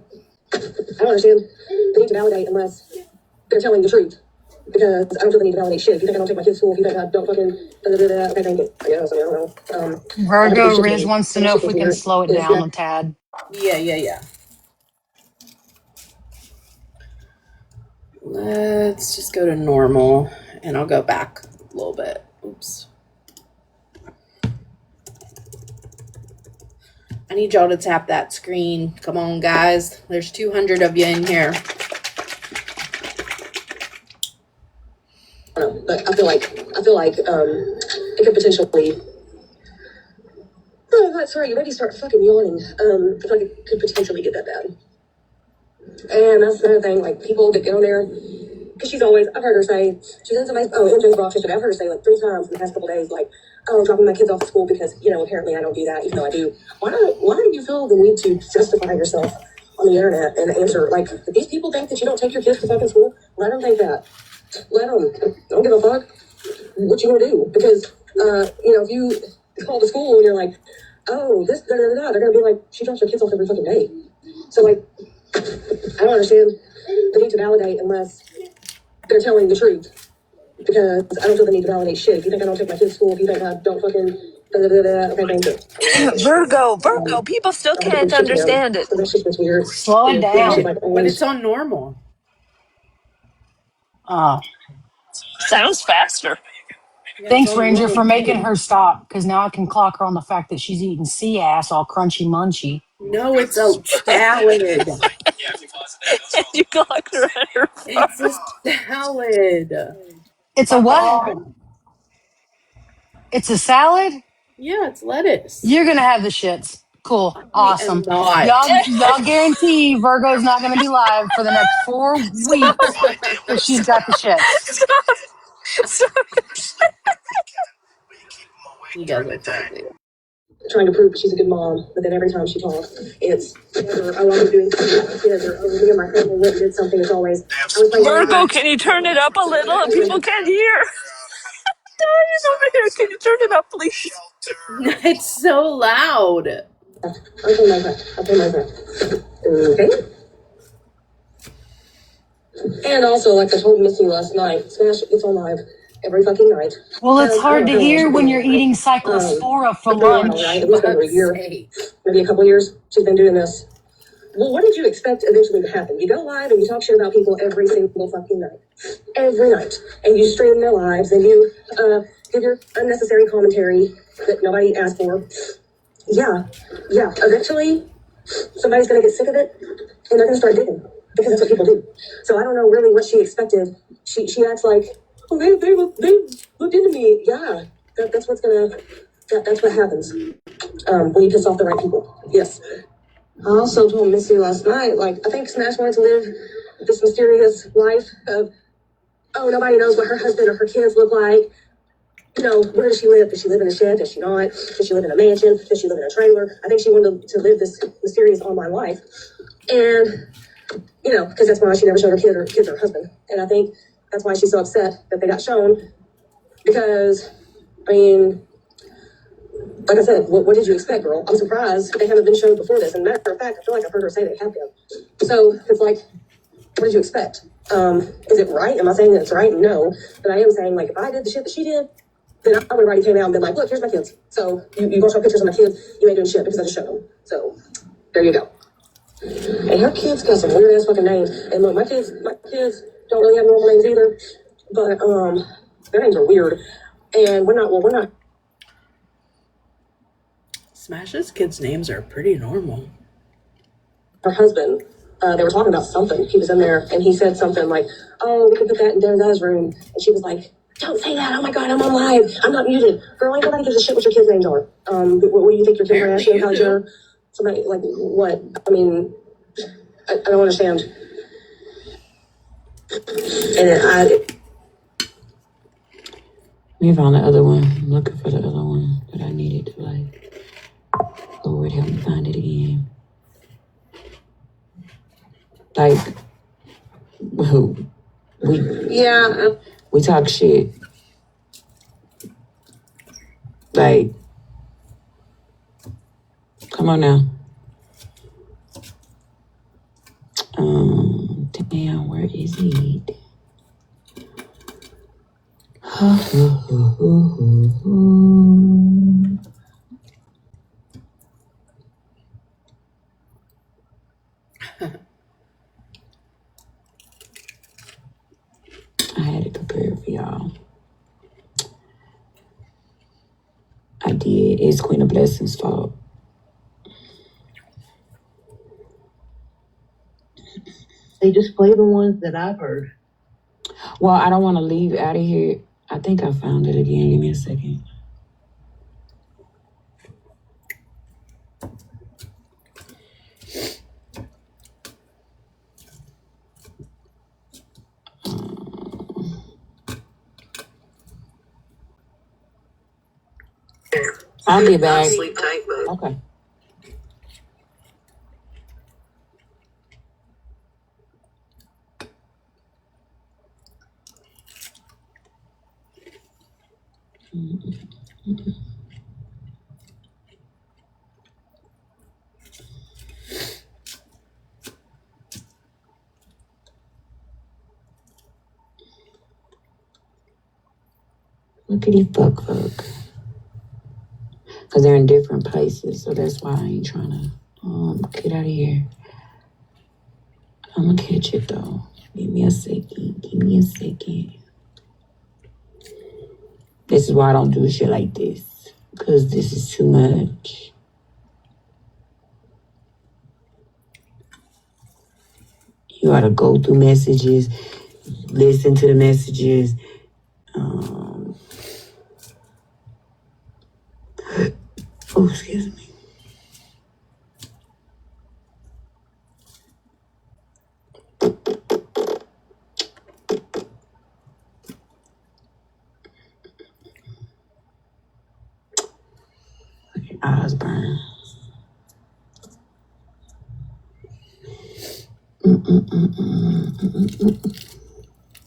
I don't understand the need to validate unless they're telling the truth. Because I don't feel the need to validate shit. If you think I don't take my kids to school, if you think I don't fucking okay, thank you. I guess, I mean, I don't know. Virgo Riz wants to know if we can slow it down a tad. Yeah. Let's just go to normal, and I'll go back a little bit. Oops. I need y'all to tap that screen. Come on, guys. There's 200 of you in here. But I feel like it could potentially. Oh, that's right. You ready to start fucking yawning? I feel like it could potentially get that bad. And that's the other thing. Like, people that get on there, because she's always. I've heard her say she doesn't make. Oh, MJ's blocked yesterday. I've heard her say like 3 times in the past couple days, like, oh, dropping my kids off at school because, you know, apparently I don't do that, even though I do. Why do you feel the need to justify yourself on the internet and answer like, if these people think that you don't take your kids to fucking school? Let them think that. Let them. Don't give a fuck what you gonna do, because you know, if you call the school and you're like, oh, this they're gonna be like, she drops her kids off every fucking day. So, like, I don't understand the need to validate unless they're telling the truth, because I don't feel the need to validate shit. If you think I don't take my kids to school, if you think I don't fucking okay, thank you. Virgo, people still can't understand it. So that shit gets weird. Slow it down. But it's on normal. Sounds faster. Yeah, Thanks, on Ranger, for normal making too. her stop, because now I can clock her on the fact that she's eating sea ass all crunchy munchy. No, it's a salad. You clocked her at her It's a salad. It's a what? It's a salad? Yeah, it's lettuce. You're going to have the shits. Cool. I am Awesome. not. Y'all guarantee Virgo's not going to be live for the next 4 weeks because she's got the shits. You guys are crazy. Trying to prove that she's a good mom, but then every time she talks, it's never, oh, I'm doing something with my kids, or oh, me and my family went and did something. It's always, I was playing Virgo, can you turn it up a little? People can't hear. Diane's over here. Can you turn it up, please? It's so loud. Okay, Minecraft. Okay. And also, like I told Missy last night, Smash gets on live every fucking night. Well, it's hard to I don't know hear how when she's you're doing it. eating cyclospora for But for a while, right? lunch. It was over a year, maybe a couple years. She's been doing this. Well, what did you expect eventually to happen? You go live and you talk shit about people every single fucking night. Every night. And you stream their lives and you give your unnecessary commentary that nobody asked for. Yeah. Eventually, somebody's going to get sick of it and they're going to start digging, because that's what people do. So I don't know really what she expected. She acts like, oh, they looked into me. Yeah, that's what's going to, that's what happens when you piss off the right people. Yes. I also told Missy last night, like, I think Smash wanted to live this mysterious life of, oh, nobody knows what her husband or her kids look like. You know, where does she live? Does she live in a shed? Does she not? Does she live in a mansion? Does she live in a trailer? I think she wanted to live this mysterious online life. And, you know, because that's why she never showed her kids or her husband. And I think that's why she's so upset that they got shown. Because, I mean, like I said, what did you expect, girl? I'm surprised they haven't been shown before this. And matter of fact, I feel like I've heard her say they have been. So it's like, what did you expect? Is it right? Am I saying that it's right? No. But I am saying, like, if I did the shit that she did, then I would have already came out and been like, look, here's my kids. So you gonna show pictures of my kids, you ain't doing shit because I just showed them. So there you go. And her kids got some weird ass fucking names. And look, my kids don't really have normal names either. But their names are weird. And we're not. Smash's kids' names are pretty normal. Her husband, they were talking about something. He was in there and he said something like, oh, we could put that in Dana's room. And she was like, don't say that. Oh my God, I'm on live. I'm not muted. Girl, ain't nobody gives a shit what your kids' names are. What do you think your kids are, Ashley and Kylie Jenner? Somebody, like, what? I mean, I don't understand. And We found the other one. I'm looking for the other one that I needed to, like, Lord help me find it again. Like, we talk shit. Like, come on now. Damn, where is it? I had it prepared for y'all. I did. It's Queen of Blessings' fault. They just play the ones that I've heard. Well, I don't want to leave out of here. I think I found it again. Give me a second. I'll get back. sleep tight, but Okay. Look at these fuck. Because they're in different places, so that's why I ain't trying to get out of here. I'm going to catch it, though. Give me a second. This is why I don't do shit like this. Because this is too much. You gotta go through messages, listen to the messages. Oh, excuse me. Eyes burn.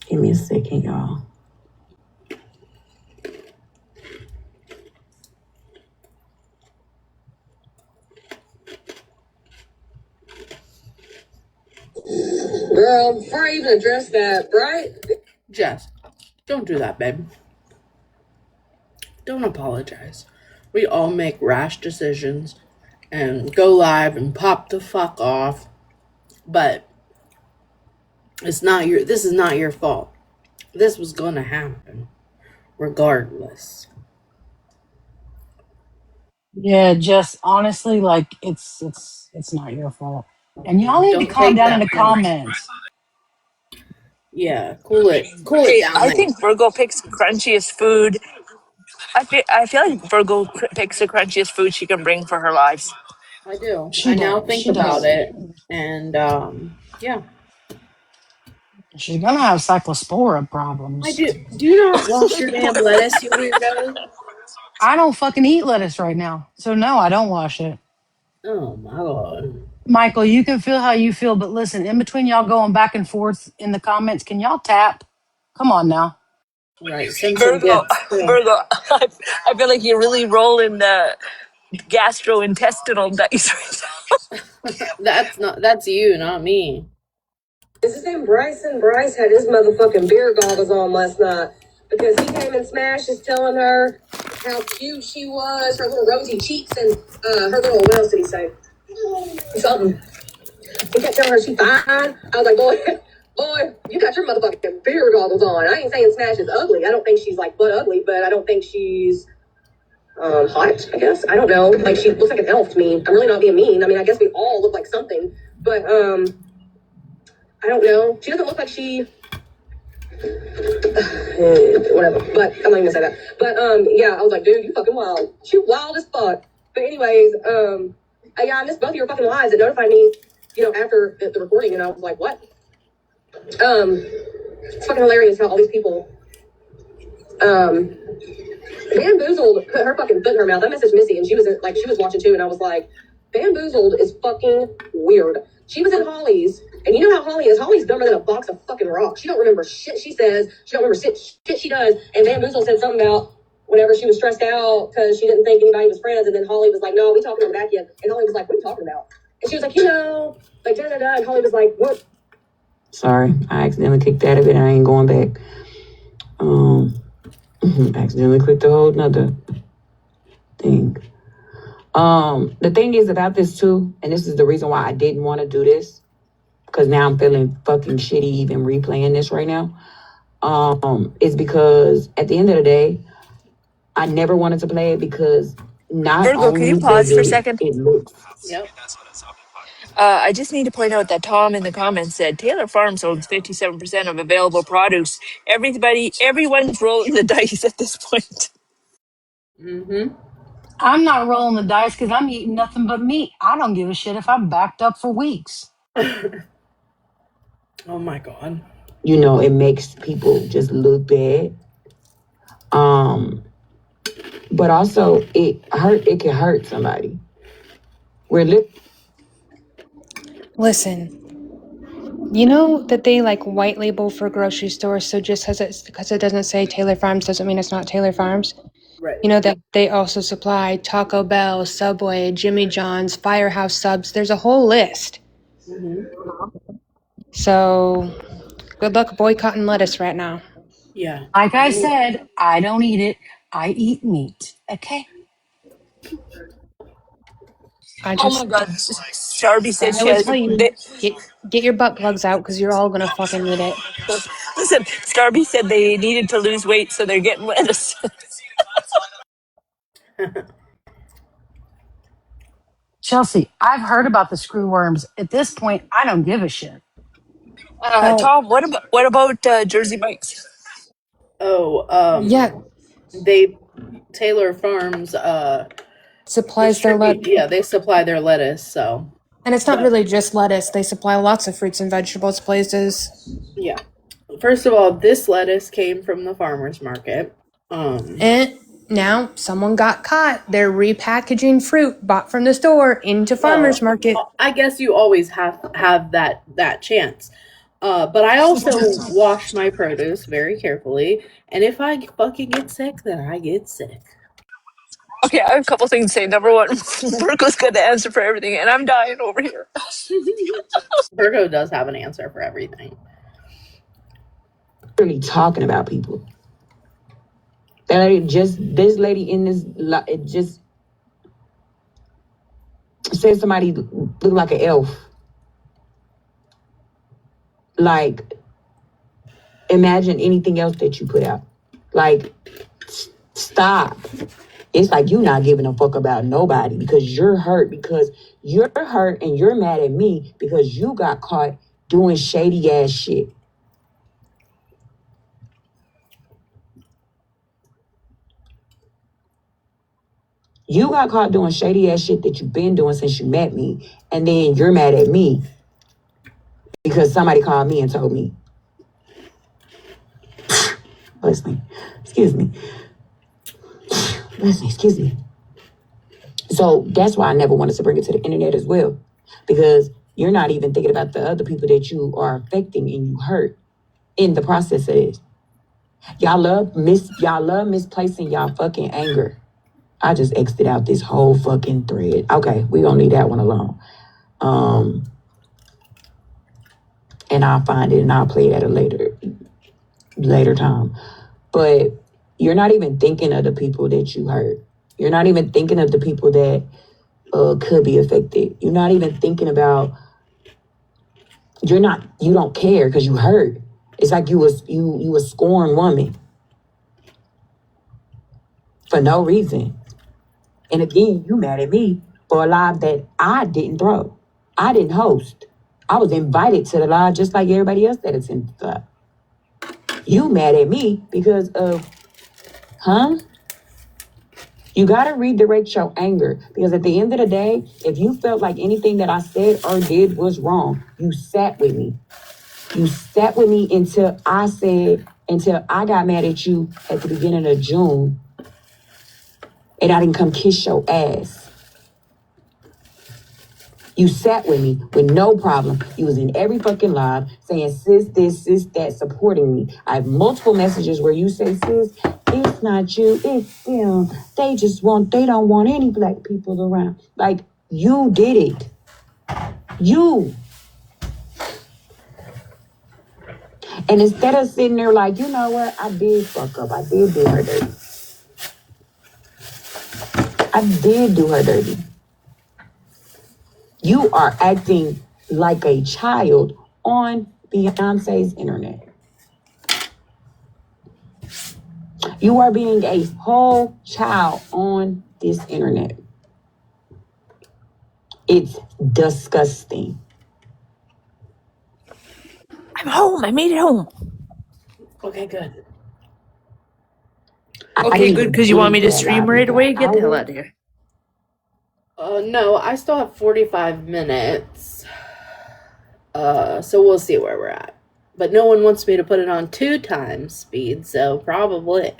Give me a second, y'all. girl, before I even address that, right? Jess, don't do that, babe. Don't apologize. We all make rash decisions and go live and pop the fuck off. But this is not your fault. This was gonna happen regardless. Yeah, just honestly, like it's not your fault. And y'all need to Don't calm take down in that the personally. comments. Yeah, cool it Hey, down I there. think Virgo picks the crunchiest food. I feel like Virgo picks the crunchiest food she can bring for her lives. I do. She I now does. think She about does. it, and yeah, She's gonna have cyclospora I problems. do. Do not wash your damn lettuce, you weirdo. I don't fucking eat lettuce right now, so no, I don't wash it. Oh my god. Michael, you can feel how you feel, but listen, in between y'all going back and forth in the comments, can y'all tap? Come on now. Right, send some Virgo, gifts too. Virgo, I feel like you're really rolling the gastrointestinal dice. That's you, not me. Is his name Bryson? Bryce had his motherfucking beer goggles on last night because he came and smashed us telling her how cute she was, her little rosy cheeks, and her little, what else did he say? Something. He kept telling her she's fine. I was like, boy, you got your motherfucking beer goggles on. I ain't saying Smash is ugly. I don't think she's like butt ugly, but I don't think she's hot, I guess. I don't know. Like, she looks like an elf to me. I'm really not being mean. I mean, I guess we all look like something, but I don't know. She doesn't look like she whatever. But I'm not even gonna say that. But yeah, I was like, dude, you fucking wild. She wild as fuck. But anyways, Yeah, I missed both of your fucking lives. It notified me, after the recording, and I was like, what? It's fucking hilarious how all these people, Bamboozled put her fucking foot in her mouth. I messaged Missy, and she was watching too, and I was like, Bamboozled is fucking weird. She was in Holly's, and you know how Holly is. Holly's dumber than a box of fucking rocks. She don't remember shit she says. She don't remember shit she does. And Bamboozled said something about whenever she was stressed out because she didn't think anybody was friends, and then Holly was like, no, we talking on the back end. And Holly was like, what are you talking about? And she was like, like da-da-da. And Holly was like, what? Sorry, I accidentally kicked out of it. I ain't going back. Accidentally clicked a whole nother thing. The thing is about this too, and this is the reason why I didn't want to do this, because now I'm feeling fucking shitty even replaying this right now. Is because at the end of the day, I never wanted to play it because not Virgo, can you only pause does for a second? it look. Yep. I just need to point out that Tom in the comments said Taylor Farms owns 57% of available produce. Everyone's rolling the dice at this point. Mm-hmm. I'm not rolling the dice because I'm eating nothing but meat. I don't give a shit if I'm backed up for weeks. Oh my God. It makes people just look bad. But also it can hurt somebody. Listen, you know that they like white label for grocery stores, so just because it doesn't say Taylor Farms doesn't mean it's not Taylor Farms. Right. You know that they also supply Taco Bell, Subway, Jimmy John's, Firehouse Subs. There's a whole list. Mm-hmm. So good luck boycotting lettuce right now. Yeah. Like I said, I don't eat it. I eat meat. Okay. Oh my God. Darby said I she would has. tell you get your butt plugs out because you're all gonna fucking need it. Listen, Darby said they needed to lose weight, so they're getting lettuce. Chelsea, I've heard about the screw worms. At this point, I don't give a shit. Oh Tom, what about Jersey Mike's? Oh, yeah, Taylor Farms supplies their lettuce. they supply their lettuce, so. And it's not really just lettuce. They supply lots of fruits and vegetables places. Yeah. First of all, this lettuce came from the farmer's market. And now someone got caught. They're repackaging fruit bought from the store into farmer's market. I guess you always have that chance. But I also wash my produce very carefully, and if I fucking get sick, then I get sick. Okay, I have a couple things to say. Number one, Virgo's got the answer for everything, and I'm dying over here. Virgo does have an answer for everything. Really talking about people. This lady in this, it just said somebody looked like an elf. Like, imagine anything else that you put out. Like, stop. It's like you not giving a fuck about nobody because you're hurt and you're mad at me because you got caught doing shady ass shit. You got caught doing shady ass shit that you've been doing since you met me, and then you're mad at me because somebody called me and told me. Bless me. Excuse me. Excuse me. So that's why I never wanted to bring it to the internet as well, because you're not even thinking about the other people that you are affecting and you hurt in the process of this. Y'all love misplacing y'all fucking anger. I just exited out this whole fucking thread. Okay, we gonna leave that one alone. And I'll find it and I'll play it at a later time. But you're not even thinking of the people that you hurt. You're not even thinking of the people that could be affected. You're not even thinking about. You don't care because you hurt. It's like you a scorned woman for no reason. And again, you mad at me for a live that I didn't throw. I didn't host. I was invited to the live just like everybody else that is in the live. You mad at me because of, You gotta redirect your anger, because at the end of the day, if you felt like anything that I said or did was wrong, you sat with me. You sat with me until I got mad at you at the beginning of June, and I didn't come kiss your ass. You sat with me with no problem. You was in every fucking live saying, sis this, sis that, supporting me. I have multiple messages where you say, sis, it's not you, it's them. They don't want any black people around. Like, you did it. You. And instead of sitting there like, you know what, I did fuck up. I did do her dirty. I did do her dirty. You are acting like a child on Beyonce's internet. You are being a whole child on this internet. It's disgusting. I'm home. I made it home. Okay, good. Okay, good, because you want me to stream right away? Get the hell out of here. No, I still have 45 minutes. So we'll see where we're at. But no one wants me to put it on 2 times speed, so probably.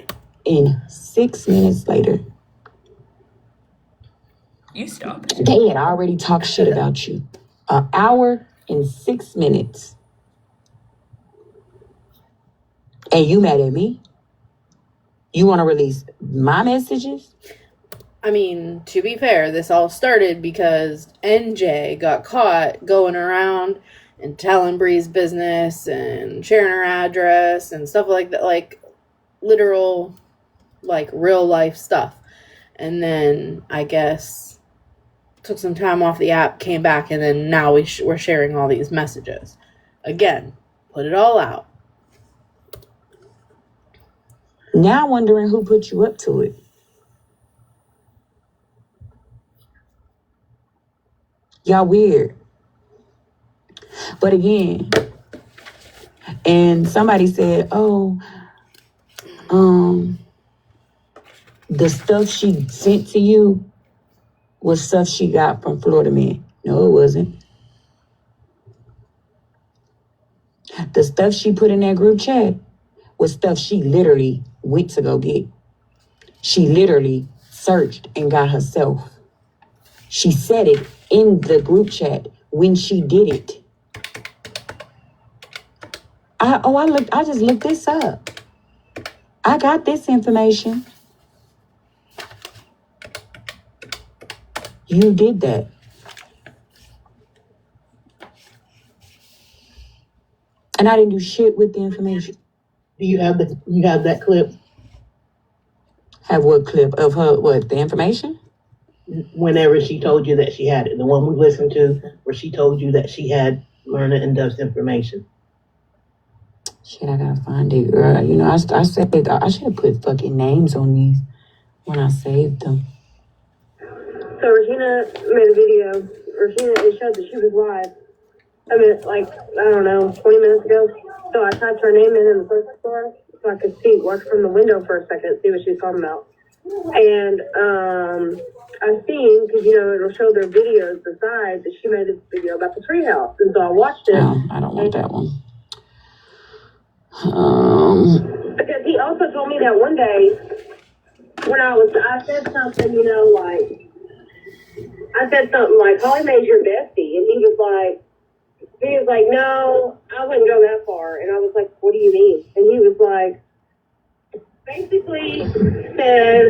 And 6 minutes later, you stop. They had already talked shit about you. An hour and 6 minutes. And you mad at me? You want to release my messages? I mean, to be fair, this all started because NJ got caught going around and telling Bree's business and sharing her address and stuff like that, like literal, like real life stuff. And then I guess took some time off the app, came back, and then now we're sharing all these messages. Again, put it all out. Now I'm wondering who put you up to it. Y'all weird. But again, and somebody said, oh, the stuff she sent to you was stuff she got from Florida Man. No, it wasn't. The stuff she put in that group chat was stuff she literally went to go get. She literally searched and got herself. She said it in the group chat when she did it. I just looked this up. I got this information. You did that. And I didn't do shit with the information. Do you have that clip? Have what clip of her? What, the information? Whenever she told you that she had it, the one we listened to, where she told you that she had Myrna and Duff's information. Shit, I gotta find it, girl. You know, I said I should have put fucking names on these when I saved them. So Regina made a video. Regina, it showed that she was live. I mean, like, I don't know, 20 minutes ago. So I typed her name in the search bar so I could watch from the window for a second, see what she was talking about. And I seen, because, you know, it'll show their videos beside that she made this video about the treehouse. And so I watched it. Oh, I don't want that one. Because he also told me that one day when I said something, you know, like, Holly Mae's your bestie. And he was like, no, I wouldn't go that far. And I was like, what do you mean? And he was like, basically said,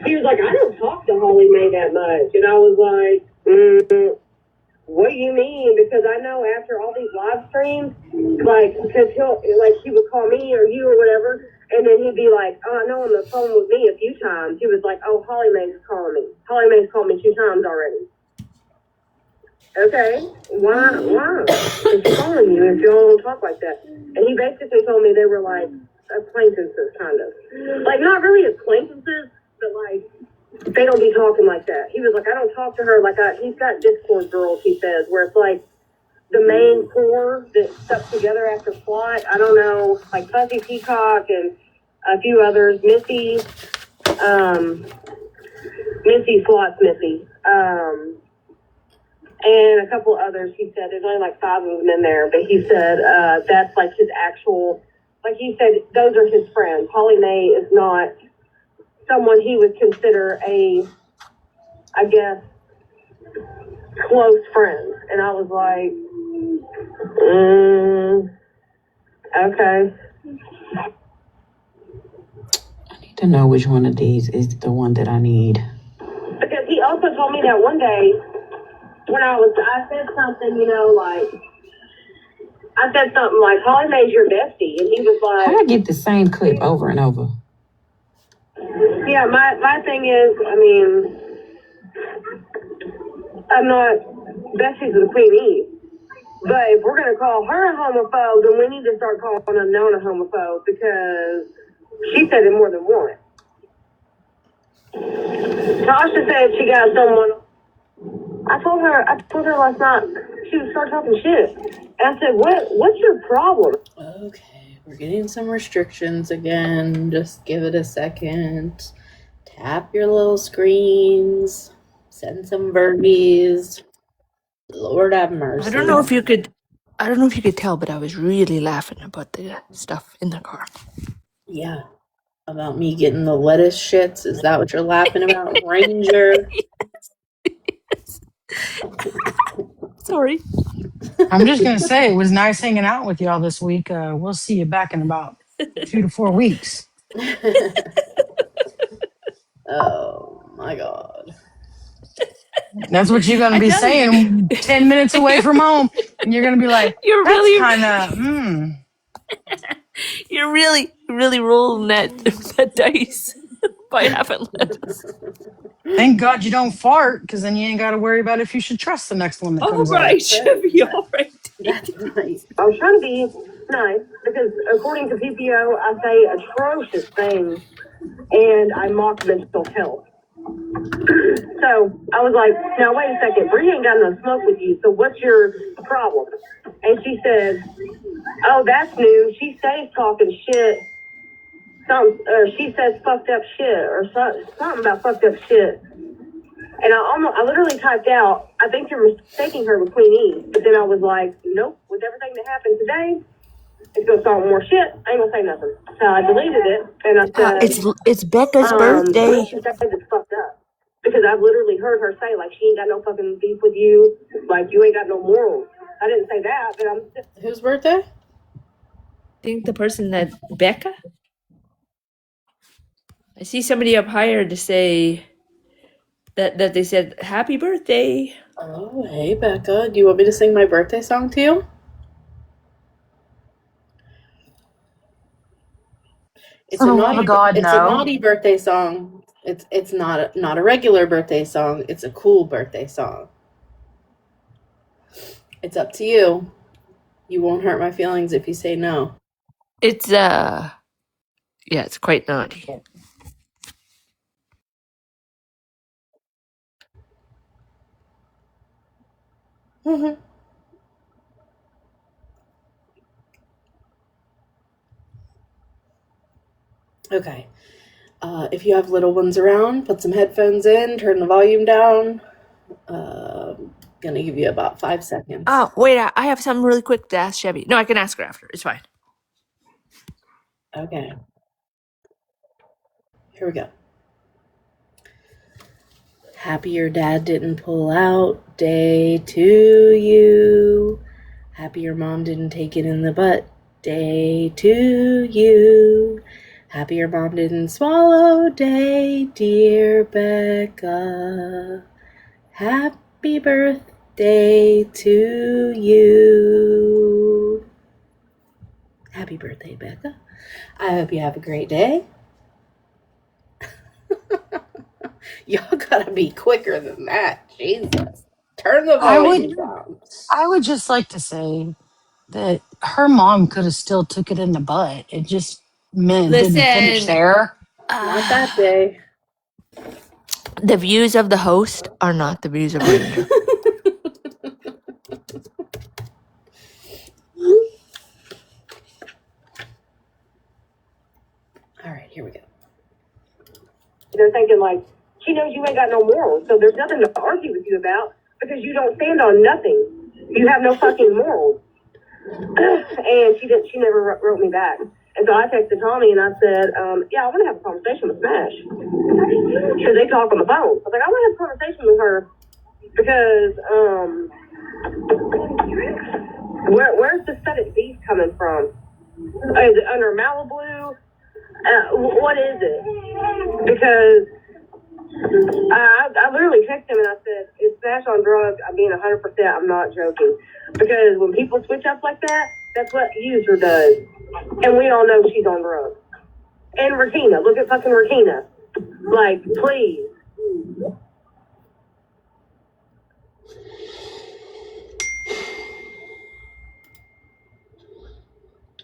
he was like, I don't talk to Holly Mae that much. And I was like, what do you mean? Because I know after all these live streams, like, because he would call me or you or whatever, and then he'd be like, oh, I know on the phone with me a few times. He was like, oh, Holly Mae's calling me. Holly Mae's called me 2 times already. Okay, why? She's calling you if you don't talk like that. And he basically told me they were like acquaintances, kind of. Like, not really acquaintances, but like, they don't be talking like that. He was like, I don't talk to her like he's got Discord girls, he says, where it's like the main core that stuck together after SWAT. I don't know, like Fuzzy Peacock and a few others, Missy, Missy Slots Missy. And a couple others. He said there's only like 5 of them in there, but he said that's like his actual, like he said, those are his friends. Holly Mae is not someone he would consider a, I guess, close friend. And I was like, okay. To know which one of these is the one that I need. Because he also told me that one day when I said something, I said something like, Holly Mae's your bestie. And he was like, How do I get the same clip over and over? yeah, my thing is, I mean, I'm not besties with Queen Eve. But if we're going to call her a homophobe, then we need to start calling Unknown a homophobe because she said it more than once. Tasha said she got someone. I told her last night she would start talking shit. And I said, what's your problem? Okay, we're getting some restrictions again. Just give it a second. Tap your little screens. Send some Virgies. Lord have mercy. I don't know if you could tell, but I was really laughing about the stuff in the car. Yeah. About me getting the lettuce shits? Is that what you're laughing about, Ranger? Sorry. I'm just gonna say it was nice hanging out with y'all this week. We'll see you back in about 2 to 4 weeks. Oh my god. That's what you're gonna be saying 10 minutes away from home, and you're gonna be like, You're "That's really kind of You're really rolling that dice by having lettuce. Thank God you don't fart, because then you ain't got to worry about if you should trust the next one that All comes right, out." Chevy, all right. That's right. I was trying to be nice because according to PPO, I say atrocious things and I mock mental health. So I was like, now wait a second, Bree ain't got no smoke with you, so what's your problem? And she said, oh, that's new. She stays talking shit. She says fucked up shit or something about fucked up shit. And I literally typed out, I think you're mistaking her with Queen Eve. But then I was like, nope, with everything that happened today, it's gonna start more shit. I ain't gonna say nothing. So I deleted it and I said, It's Becca's birthday. what you say that's fucked up? Because I've literally heard her say, like, she ain't got no fucking beef with you. Like, you ain't got no morals. I didn't say that, but I'm... Whose birthday? I think the person that Becca? I see somebody up higher to say that they said happy birthday. Oh, hey Becca. Do you want me to sing my birthday song to you? For the love of God, It's a no. naughty birthday song. It's not a regular birthday song. It's a cool birthday song. It's up to you. You won't hurt my feelings if you say no. It's it's quite naughty. Mm-hmm. Okay. If you have little ones around, put some headphones in, turn the volume down. Gonna give you about 5 seconds. Oh, wait, I have something really quick to ask Chevy. No, I can ask her after. It's fine. Okay. Here we go. Happy your dad didn't pull out day to you. Happy your mom didn't take it in the butt day to you. Happy your mom didn't swallow day, dear Becca. Happy birthday to you. Happy birthday, Becca. I hope you have a great day. Y'all gotta be quicker than that. Jesus. Turn the volume down. I would just like to say that her mom could have still took it in the butt. It just didn't finish Listen, there. Not that day. the views of the host are not the views of Ranger. All right, here we go. They're thinking like, she knows you ain't got no morals, so there's nothing to argue with you about because you don't stand on nothing. You have no fucking morals. And she never wrote me back. And so I texted Tommy and I said, yeah, I want to have a conversation with Smash. Because they talk on the phone. I was like, I want to have a conversation with her because, where's the studded beef coming from? Is it under Malibu? What is it? Because I literally texted him and I said, is Smash on drugs? I'm being 100%, I'm not joking. Because when people switch up like that, that's what user does. And we all know she's on drugs. And Regina, look at fucking Regina. Like, please.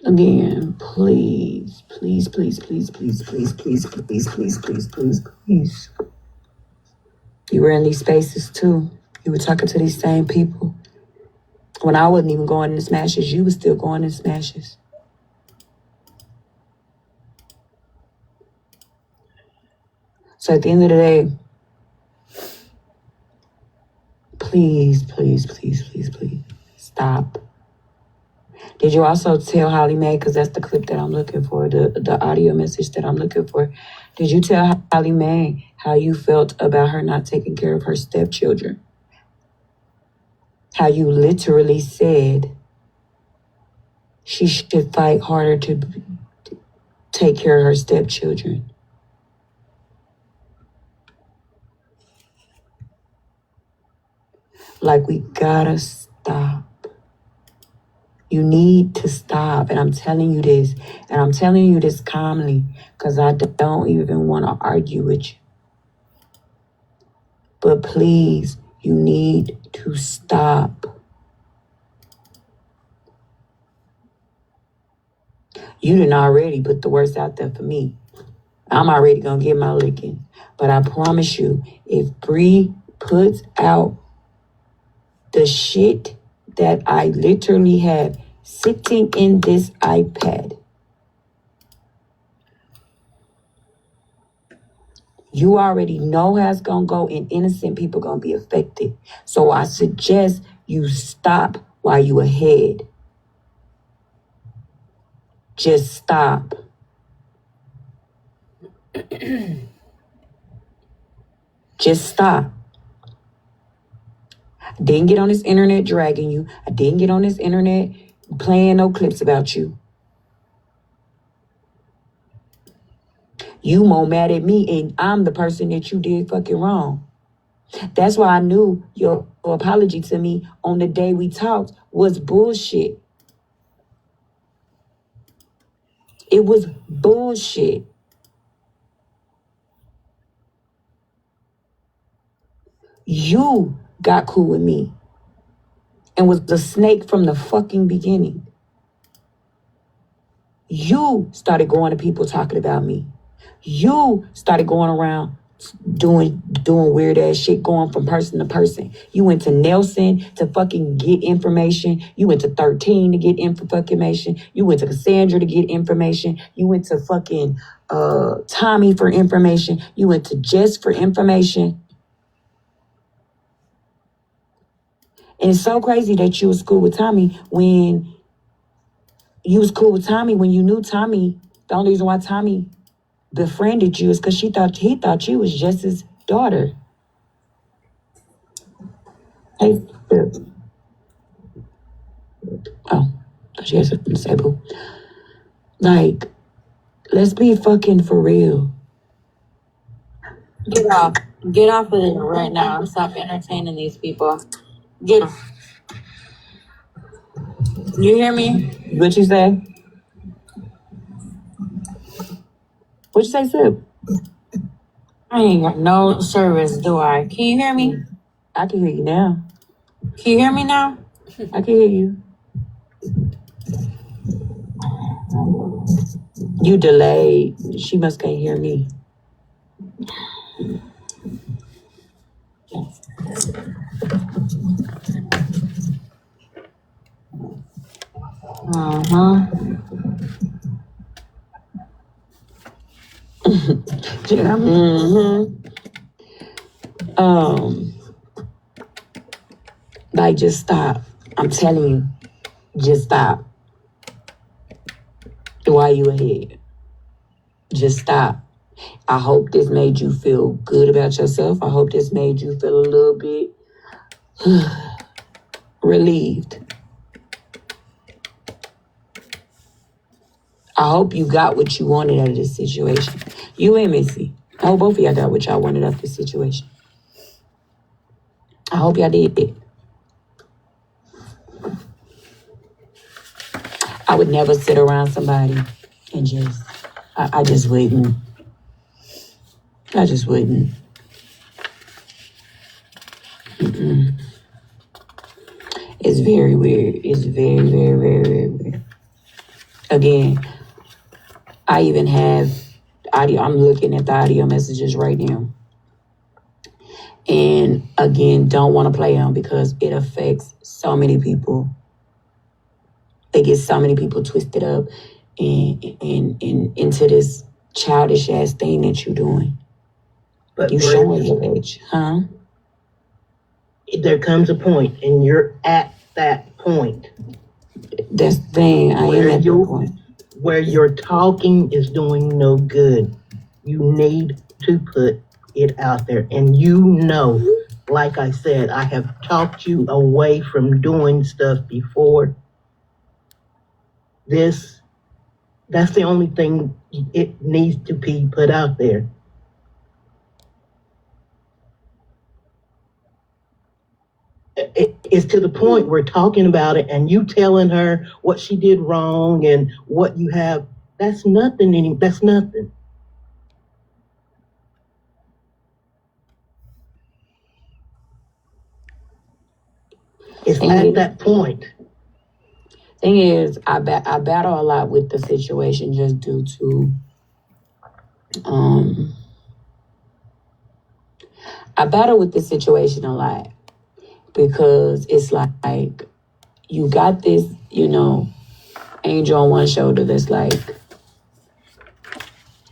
Again, please, please, please, please, please, please, please, please, please, please, please, please. You were in these spaces too. You were talking to these same people. When I wasn't even going in smashes, you were still going in smashes. So at the end of the day, please, please, please, please, please, stop. Did you also tell Holly Mae, because that's the clip that I'm looking for, the audio message that I'm looking for. Did you tell Holly Mae how you felt about her not taking care of her stepchildren? How you literally said she should fight harder to take care of her stepchildren. Like, we gotta stop. You need to stop. And I'm telling you this. And I'm telling you this calmly because I don't even want to argue with you. But please, you need to stop. You done already put the worst out there for me. I'm already going to get my licking. But I promise you, if Bree puts out the shit that I literally have sitting in this iPad, you already know how it's going to go, and innocent people going to be affected. So I suggest you stop while you ahead. Just stop. Just stop. I didn't get on this internet dragging you. I didn't get on this internet playing no clips about you. You more mad at me, and I'm the person that you did fucking wrong. That's why I knew your apology to me on the day we talked was bullshit. It was bullshit. You got cool with me and was the snake from the fucking beginning. You started going to people talking about me. You started going around doing weird ass shit, going from person to person. You went to Nelson to fucking get information. You went to 13 to get information. You went to Cassandra to get information. You went to fucking Tommy for information. You went to Jess for information. And it's so crazy that you was cool with Tommy when you was cool with Tommy when you knew Tommy. The only reason why Tommy befriended you is because he thought you was Jess's daughter. Hey, oh, she has something to say, boo. Like, let's be fucking for real. Get off. Get off of it right now and stop entertaining these people. Get off. You hear me? What you say? What you say, Sip? I ain't got no service, do I? Can you hear me? I can hear you now. Can you hear me now? I can hear you. You delayed. She must can't hear me. Like, just stop. I'm telling you, just stop. Why you ahead? Just stop. I hope this made you feel good about yourself. I hope this made you feel a little bit relieved. I hope you got what you wanted out of this situation. You and Missy. I hope both of y'all got what y'all wanted out of this situation. I hope y'all did. I would never sit around somebody and I just wouldn't. I just wouldn't. Mm-mm. It's very weird. It's very, very, very, very weird. Again, I even have audio. I'm looking at the audio messages right now. And again, don't want to play them because it affects so many people. They get so many people twisted up and into this childish ass thing that you're doing. But You showing your age, huh? There comes a point, and you're at that point. That's the thing. I am at that point. Where your talking is doing no good. You need to put it out there. And you know, like I said, I have talked you away from doing stuff before. That's the only thing it needs to be put out there. It's to the point we're talking about it and you telling her what she did wrong and what you have. That's nothing. That's nothing. It's at that point. Thing is, I battle a lot with the situation just due to I battle with the situation a lot because it's like you got this, angel on one shoulder that's like,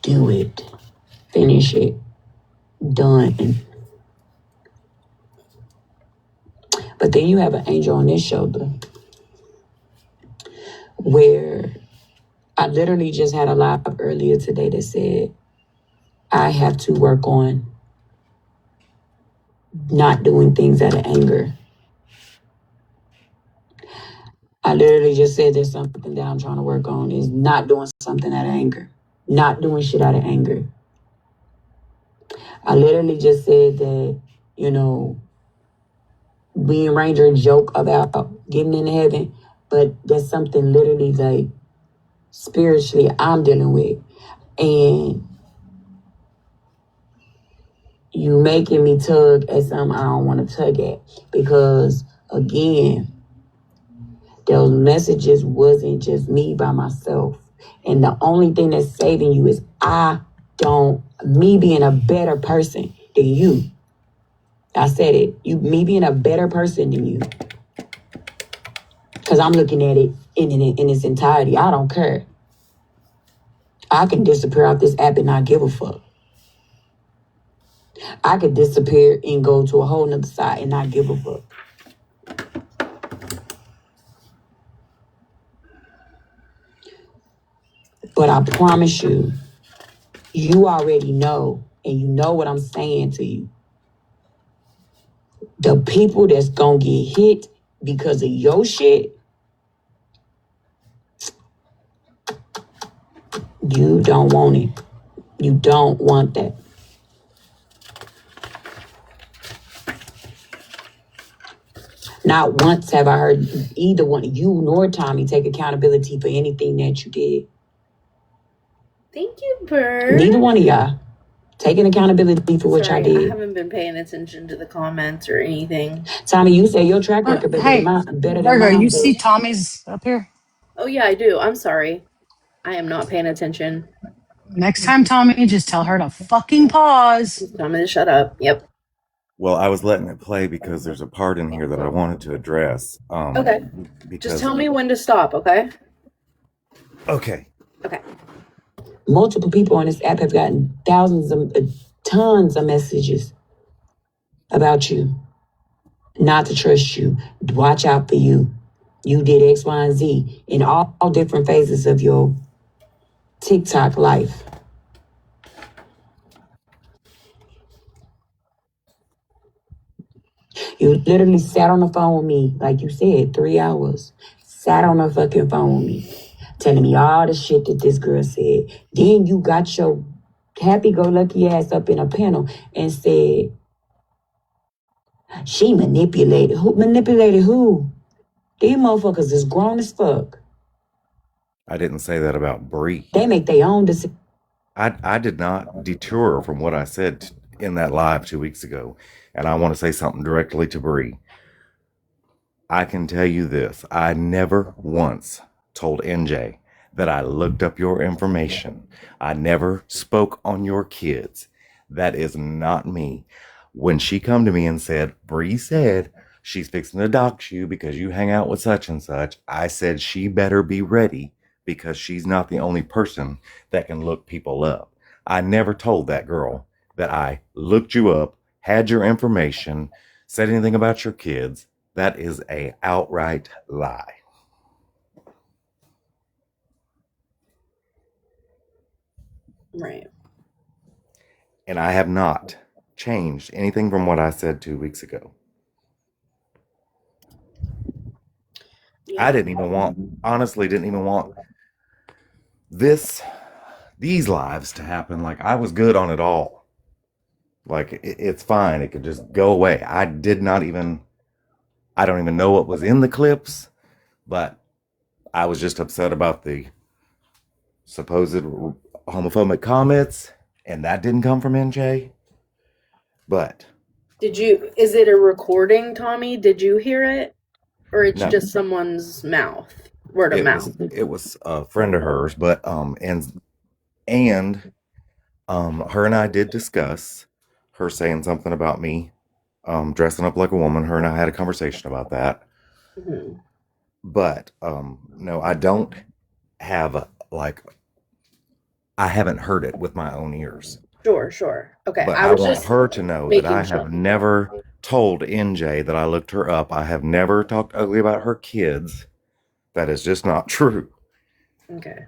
do it, finish it, done. But then you have an angel on this shoulder where I literally just had a live earlier today that said, I have to work on not doing things out of anger. I literally just said there's something that I'm trying to work on is not doing something out of anger. Not doing shit out of anger. I literally just said that, me and Ranger joke about getting into heaven, but that's something literally like spiritually I'm dealing with. And you making me tug at something I don't want to tug at because, again, those messages wasn't just me by myself. And the only thing that's saving you is me being a better person than you. I said it. Me being a better person than you. Because I'm looking at it in its entirety. I don't care. I can disappear off this app and not give a fuck. I could disappear and go to a whole nother side and not give a fuck. But I promise you, you already know, and you know what I'm saying to you. The people that's gonna get hit because of your shit, you don't want it. You don't want that. Not once have I heard either one of you nor Tommy take accountability for anything that you did. Thank you, Bird. Neither one of y'all taking accountability for what y'all did. I haven't been paying attention to the comments or anything. Tommy, you say your track record better than Virgo, mine. you see Tommy's up here? Oh, yeah, I do. I'm sorry. I am not paying attention. Next time, Tommy, just tell her to fucking pause. Tell me to shut up. Yep. Well, I was letting it play because there's a part in here that I wanted to address. Okay. Just tell me when to stop, okay? Okay. Okay. Multiple people on this app have gotten tons of messages about you, not to trust you, watch out for you. You did X, Y, and Z in all different phases of your TikTok life. You literally sat on the phone with me, like you said, 3 hours. Sat on the fucking phone with me, telling me all the shit that this girl said. Then you got your happy-go-lucky ass up in a panel and said, she manipulated. Who manipulated who? These motherfuckers is grown as fuck. I didn't say that about Bree. They make their own decisions. I did not detour from what I said in that live 2 weeks ago. And I want to say something directly to Bree. I can tell you this. I never once told NJ that I looked up your information. I never spoke on your kids. That is not me. When she come to me and said, Bree said she's fixing to dox you because you hang out with such and such, I said she better be ready because she's not the only person that can look people up. I never told that girl that I looked you up, had your information, said anything about your kids. That is a outright lie. Right. And I have not changed anything from what I said 2 weeks ago. I honestly didn't even want these lives to happen. Like, I was good on it all. Like, it's fine. It could just go away. I don't even know what was in the clips, but I was just upset about the supposed homophobic comments, and that didn't come from NJ. But Is it a recording, Tommy? Did you hear it? Or it's no, just someone's word of mouth? It was a friend of hers, but her and I did discuss her saying something about me dressing up like a woman. Her and I had a conversation about that. Mm-hmm. But no, I don't have I haven't heard it with my own ears. Sure. Okay. But I want her to know that I have never told NJ that I looked her up. I have never talked ugly about her kids. That is just not true. Okay.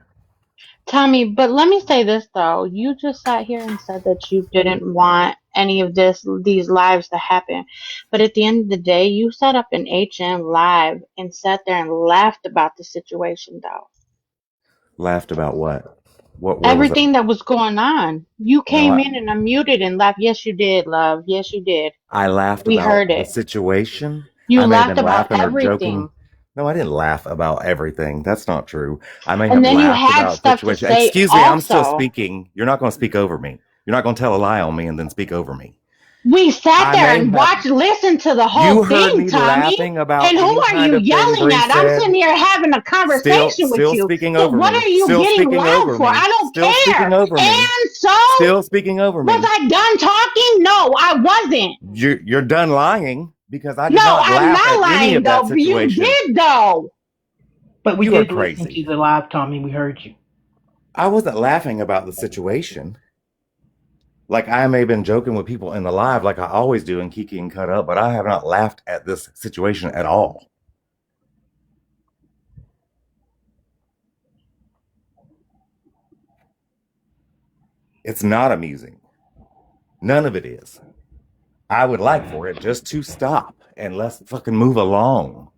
Tommy, but let me say this though. You just sat here and said that you didn't want any of these lives to happen. But at the end of the day, you set up an HM live and sat there and laughed about the situation though. Laughed about what? Everything that was going on. You No, came in and unmuted and laughed. Yes, you did, love. Yes, you did. I laughed We about heard the it. situation. You I may have laughed been about laughing or everything. joking. No, I didn't laugh about everything. That's not true. I may And have then you laughed had about stuff to situation. say Excuse me, I'm still also. speaking. You're not going to speak over me. You're not going to tell a lie on me and then speak over me. We sat I there may and have. listened to the You whole heard thing, me Tommy. laughing about And who any are kind you of thing yelling Bree at? I'm said. sitting here having a conversation with Still you. speaking So over what me. are you Still getting speaking loud over for? me. I don't Still speaking care. over me. And so, Still speaking over me. was I done talking? No, I wasn't. You're done lying because I did No, not I'm laugh not at any lying of that though. You situation. did though. But we You are did listen crazy. to the live, Tommy. We heard you. I wasn't laughing about the situation. Like, I may have been joking with people in the live like I always do in Kiki and Cut Up, but I have not laughed at this situation at all. It's not amusing. None of it is. I would like for it just to stop and let's fucking move along.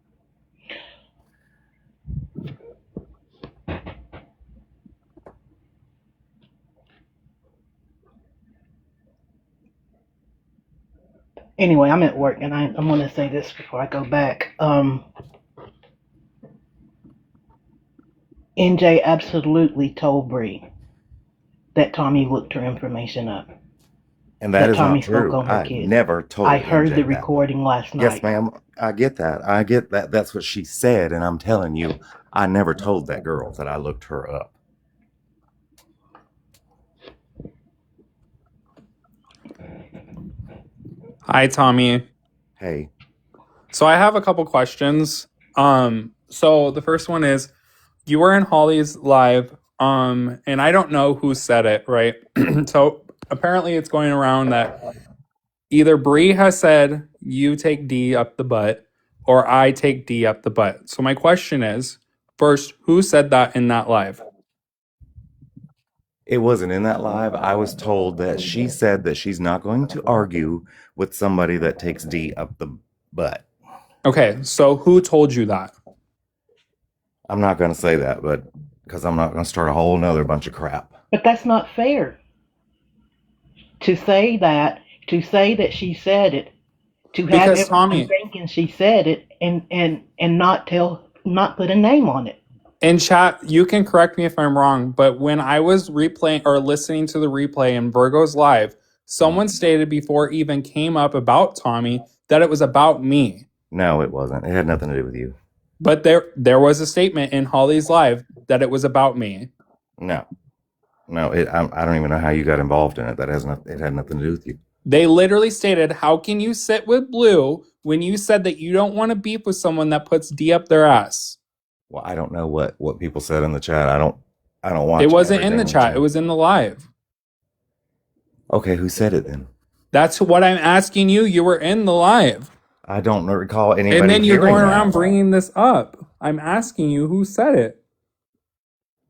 Anyway, I'm at work, and I'm going to say this before I go back. NJ absolutely told Bree that Tommy looked her information up. And that is Tommy not true. spoke on her I kids. never told I heard NJ the that. recording last night. Yes, ma'am. I get that. I get that. That's what she said. And I'm telling you, I never told that girl that I looked her up. Hi, Tommy. Hey. So I have a couple questions. So the first one is, you were in Holly's live And I don't know who said it, right? So apparently it's going around that either Bree has said you take D up the butt or I take D up the butt. So my question is, first, who said that in that live? It wasn't in that live. I was told that she said that she's not going to argue with somebody that takes D up the butt. Okay, so who told you that? I'm not going to say that, but because I'm not going to start a whole nother bunch of crap. But that's not fair. To say that she said it, to have Because everyone Tommy, thinking she said it, and not put a name on it. in chat, you can correct me if I'm wrong, but when I was replaying or listening to the replay in Virgo's live, someone stated before it even came up about Tommy that it was about me. No, it wasn't. It had nothing to do with you. But there was a statement in Holly's live that it was about me. No, I don't even know how you got involved in it. It had nothing to do with you. They literally stated, "How can you sit with Blue when you said that you don't want to beef with someone that puts D up their ass?" Well, I don't know what people said in the chat. I don't watch. It wasn't in the everything chat. It was in the live. Okay, who said it then? That's what I'm asking you. You were in the live. I don't recall anybody. And then you're hearing going that. around bringing this up. I'm asking you who said it.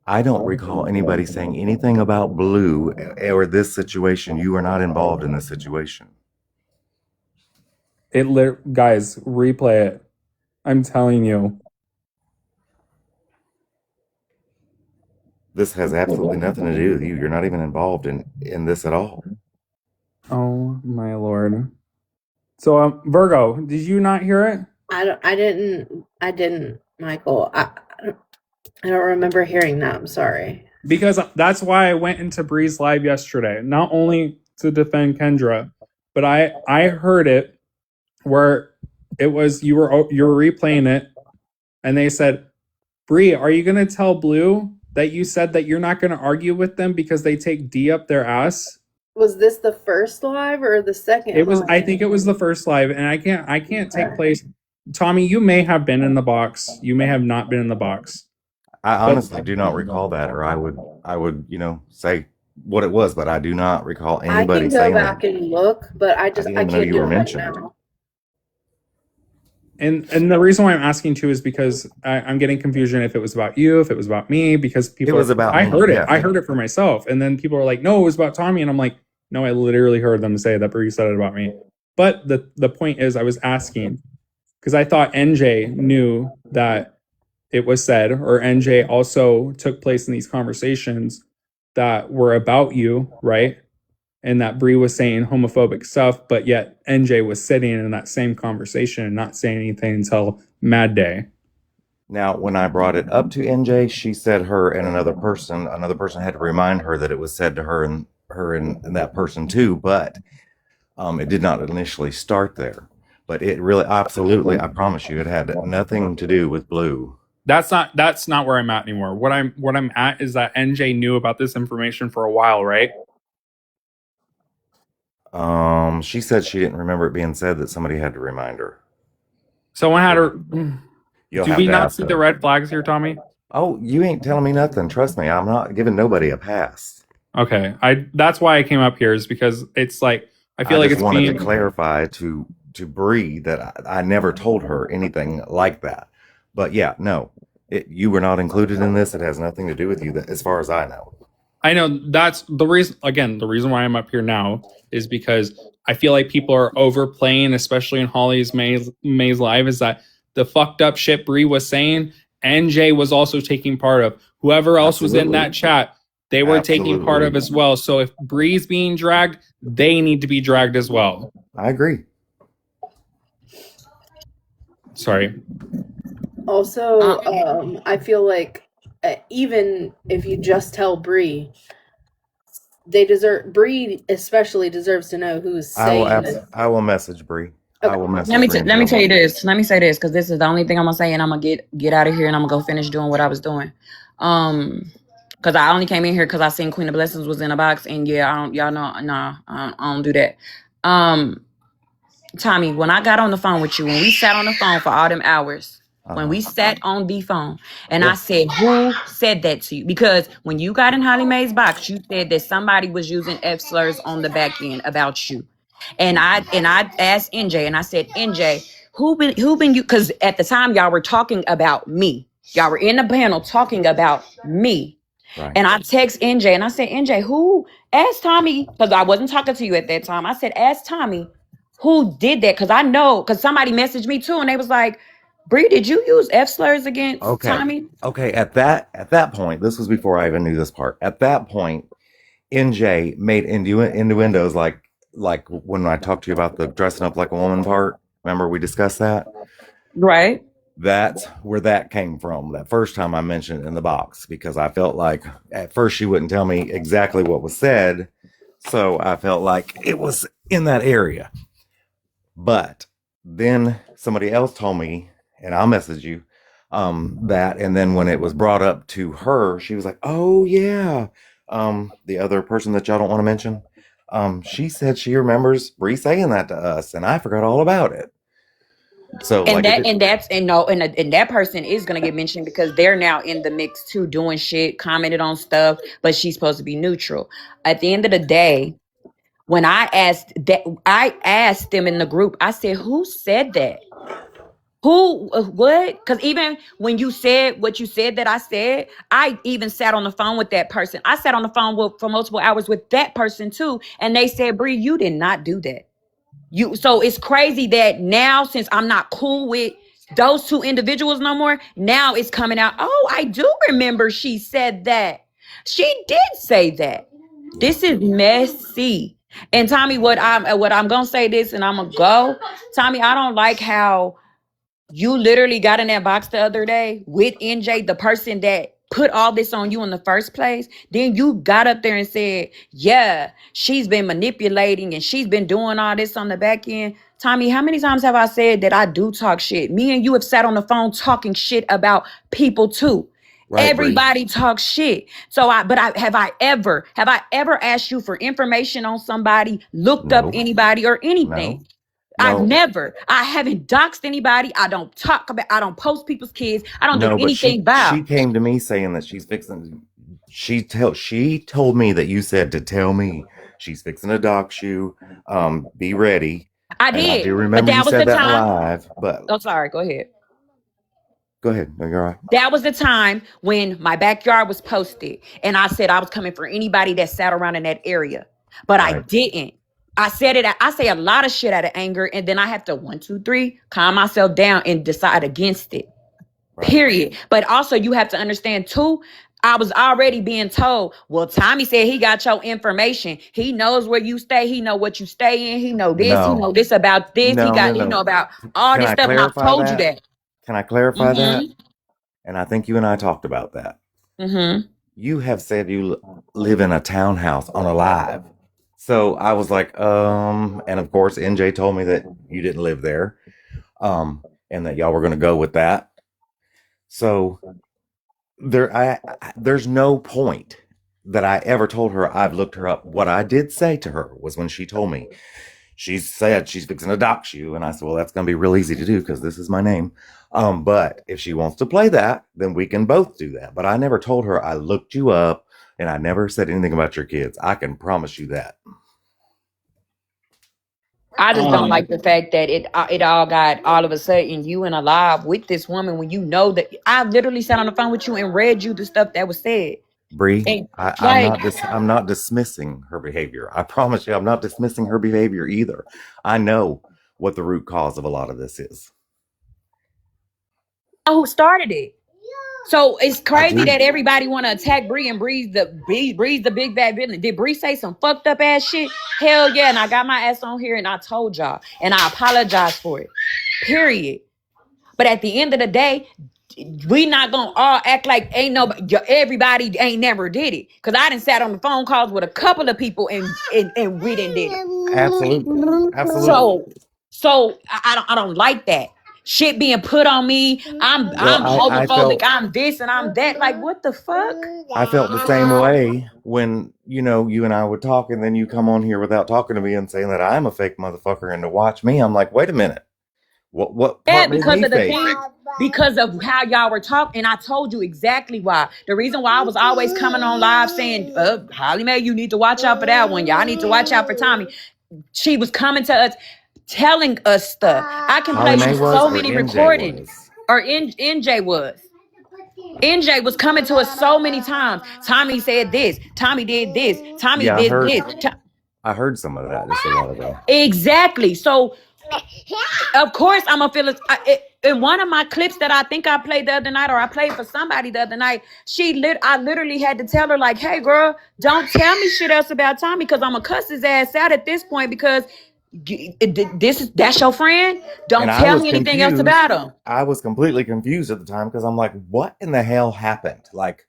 I don't recall anybody saying anything about Blue or this situation. You are not involved in this situation. Guys, replay it. I'm telling you. This has absolutely nothing to do with you. You're not even involved in this at all. Oh my Lord. So Virgo, did you not hear it? I didn't, Michael. I don't remember hearing that. I'm sorry. Because that's why I went into Bree's live yesterday, not only to defend Kendra, but I heard it where it was you were replaying it, and they said, "Bree, are you gonna tell Blue that you said that you're not gonna argue with them because they take D up their ass?" Was this the first live or the second? It was. live? I think it was the first live, and I can't take place. Tommy, you may have been in the box. You may have not been in the box. I honestly do not recall that, or I would say what it was, but I do not recall anybody saying that. I can go back and look, but I didn't can't even know you do were it right mentioned. now. And the reason why I'm asking too is because I'm getting confusion if it was about you, if it was about me, because people. It was about I me, heard it. yeah. I heard it for myself, and then people are like, "No, it was about Tommy," and I'm like, "No, I literally heard them say that Bree said it about me." But the point is, I was asking because I thought NJ knew that it was said, or NJ also took place in these conversations that were about you, right? And that Bree was saying homophobic stuff, but yet NJ was sitting in that same conversation and not saying anything until Mad Day. Now, when I brought it up to NJ, she said her and another person had to remind her that it was said to her and that person too, but it did not initially start there. But it really, absolutely, I promise you, it had nothing to do with Blue. That's not where I'm at anymore. What I'm at is that NJ knew about this information for a while, right? She said she didn't remember it being said that somebody had to remind her. Someone had to. You'll Do have we to not ask see her. the red flags here, Tommy? Oh, you ain't telling me nothing. Trust me, I'm not giving nobody a pass. Okay, that's why I came up here, is because it's like I feel like just it's wanted being to clarify to Bree that I never told her anything like that. But yeah, no, you were not included in this. It has nothing to do with you, as far as I know. I know that's the reason. Again, the reason why I'm up here now is because I feel like people are overplaying, especially in Holly's May's live, is that the fucked up shit Bree was saying, NJ was also taking part of. Whoever else was in that chat, they were taking part of as well. So if Bree's being dragged, they need to be dragged as well. I agree. Sorry. Also, I feel like even if you just tell Bree, Bree especially deserves to know who's saying this. I will message Bree. I will message Let me Bree. let me tell you this. Let me say this, because this is the only thing I'm gonna say, and I'm gonna get out of here, and I'm gonna go finish doing what I was doing. Because I only came in here because I seen Queen of Blessings was in a box, and yeah, I don't do that. Tommy, when I got on the phone with you, when we sat on the phone for all them hours, when we sat on the phone, and I said, "Who said that to you?" Because when you got in Holly Mae's box, you said that somebody was using F slurs on the back end about you, and I asked NJ, and I said, "NJ, who been you?" Because at the time y'all were talking about me. Y'all were in the panel talking about me. Right. And I text NJ and I said, NJ, who asked Tommy? Because I wasn't talking to you at that time. I said, ask Tommy who did that. Because I know, because somebody messaged me too, and they was like, Bree, did you use F slurs against Tommy? Okay. At that point, this was before I even knew this part. At that point, NJ made innuendos like when I talked to you about the dressing up like a woman part. Remember we discussed that? Right. That's where that came from. That first time I mentioned it in the box, because I felt like at first she wouldn't tell me exactly what was said. So I felt like it was in that area. But then somebody else told me, and I'll message you, that, and then when it was brought up to her, she was like, oh yeah. The other person that y'all don't want to mention, she said she remembers Bree saying that to us, and I forgot all about it. So And that person is gonna get mentioned because they're now in the mix too, doing shit, commented on stuff, but she's supposed to be neutral. At the end of the day, when I asked them in the group, I said, who said that? What? Because even when you said what you said that I said, I even sat on the phone with that person. I sat on the phone for multiple hours with that person too. And they said, Bree, you did not do that. So it's crazy that now, since I'm not cool with those two individuals no more, now it's coming out. Oh, I do remember she said that. She did say that. This is messy. And Tommy, what I'm gonna say this, and I'm gonna go. Tommy, I don't like how you literally got in that box the other day with NJ, the person that put all this on you in the first place. Then you got up there and said, yeah, she's been manipulating and she's been doing all this on the back end. Tommy, how many times have I said that I do talk shit? Me and you have sat on the phone talking shit about people too. Right, everybody talks shit. So have I ever asked you for information on somebody, looked up anybody or anything? No. I haven't doxed anybody. I don't post people's kids. I don't do anything bad. She came to me saying that she's fixing. She told me that you said to tell me she's fixing to dox you. Be ready. I did. I do remember you said that live. But oh, sorry. Go ahead. Go ahead. No, you're right. That was the time when my backyard was posted, and I said I was coming for anybody that sat around in that area, but I didn't. I said it. I say a lot of shit out of anger, and then I have to 1, 2, 3 calm myself down and decide against it. Right. Period. But also, you have to understand too. I was already being told. Well, Tommy said he got your information. He knows where you stay. He know what you stay in. He know this. He know this about this. He know about all this stuff. And I told you that. Can I clarify that? And I think you and I talked about that. Mm-hmm. You have said you live in a townhouse on a live. So I was like, and of course, NJ told me that you didn't live there, and that y'all were going to go with that. So there's no point that I ever told her I've looked her up. What I did say to her was when she told me, she said she's fixing to dox you. And I said, well, that's going to be real easy to do because this is my name. But if she wants to play that, then we can both do that. But I never told her I looked you up, and I never said anything about your kids. I can promise you that. I just don't like the fact that it all got all of a sudden you in a live with this woman when you know that I literally sat on the phone with you and read you the stuff that was said. Bree, I'm not dismissing her behavior. I promise you, I'm not dismissing her behavior either. I know what the root cause of a lot of this is. Who started it? So it's crazy that everybody want to attack Bree and Bree's the big bad villain. Did Bree say some fucked up ass shit? Hell yeah, and I got my ass on here and I told y'all and I apologize for it. Period. But at the end of the day, we not gonna all act like everybody ain't never did it. Cause I done sat on the phone calls with a couple of people and we didn't did it. Absolutely. So I don't like that. Shit being put on me. I'm homophobic. I'm this and I'm that. Like, what the fuck? I felt the same way when, you and I would talk, and then you come on here without talking to me and saying that I'm a fake motherfucker, and to watch me, I'm like, wait a minute. What Yeah, part made because me of the fake? thing, because of how y'all were talking, and I told you exactly why. The reason why I was always coming on live saying, Holly Mae, you need to watch out for that one. Y'all need to watch out for Tommy. She was coming to us, telling us stuff. I can play Holly you Mae was so or many MJ recordings. was? Or NJ was. NJ was coming to us so many times. Tommy said this. Tommy did this. Tommy Yeah, did this. I heard some of that just a while ago. Exactly. So, of course, I'm gonna feel it. In one of my clips that I think I played the other night, or I played for somebody the other night, I literally had to tell her, like, "Hey, girl, don't tell me shit else about Tommy, because I'm gonna cuss his ass out at this point, because that's your friend. Don't And I tell was me anything else about him." I was completely confused at the time because I'm like, what in the hell happened? Like,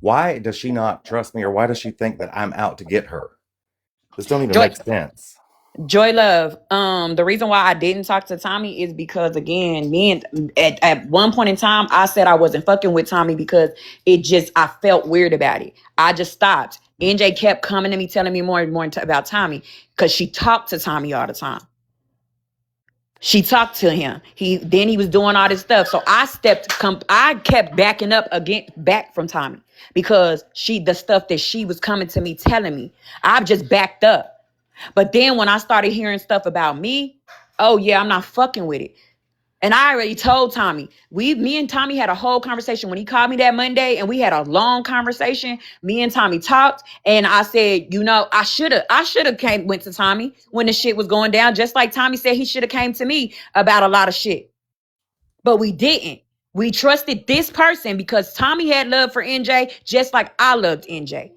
why does she not trust me, or why does she think that I'm out to get her? This don't even make sense. Joy Love, the reason why I didn't talk to Tommy is because, again, at one point in time, I said I wasn't fucking with Tommy because I felt weird about it. I just stopped. NJ kept coming to me, telling me more and more about Tommy, because she talked to Tommy all the time. She talked to him. He was doing all this stuff. So I kept backing up back from Tommy, because the stuff that she was coming to me, telling me, I've just backed up. But then when I started hearing stuff about me, oh yeah, I'm not fucking with it. And I already told Tommy. Me and Tommy had a whole conversation when he called me that Monday, and we had a long conversation. Me and Tommy talked, and I said, I should have went to Tommy when the shit was going down, just like Tommy said he should have came to me about a lot of shit. But we didn't. We trusted this person because Tommy had love for NJ, just like I loved NJ.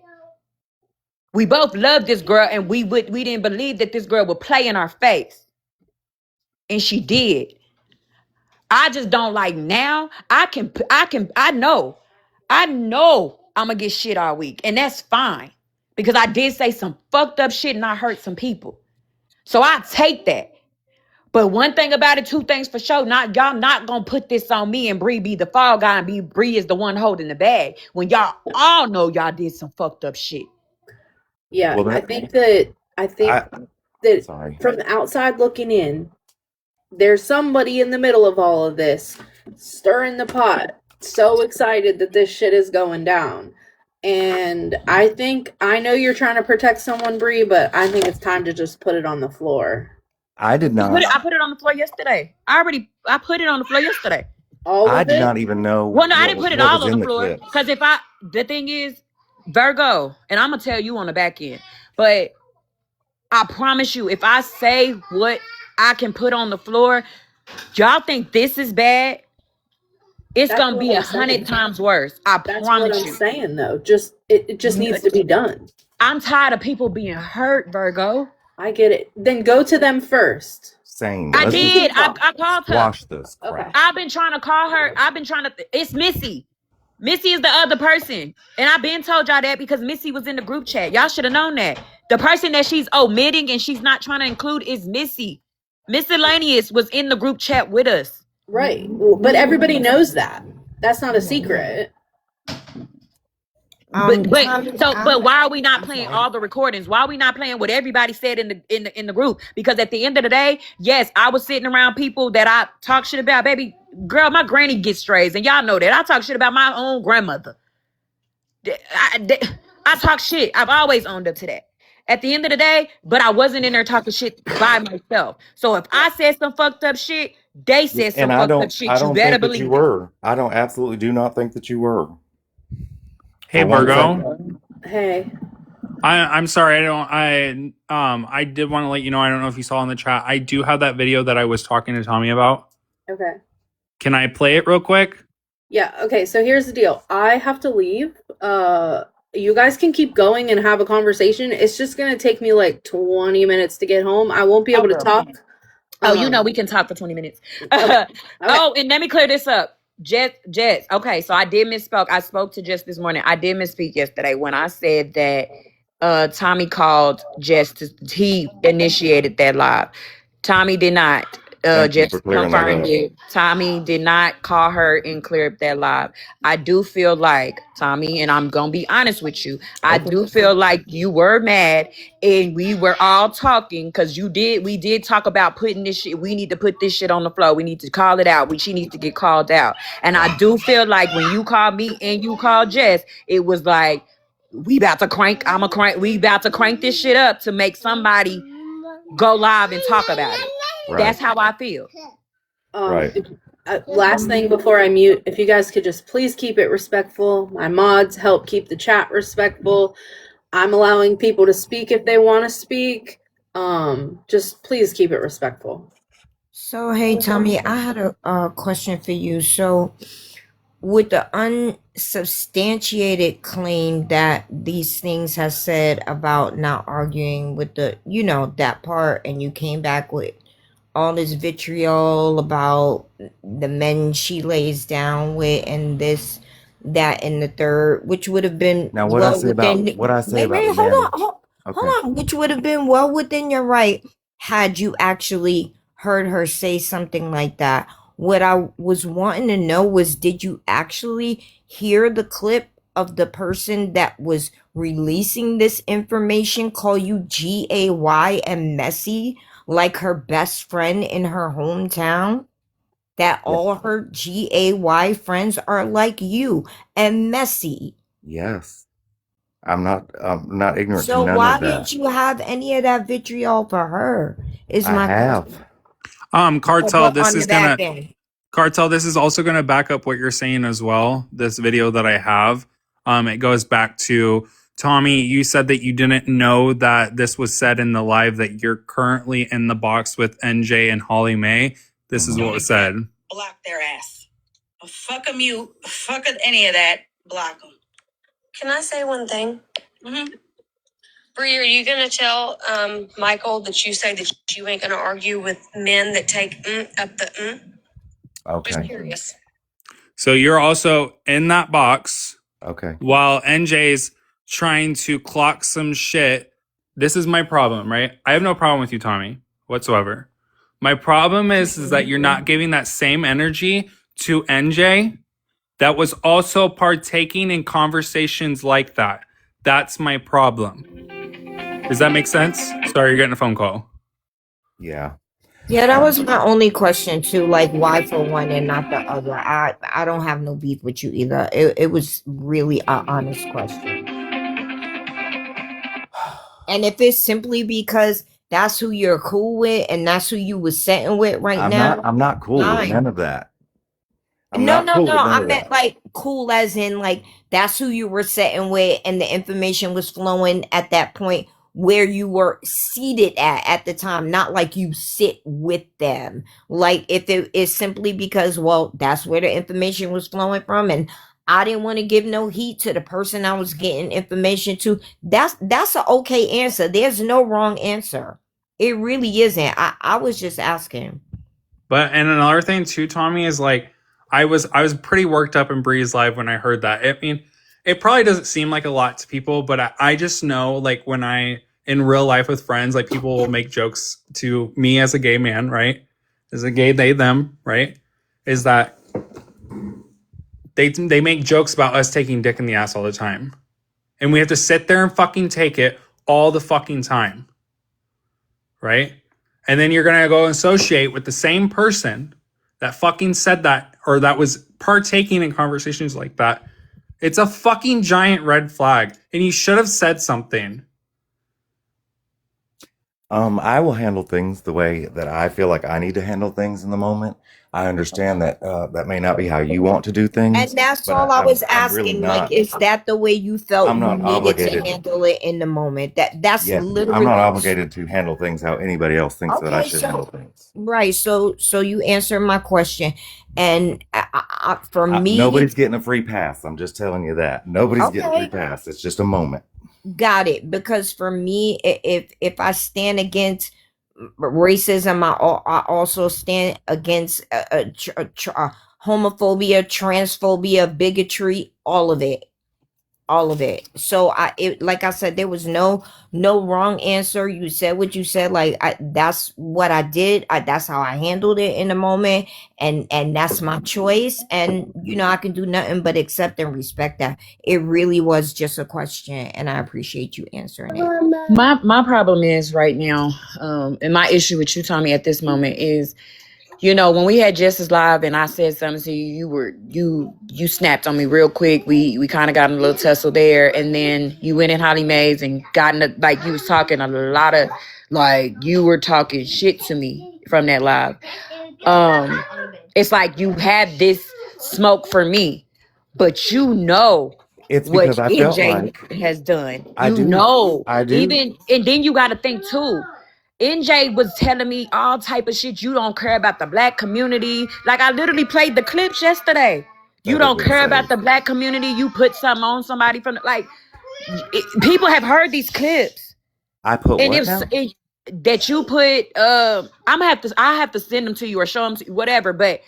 We both loved this girl, and we didn't believe that this girl would play in our face. And she did. I just don't like now. I know I'm gonna get shit all week, and that's fine, because I did say some fucked up shit and I hurt some people. So I take that. But one thing about it, two things for sure, y'all not gonna put this on me and Bree be the fall guy and Bree is the one holding the bag when y'all all know y'all did some fucked up shit. Yeah, Well, I think that sorry. from the outside looking in, there's somebody in the middle of all of this stirring the pot, so excited that this shit is going down. And I know you're trying to protect someone, Bree, but I think it's time to just put it on the floor. I did not. I put it on the floor yesterday. I put it on the floor yesterday. I did not even know. Well, no, I didn't put it all on the floor, clip. because the thing is, Virgo, and I'm gonna tell you on the back end, but I promise you, if I say what I can put on the floor, y'all think this is bad? It's gonna be 100 times worse. I promise you. That's what I'm saying, though. It just needs to be done. I'm tired of people being hurt, Virgo. I get it. Then go to them first. Same. I did. I called her. Squash this crap. Okay. I've been trying to call her. It's Missy. Missy is the other person. And I've been told y'all that because Missy was in the group chat. Y'all should have known that. The person that she's omitting and she's not trying to include is Missy. Miscellaneous was in the group chat with us. Right. But everybody knows that. That's not a secret. But why are we not playing all the recordings? Why are we not playing what everybody said in the group? Because at the end of the day, yes, I was sitting around people that I talk shit about. Baby girl, my granny gets strays, and y'all know that. I talk shit about my own grandmother. I talk shit. I've always owned up to that. At the end of the day, but I wasn't in there talking shit by myself. So if I said some fucked up shit, they said some fucked up shit. You better believe you were. I don't absolutely do not think that you were. Hey, Virgo. Hey. I'm sorry. I did want to let you know. I don't know if you saw in the chat. I do have that video that I was talking to Tommy about. Okay. Can I play it real quick? Yeah. Okay. So here's the deal. I have to leave. You guys can keep going and have a conversation. It's just gonna take me like 20 minutes to get home. I won't be able to talk. We can talk for 20 minutes. Okay. Oh, and let me clear this up. Jess. Okay, so I did misspoke. I spoke to Jess this morning. I did misspeak yesterday when I said that Tommy called Jess. He initiated that live. Tommy did not. Thank you for Just clearing that confirmed up. it. Tommy did not call her and clear up that live. I do feel like, Tommy, and I'm gonna be honest with you, I Okay. do feel like you were mad and we were all talking because we did talk about putting this shit. We need to put this shit on the floor. We need to call it out. She needs to get called out. And I Right. do feel like when you called me and you called Jess, it was like, we about to crank, we about to crank this shit up to make somebody go live and talk about it. Right. That's how I feel. Right. Last thing before I mute, if you guys could just please keep it respectful. My mods help keep the chat respectful. I'm allowing people to speak if they want to speak. Just please keep it respectful. So, hey, Tommy, I had a question for you. So, with the unsubstantiated claim that these things has said about not arguing with the, that part, and you came back with all this vitriol about the men she lays down with and this, that, and the third, which would have been Now, what I say about wait, the hold men. on, hold on, which would have been well within your right had you actually heard her say something like that. What I was wanting to know was, did you actually hear the clip of the person that was releasing this information call you GAY and messy, like her best friend in her hometown? That all her GAY friends are like you and messy. Yes. I'm not ignorant to So none why of that. didn't you have any of that vitriol for her? Is I my have. question. Cartel, this On the is back gonna end. Cartel, this is also gonna back up what you're saying as well. This video that I have. It goes back to Tommy, you said that you didn't know that this was said in the live that you're currently in the box with NJ and Holly Mae. This is what was said. Block their ass. Fuck a mute. Fuck any of that. Block them. Can I say one thing? Mm-hmm. Bree, are you gonna tell Michael that you say that you ain't gonna argue with men that take up the Just Okay. curious. So you're also in that box Okay. while NJ's trying to clock some shit. This is my problem, right? I have no problem with you, Tommy, whatsoever. My problem is that you're not giving that same energy to NJ that was also partaking in conversations like that. That's my problem. Does that make sense? Sorry, you're getting a phone call. Yeah. Yeah, that was my only question too. Like, why for one and not the other? I don't have no beef with you either. It was really an honest question. And if it's simply because that's who you're cool with and that's who you was sitting with right now, I'm not cool with none of that. No. I meant like cool as in like that's who you were sitting with and the information was flowing at that point where you were seated at the time, not like you sit with them. Like if it is simply because, well, that's where the information was flowing from and I didn't want to give no heat to the person I was getting information to. That's an okay answer. There's no wrong answer. It really isn't. I was just asking. But and another thing too, Tommy, is like I was pretty worked up in Bree's live when I heard that. I mean, it probably doesn't seem like a lot to people, but I just know like when I in real life with friends, like people will make jokes to me as a gay man, right? As a gay they them, right? Is that they make jokes about us taking dick in the ass all the time. And we have to sit there and fucking take it all the fucking time. Right? And then you're going to go associate with the same person that fucking said that or that was partaking in conversations like that. It's a fucking giant red flag. And you should have said something. I will handle things the way that I feel like I need to handle things in the moment. I understand that that may not be how you want to do things. And that's but all I was I'm really asking. not. Like, is that the way you felt I'm you not needed obligated. to handle it in the moment? That's Yes, literally. I'm not obligated to handle things how anybody else thinks that I Okay, should so handle things. right, so you answered my question, and for me, Nobody's getting a free pass. I'm just telling you that. Nobody's getting a free okay, pass. It's just a moment. got it. Because for me, if I stand against racism, I also stand against homophobia, transphobia, bigotry, all of it. all of it. So like I said, there was no wrong answer. You said what you said. Like that's what I did. That's how I handled it in the moment, and that's my choice. And I can do nothing but accept and respect that. It really was just a question, and I appreciate you answering it. My problem is right now, and my issue with you, Tommy, at this moment is, when we had Justice Live and I said something to you, you snapped on me real quick. We kind of got in a little tussle there, and then you went in Holly Mays and got in like you was talking a lot of you were talking shit to me from that live. It's like you had this smoke for me, but It's what because I felt NJ like has done. I do. I do. Even, and then you got to think too. NJ was telling me all type of shit. You don't care about the black community. Like I literally played the clips yesterday. You That was don't care about insane. the black community. You put something on somebody from people have heard these clips. I put And what now? that you put, I have to send them to you or show them to you, whatever. But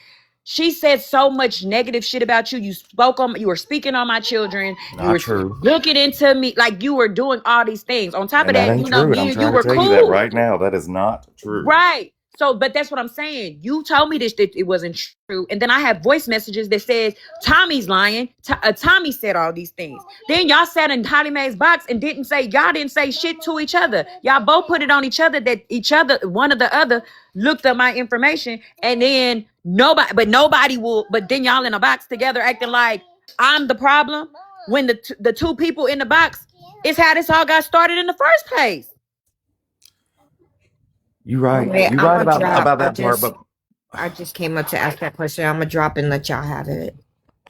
she said so much negative shit about you. You were speaking on my children. You Not were true. looking into me, like you were doing all these things. On top of And that that, ain't true. And I'm me and you trying to were tell you that cool. right now. That is not true. Right. So, but that's what I'm saying. You told me that it wasn't true. And then I have voice messages that says Tommy's lying. Tommy said all these things. Then y'all sat in Holly Mae's box and y'all didn't say shit to each other. Y'all both put it on each other that one or the other looked up my information. And then nobody will, but then y'all in a box together acting like I'm the problem when the two people in the box is how this all got started in the first place. You right. Okay, You I'm right gonna drop. about that part, but I just came up to ask that question. I'm gonna drop and let y'all have it.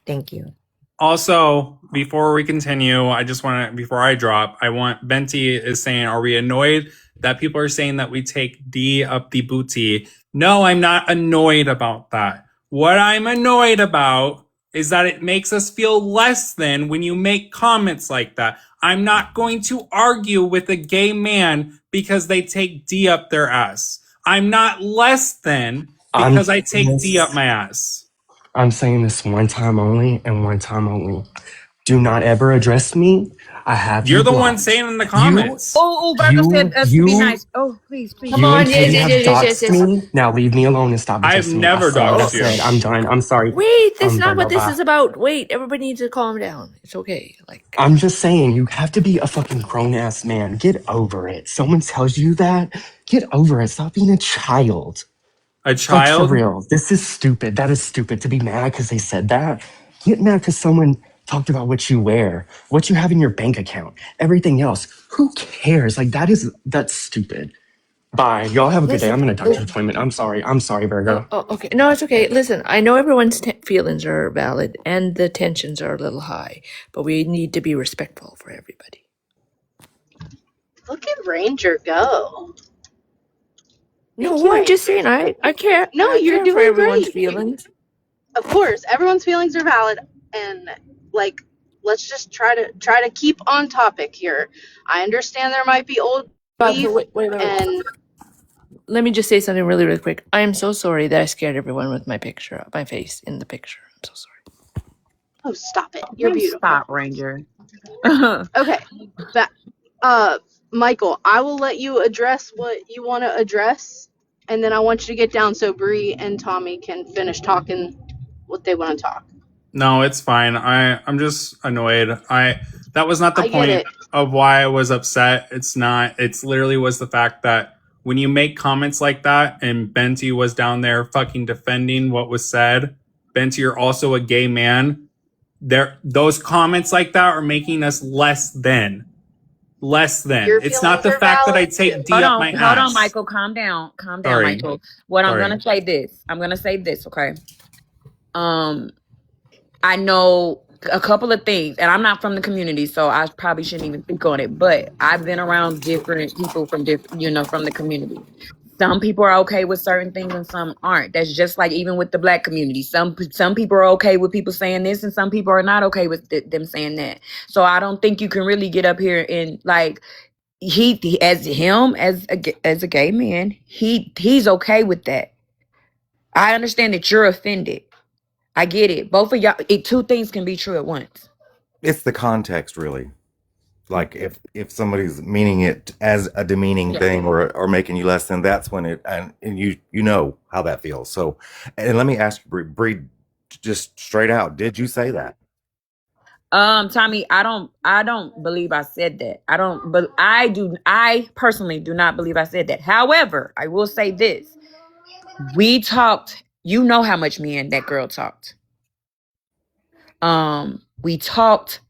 Thank you. Also, before we continue, I just want to, before I drop, Benti is saying, are we annoyed that people are saying that we take D up the booty? No, I'm not annoyed about that. What I'm annoyed about is that it makes us feel less than when you make comments like that. I'm not going to argue with a gay man because they take D up their ass. I'm not less than because I take D up my ass. I'm saying this one time only and one time only. Do not ever address me. I have You're you the one blocked. saying in the comments. Virgo said us to be nice. Oh, please. You and Katie have doxed me. Now leave me alone and stop I've addressing me. never I said what I doxed you. said. I'm done. I'm sorry. Wait, that's not Virgo, what this bye. is about. Wait, everybody needs to calm down. It's okay. I'm just saying, you have to be a fucking grown-ass man. Get over it. Someone tells you that, get over it. Stop being a child. A Like, child? for real. This is stupid. That is stupid. To be mad because they said that. Get mad because someone talked about what you wear, what you have in your bank account, everything else. Who cares? Like, that's stupid. Bye. Y'all have a good day. I'm in a doctor's appointment. I'm sorry. I'm sorry, Virgo. Okay. No, it's okay. Listen, I know everyone's feelings are valid and the tensions are a little high, but we need to be respectful for everybody. Look at Ranger go. No, I'm just saying, I care. No, I you're care doing for everyone's great. feelings. Of course, everyone's feelings are valid, and like, let's just try to keep on topic here. I understand there might be old beef, Wait. and Let me just say something really, really quick. I am so sorry that I scared everyone with my picture, my face in the picture. I'm so sorry. oh, stop it! You're beautiful. Stop, Ranger. Okay, Michael, I will let you address what you want to address, and then I want you to get down so Bree and Tommy can finish talking what they want to talk. No, it's fine. I'm just annoyed. That was not the I get point it. of why I was upset. It's not. It's literally was the fact that when you make comments like that and Benti was down there fucking defending what was said, Benti, you're also a gay man. Those comments like that are making us less than. Your It's not the feelings are fact that I valid, take too. D up my ass. Hold on, Michael. Calm down. Calm down, Sorry. Michael. I'm Sorry. gonna say this. I'm gonna say this, okay? I know a couple of things, and I'm not from the community, so I probably shouldn't even speak on it. But I've been around different people from from the community. Some people are okay with certain things, and some aren't. That's just like even with the black community. Some people are okay with people saying this, and some people are not okay with them saying that. So I don't think you can really get up here and like he as a gay man, he's okay with that. I understand that you're offended. I get it. Both of y'all, two things can be true at once. It's the context, really. Like if somebody's meaning it as a demeaning thing or making you less than, that's when it and you know how that feels. So, and let me ask you, Bree, just straight out, did you say that? Tommy, I don't believe I said that. I personally do not believe I said that. However, I will say this. We talked, you know how much me and that girl talked. We talked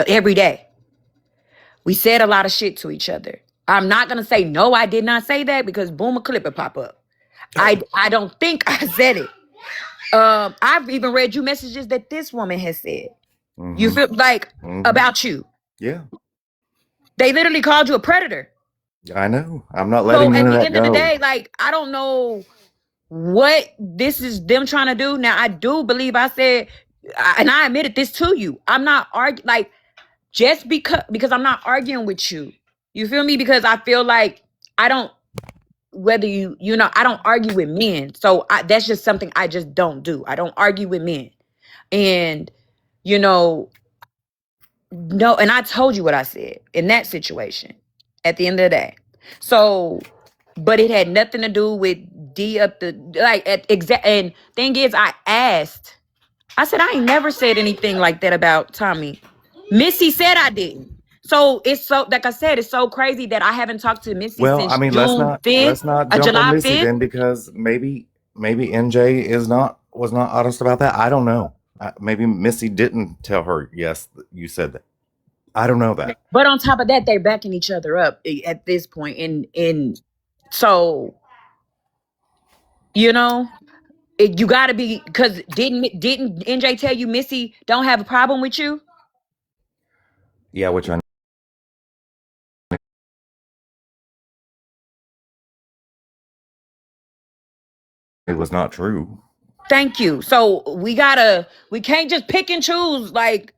every day. We said a lot of shit to each other. I'm not gonna say no, I did not say that, because boom, a clip would pop up. I don't think I said it. I've even read you messages that this woman has said. You feel like about you. Yeah, They literally called you a predator. I know. I'm not So letting none at of the that end of the go. day, like, I don't know what this is them trying to do. Now, I do believe I said, and I admitted this to you. I'm not arguing, like, just because I'm not arguing with you. You feel me? Because I feel like I don't, whether you know, I don't argue with men. So that's just something I just don't do. I don't argue with men. And, you know, no, and I told you what I said in that situation at the end of the day. So, but it had nothing to do with D up the, like, at exact. And thing is, I asked, I said, I ain't never said anything like that about Tommy. Missy said I didn't. So it's so, like I said, it's so crazy that I haven't talked to Missy Well, since I mean, June 5th, let's not jump on July Missy 5th. then, because maybe NJ was not honest about that. I don't know. Maybe Missy didn't tell her. Yes, you said that. I don't know that. But on top of that, they're backing each other up at this point. And so, you know, you got to be, because didn't NJ tell you Missy don't have a problem with you? Yeah, which I it was not true. Thank you. So we can't just pick and choose. Like,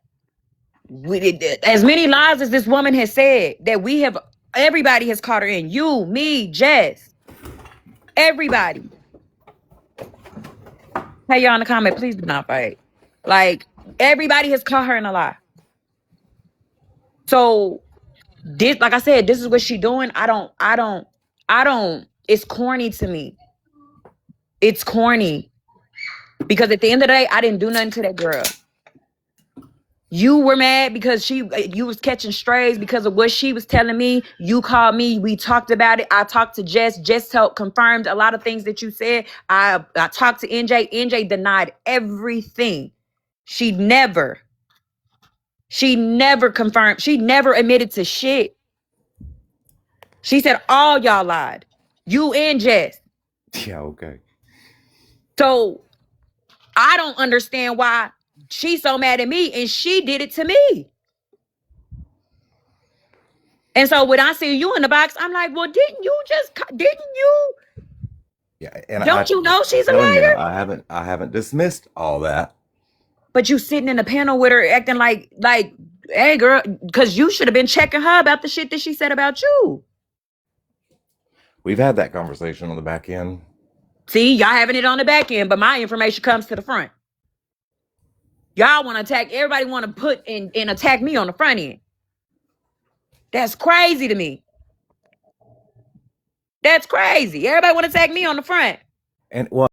as many lies as this woman has said that everybody has caught her in. You, me, Jess, everybody. Hey, y'all in the comment, please do not fight. Like, everybody has caught her in a lie. So this, like I said, this is what she doing. I don't, it's corny to me. It's corny. Because at the end of the day, I didn't do nothing to that girl. You were mad because you was catching strays because of what she was telling me. You called me. We talked about it. I talked to Jess. Jess confirmed a lot of things that you said. I talked to NJ. NJ denied everything. She never confirmed. She never admitted to shit. She said all y'all lied. You and Jess. Yeah, okay. So I don't understand why she's so mad at me, and she did it to me. And so when I see you in the box, I'm like, well, didn't you? Yeah, and Don't you know she's a telling you, liar? I haven't dismissed all that. But you sitting in the panel with her acting like, hey, girl, because you should have been checking her about the shit that she said about you. We've had that conversation on the back end. See, y'all having it on the back end, but my information comes to the front. Y'all want to attack, everybody want to put and attack me on the front end. That's crazy to me. That's crazy. Everybody want to attack me on the front. And well,